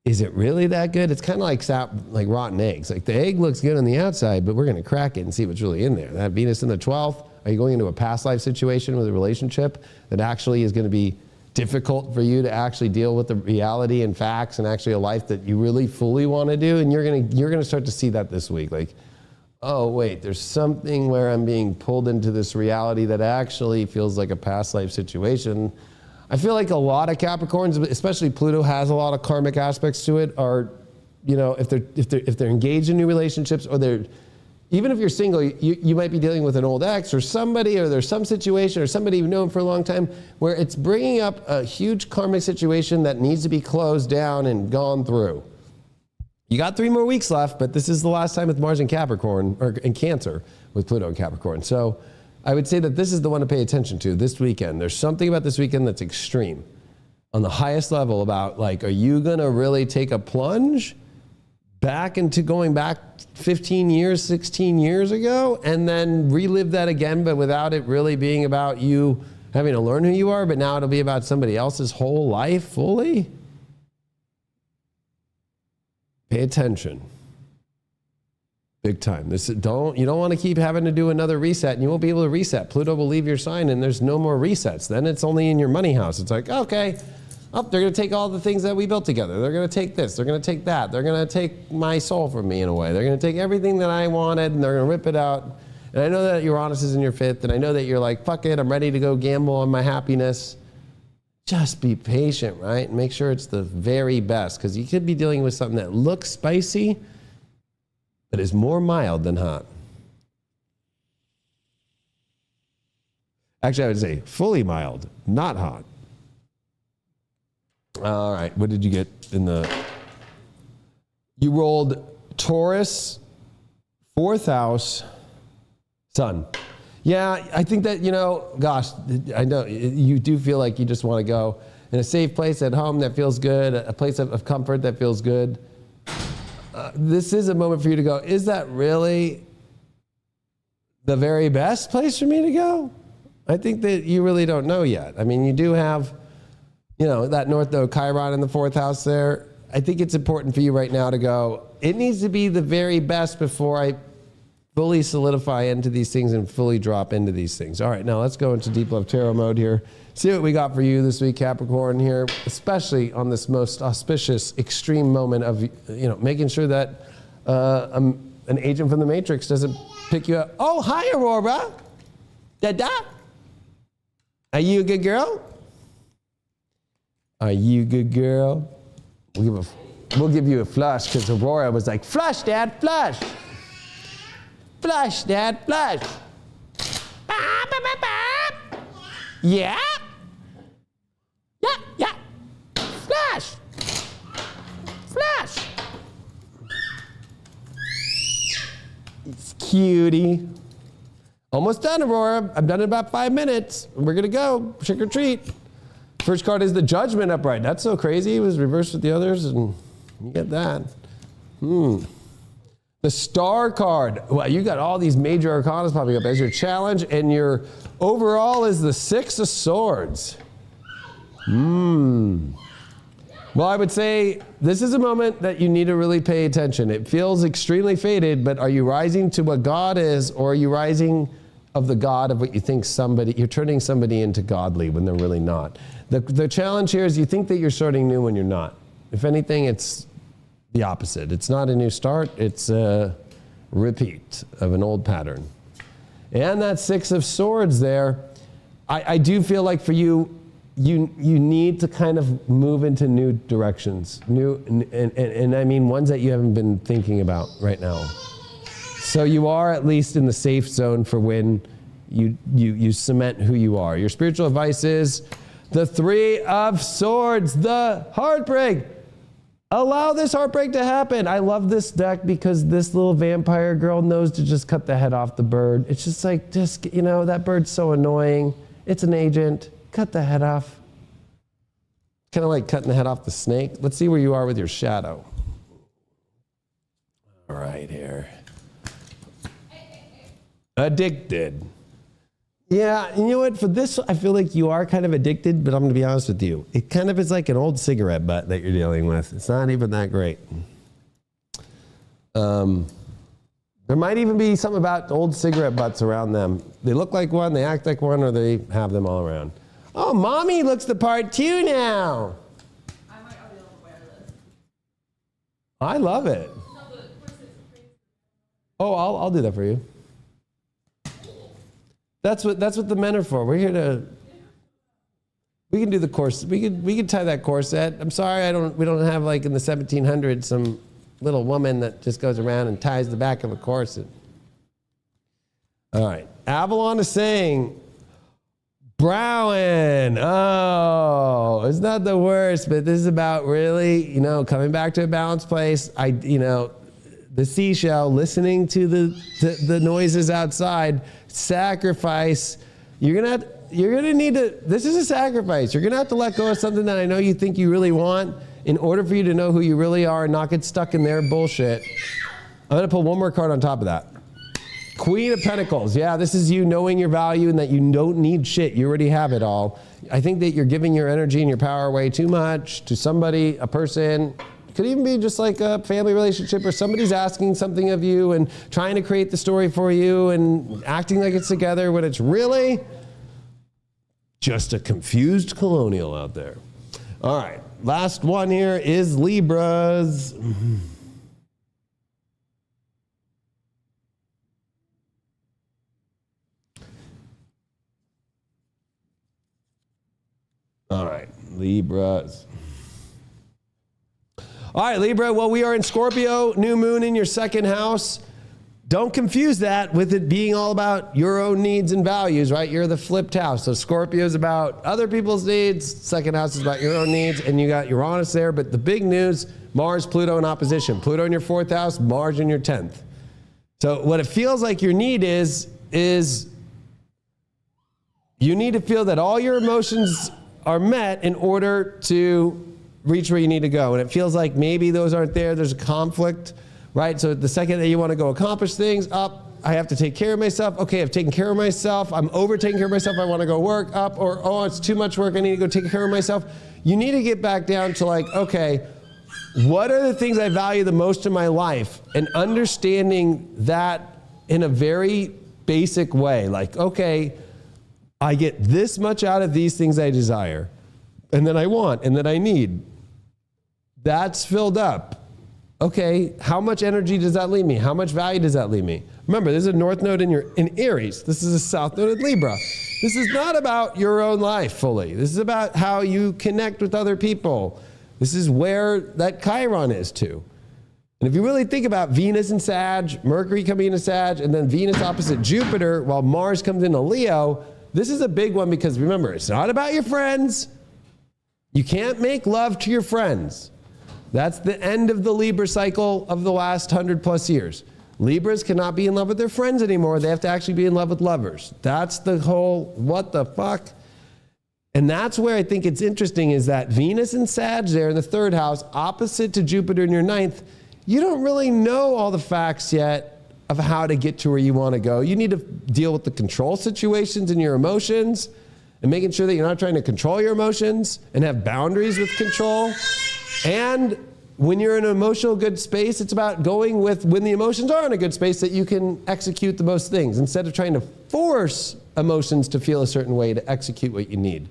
B: Is it really that good? It's kind of like rotten eggs. Like the egg looks good on the outside, but we're going to crack it and see what's really in there. That Venus in the 12th, are you going into a past life situation with a relationship that actually is going to be difficult for you to actually deal with the reality and facts and actually a life that you really fully want to do? And you're gonna start to see that this week. Like, oh wait, there's something where I'm being pulled into this reality that actually feels like a past life situation. I feel like a lot of Capricorns, especially Pluto has a lot of karmic aspects to it, are, if they're engaged in new relationships, or even if you're single, you might be dealing with an old ex or somebody, or there's some situation or somebody you've known for a long time where it's bringing up a huge karmic situation that needs to be closed down and gone through. You got 3 more weeks left, but this is the last time with Mars in Capricorn, or in Cancer with Pluto in Capricorn. So I would say that this is the one to pay attention to this weekend. There's something about this weekend that's extreme on the highest level about, like, are you gonna really take a plunge back into going back 15 years, 16 years ago, and then relive that again, but without it really being about you having to learn who you are, but now it'll be about somebody else's whole life fully? Pay attention. Big time. You don't want to keep having to do another reset, and you won't be able to reset. Pluto will leave your sign and there's no more resets. Then it's only in your money house. It's like, okay, they're going to take all the things that we built together. They're going to take this. They're going to take that. They're going to take my soul from me in a way. They're going to take everything that I wanted and they're going to rip it out. And I know that Uranus is in your 5th, and I know that you're like, fuck it, I'm ready to go gamble on my happiness. Just be patient, right? And make sure it's the very best, because you could be dealing with something that looks spicy, but is more mild than hot. Actually, I would say fully mild, not hot. All right, what did you get in the... You rolled Taurus, 4th house, Sun. Yeah, I think that, gosh, I know you do feel like you just want to go in a safe place at home that feels good, a place of comfort that feels good. This is a moment for you to go, is that really the very best place for me to go? I think that you really don't know yet. I mean, you do have, that North Node Chiron in the 4th house there. I think it's important for you right now to go, it needs to be the very best before I fully solidify into these things and fully drop into these things. All right, now let's go into Deep Love Tarot mode here. See what we got for you this week, Capricorn, here, especially on this most auspicious, extreme moment of, making sure that an agent from the Matrix doesn't pick you up. Oh, hi, Aurora. Da-da. Are you a good girl? Are you a good girl? We'll give you a flush, because Aurora was like, flush, Dad, flush. Flush, Dad, flush. Yeah? Yeah. Flush. Flush. It's cutie. Almost done, Aurora. I've done it about 5 minutes. We're going to go. Trick or treat. First card is the Judgment upright. That's so crazy. It was reversed with the others, and you get that. The Star card. Well, you got all these major arcanas popping up as your challenge, and your overall is the 6 of Swords. Well, I would say this is a moment that you need to really pay attention. It feels extremely fated, but are you rising to what God is, or are you rising of the God of what you think you're turning somebody into godly when they're really not? The challenge here is you think that you're starting new when you're not. If anything, it's the opposite. It's not a new start, it's a repeat of an old pattern. And that 6 of Swords there, I do feel like for you, you need to kind of move into new directions, and I mean ones that you haven't been thinking about right now. So you are at least in the safe zone for when you cement who you are. Your spiritual advice is the Three of Swords, the heartbreak. Allow this heartbreak to happen. I love this deck because this little vampire girl knows to just cut the head off the bird. It's just like, that bird's so annoying. It's an agent. Cut the head off. Kind of like cutting the head off the snake. Let's see where you are with your shadow. All right, here. Addicted. Yeah, you know what? For this, I feel like you are kind of addicted, but I'm going to be honest with you. It kind of is like an old cigarette butt that you're dealing with. It's not even that great. There might even be something about old cigarette butts around them. They look like one, they act like one, or they have them all around. Oh, mommy looks the part too now.
C: I might already on the wireless.
B: I love it. Oh, I'll do that for you. That's what the men are for. We're here to. We can do the corset. We can tie that corset. I'm sorry, we don't have like in the 1700s some little woman that just goes around and ties the back of a corset. All right, Avalon is saying, Browen. Oh, it's not the worst, but this is about really, coming back to a balanced place. The seashell, listening to the noises outside, sacrifice. You're gonna need to, this is a sacrifice. You're gonna have to let go of something that I know you think you really want in order for you to know who you really are and not get stuck in their bullshit. I'm gonna pull one more card on top of that. Queen of Pentacles. Yeah, this is you knowing your value and that you don't need shit. You already have it all. I think that you're giving your energy and your power away too much to somebody, a person. Could even be just like a family relationship or somebody's asking something of you and trying to create the story for you and acting like it's together when it's really just a confused colonial out there. All right, last one here is Libras. All right, Libras. All right, Libra, well, we are in Scorpio, new moon in your second house. Don't confuse that with it being all about your own needs and values, right? You're the flipped house. So Scorpio is about other people's needs. Second house is about your own needs, and you got Uranus there. But the big news, Mars, Pluto in opposition. Pluto in your fourth house, Mars in your 10th. So what it feels like your need is you need to feel that all your emotions are met in order to reach where you need to go. And it feels like maybe those aren't there. There's a conflict, right? So the second that you want to go accomplish things, up, I have to take care of myself. Okay, I've taken care of myself. I'm over taking care of myself. I want to go work. Up, or, oh, it's too much work. I need to go take care of myself. You need to get back down to like, okay, what are the things I value the most in my life? And understanding that in a very basic way. Like, okay, I get this much out of these things I desire, and that I want, and that I need. That's filled up. Okay, how much energy does that leave me? How much value does that leave me? Remember, this is a north node in Aries. This is a south node in Libra. This is not about your own life fully. This is about how you connect with other people. This is where that Chiron is too. And if you really think about Venus in Sag, Mercury coming into Sag, and then Venus opposite Jupiter, while Mars comes into Leo, this is a big one because remember, it's not about your friends. You can't make love to your friends. That's the end of the Libra cycle of the last 100+ years. Libras cannot be in love with their friends anymore. They have to actually be in love with lovers. That's the whole, what the fuck? And that's where I think it's interesting is that Venus and Sag there in the third house, opposite to Jupiter in your 9th, you don't really know all the facts yet of how to get to where you want to go. You need to deal with the control situations and your emotions and making sure that you're not trying to control your emotions and have boundaries with control. And when you're in an emotional good space, it's about going with when the emotions are in a good space that you can execute the most things instead of trying to force emotions to feel a certain way to execute what you need.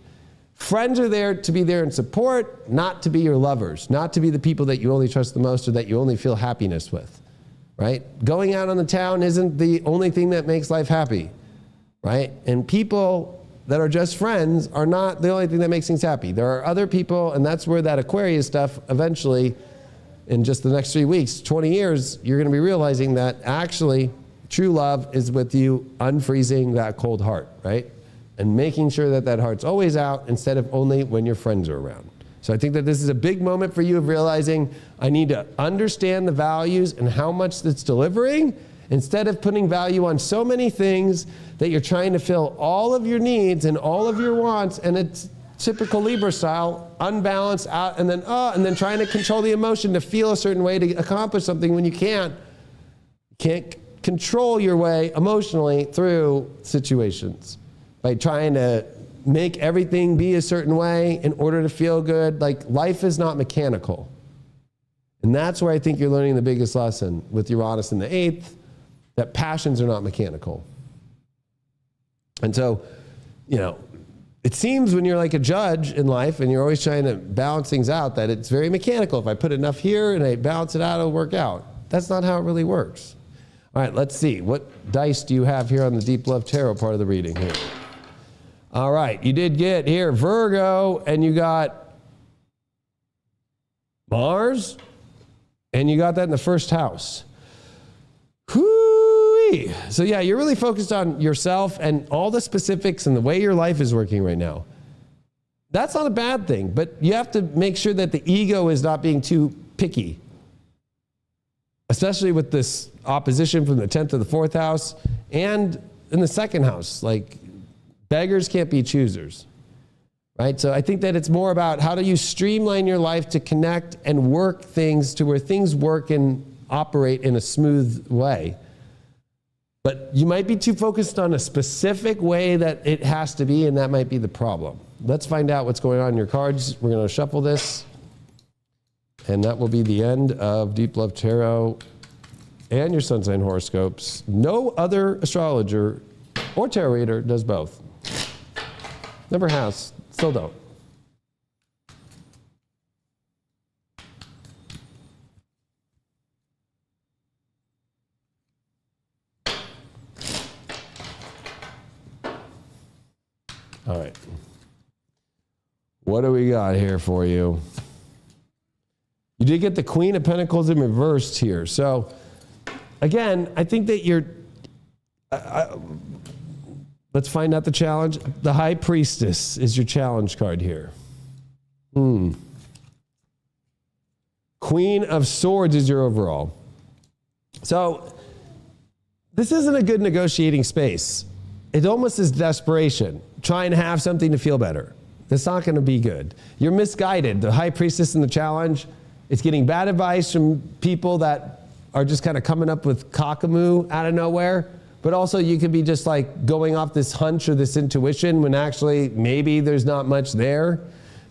B: Friends are there to be there in support, not to be your lovers, not to be the people that you only trust the most or that you only feel happiness with, right? Going out on the town isn't the only thing that makes life happy, right? And people that are just friends are not the only thing that makes things happy. There are other people, and that's where that Aquarius stuff eventually, in just the next 3 weeks, 20 years, you're going to be realizing that actually true love is with you unfreezing that cold heart, right? And making sure that that heart's always out instead of only when your friends are around. So I think that this is a big moment for you of realizing I need to understand the values and how much that's delivering instead of putting value on so many things that you're trying to fill all of your needs and all of your wants, and it's typical Libra style, unbalanced out, and then trying to control the emotion to feel a certain way to accomplish something when you can't. You can't control your way emotionally through situations by trying to make everything be a certain way in order to feel good. Like, life is not mechanical. And that's where I think you're learning the biggest lesson with Uranus in the 8th, that passions are not mechanical. And so, you know, it seems when you're like a judge in life and you're always trying to balance things out that it's very mechanical. If I put enough here and I balance it out, it'll work out. That's not how it really works. All right, let's see. What dice do you have here on the Deep Love Tarot part of the reading here? All right, you did get here Virgo, and you got Mars, and you got that in the first house. Whoo-wee. So yeah, you're really focused on yourself and all the specifics and the way your life is working right now. That's not a bad thing, but you have to make sure that the ego is not being too picky, especially with this opposition from the 10th to the 4th house and in the 2nd house. Like, beggars can't be choosers, right? So I think that it's more about how do you streamline your life to connect and work things to where things work and operate in a smooth way. But you might be too focused on a specific way that it has to be, and that might be the problem. Let's find out what's going on in your cards. We're going to shuffle this, and that will be the end of Deep Love Tarot and your sun sign horoscopes. No other astrologer or tarot reader does both. Never has, still don't. All right. What do we got here for you? You did get the Queen of Pentacles in reversed here. So, again, I think that you're... let's find out the challenge. The High Priestess is your challenge card here. Queen of Swords is your overall. So, this isn't a good negotiating space. It almost is desperation, trying to have something to feel better. That's not going to be good. You're misguided. The High Priestess in the challenge is getting bad advice from people that are just kind of coming up with cockamamie out of nowhere. But also you could be just like going off this hunch or this intuition when actually maybe there's not much there.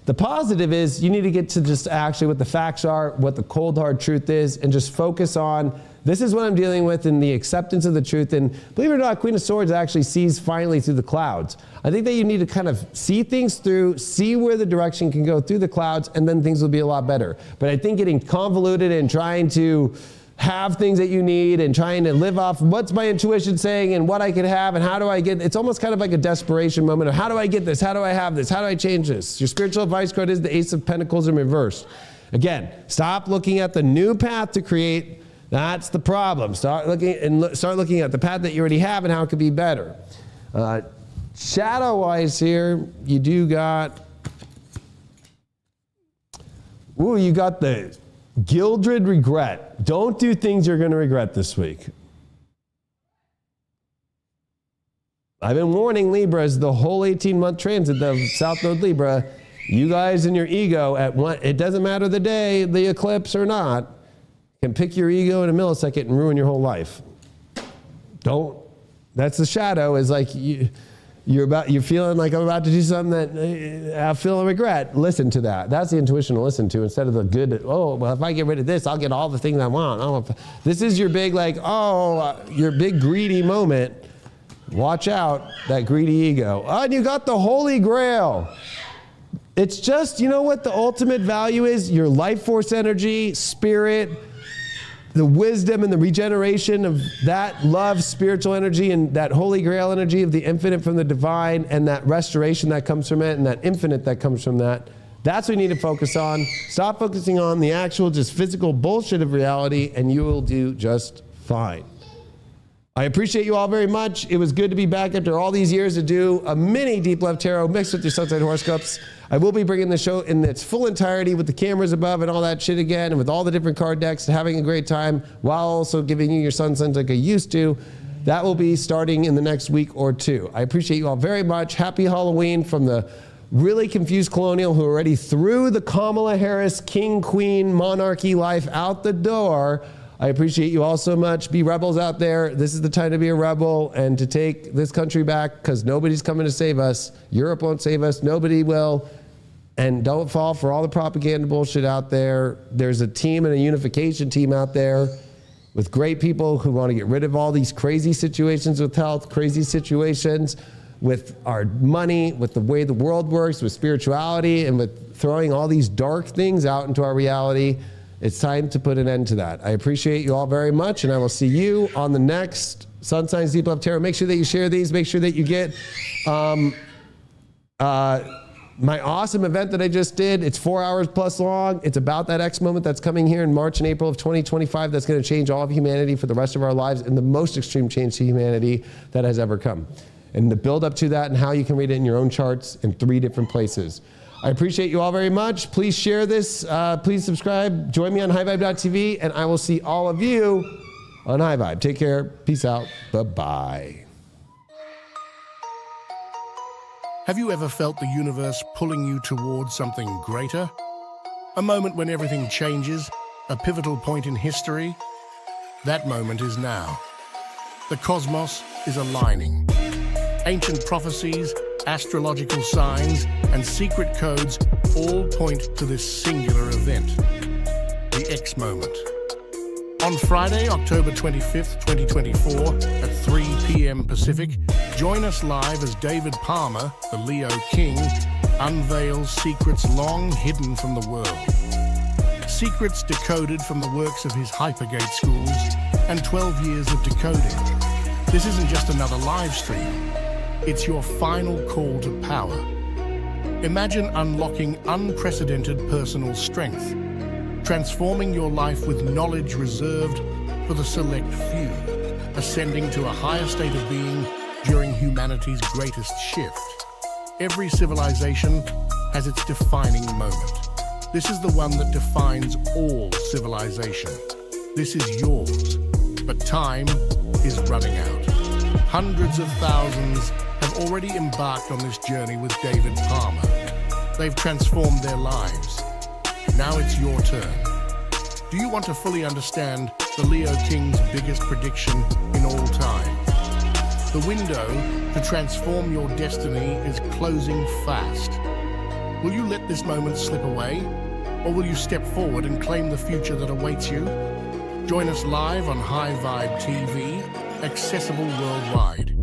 B: The positive is you need to get to just actually what the facts are, what the cold hard truth is, and just focus on this is what I'm dealing with and the acceptance of the truth. And believe it or not, Queen of Swords actually sees finally through the clouds. I think that you need to kind of see things through, see where the direction can go through the clouds, and then things will be a lot better. But I think getting convoluted and trying to have things that you need and trying to live off what's my intuition saying and what I could have and how do I get, it's almost kind of like a desperation moment of how do I get this? How do I have this? How do I change this? Your spiritual advice card is the Ace of Pentacles in reverse. Again, stop looking at the new path to create. That's the problem. Start looking at the path that you already have and how it could be better. Shadow-wise here, you do got, you got the Gilded Regret. Don't do things you're going to regret this week. I've been warning Libras the whole 18-month transit of South Node Libra. You guys and your ego, it doesn't matter the day, the eclipse or not, can pick your ego in a millisecond and ruin your whole life. Don't. That's the shadow. Is like you're feeling like I'm about to do something that I feel a regret. Listen to that. That's the intuition to listen to instead of the good. Oh, well, if I get rid of this, I'll get all the things I want. This is your big your big greedy moment. Watch out, that greedy ego. Oh, and you got the Holy Grail. It's just, you know what the ultimate value is? Your life force energy, spirit, the wisdom and the regeneration of that love, spiritual energy, and that holy grail energy of the infinite from the divine, and that restoration that comes from it, and that infinite that comes from that. That's what we need to focus on. Stop focusing on the actual, just physical bullshit of reality, and you will do just fine. I appreciate you all very much. It was good to be back after all these years to do a mini Deep Love Tarot mixed with your sun sign horoscopes. I will be bringing the show in its full entirety with the cameras above and all that shit again, and with all the different card decks, and having a great time while also giving you your sun signs like I used to. That will be starting in the next week or two. I appreciate you all very much. Happy Halloween from the really confused colonial who already threw the Kamala Harris king, queen, monarchy life out the door. I appreciate you all so much. Be rebels out there. This is the time to be a rebel and to take this country back, because nobody's coming to save us. Europe won't save us. Nobody will. And don't fall for all the propaganda bullshit out there. There's a team and a unification team out there with great people who want to get rid of all these crazy situations with health, crazy situations with our money, with the way the world works, with spirituality, and with throwing all these dark things out into our reality. It's time to put an end to that. I appreciate you all very much, and I will see you on the next Sun Signs Deep Love Tarot. Make sure that you share these. Make sure that you get my awesome event that I just did. It's 4 hours plus long. It's about that X moment that's coming here in March and April of 2025 that's going to change all of humanity for the rest of our lives, and the most extreme change to humanity that has ever come. And the build up to that and how you can read it in your own charts in 3 different places. I appreciate you all very much. Please share this. Please subscribe. Join me on highvibe.tv, and I will see all of you on High Vibe. Take care. Peace out. Bye-bye.
A: Have you ever felt the universe pulling you towards something greater? A moment when everything changes, a pivotal point in history? That moment is now. The cosmos is aligning. Ancient prophecies, astrological signs, and secret codes all point to this singular event, the X moment. On Friday, October 25th, 2024, at 3 p.m. Pacific, join us live as David Palmer, the Leo King, unveils secrets long hidden from the world. Secrets decoded from the works of his Hypergate schools and 12 years of decoding. This isn't just another live stream. It's your final call to power. Imagine unlocking unprecedented personal strength, transforming your life with knowledge reserved for the select few, ascending to a higher state of being during humanity's greatest shift. Every civilization has its defining moment. This is the one that defines all civilization. This is yours, but time is running out. Hundreds of thousands have already embarked on this journey with David Palmer. They've transformed their lives. Now it's your turn. Do you want to fully understand the Leo King's biggest prediction in all time? The window to transform your destiny is closing fast. Will you let this moment slip away? Or will you step forward and claim the future that awaits you? Join us live on High Vibe TV, accessible worldwide.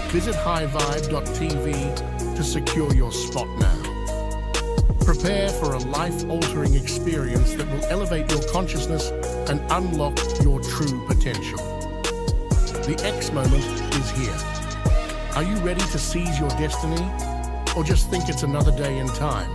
A: Visit highvibe.tv to secure your spot now. Prepare for a life-altering experience that will elevate your consciousness and unlock your true potential. The X moment is here. Are you ready to seize your destiny, or just think it's another day in time?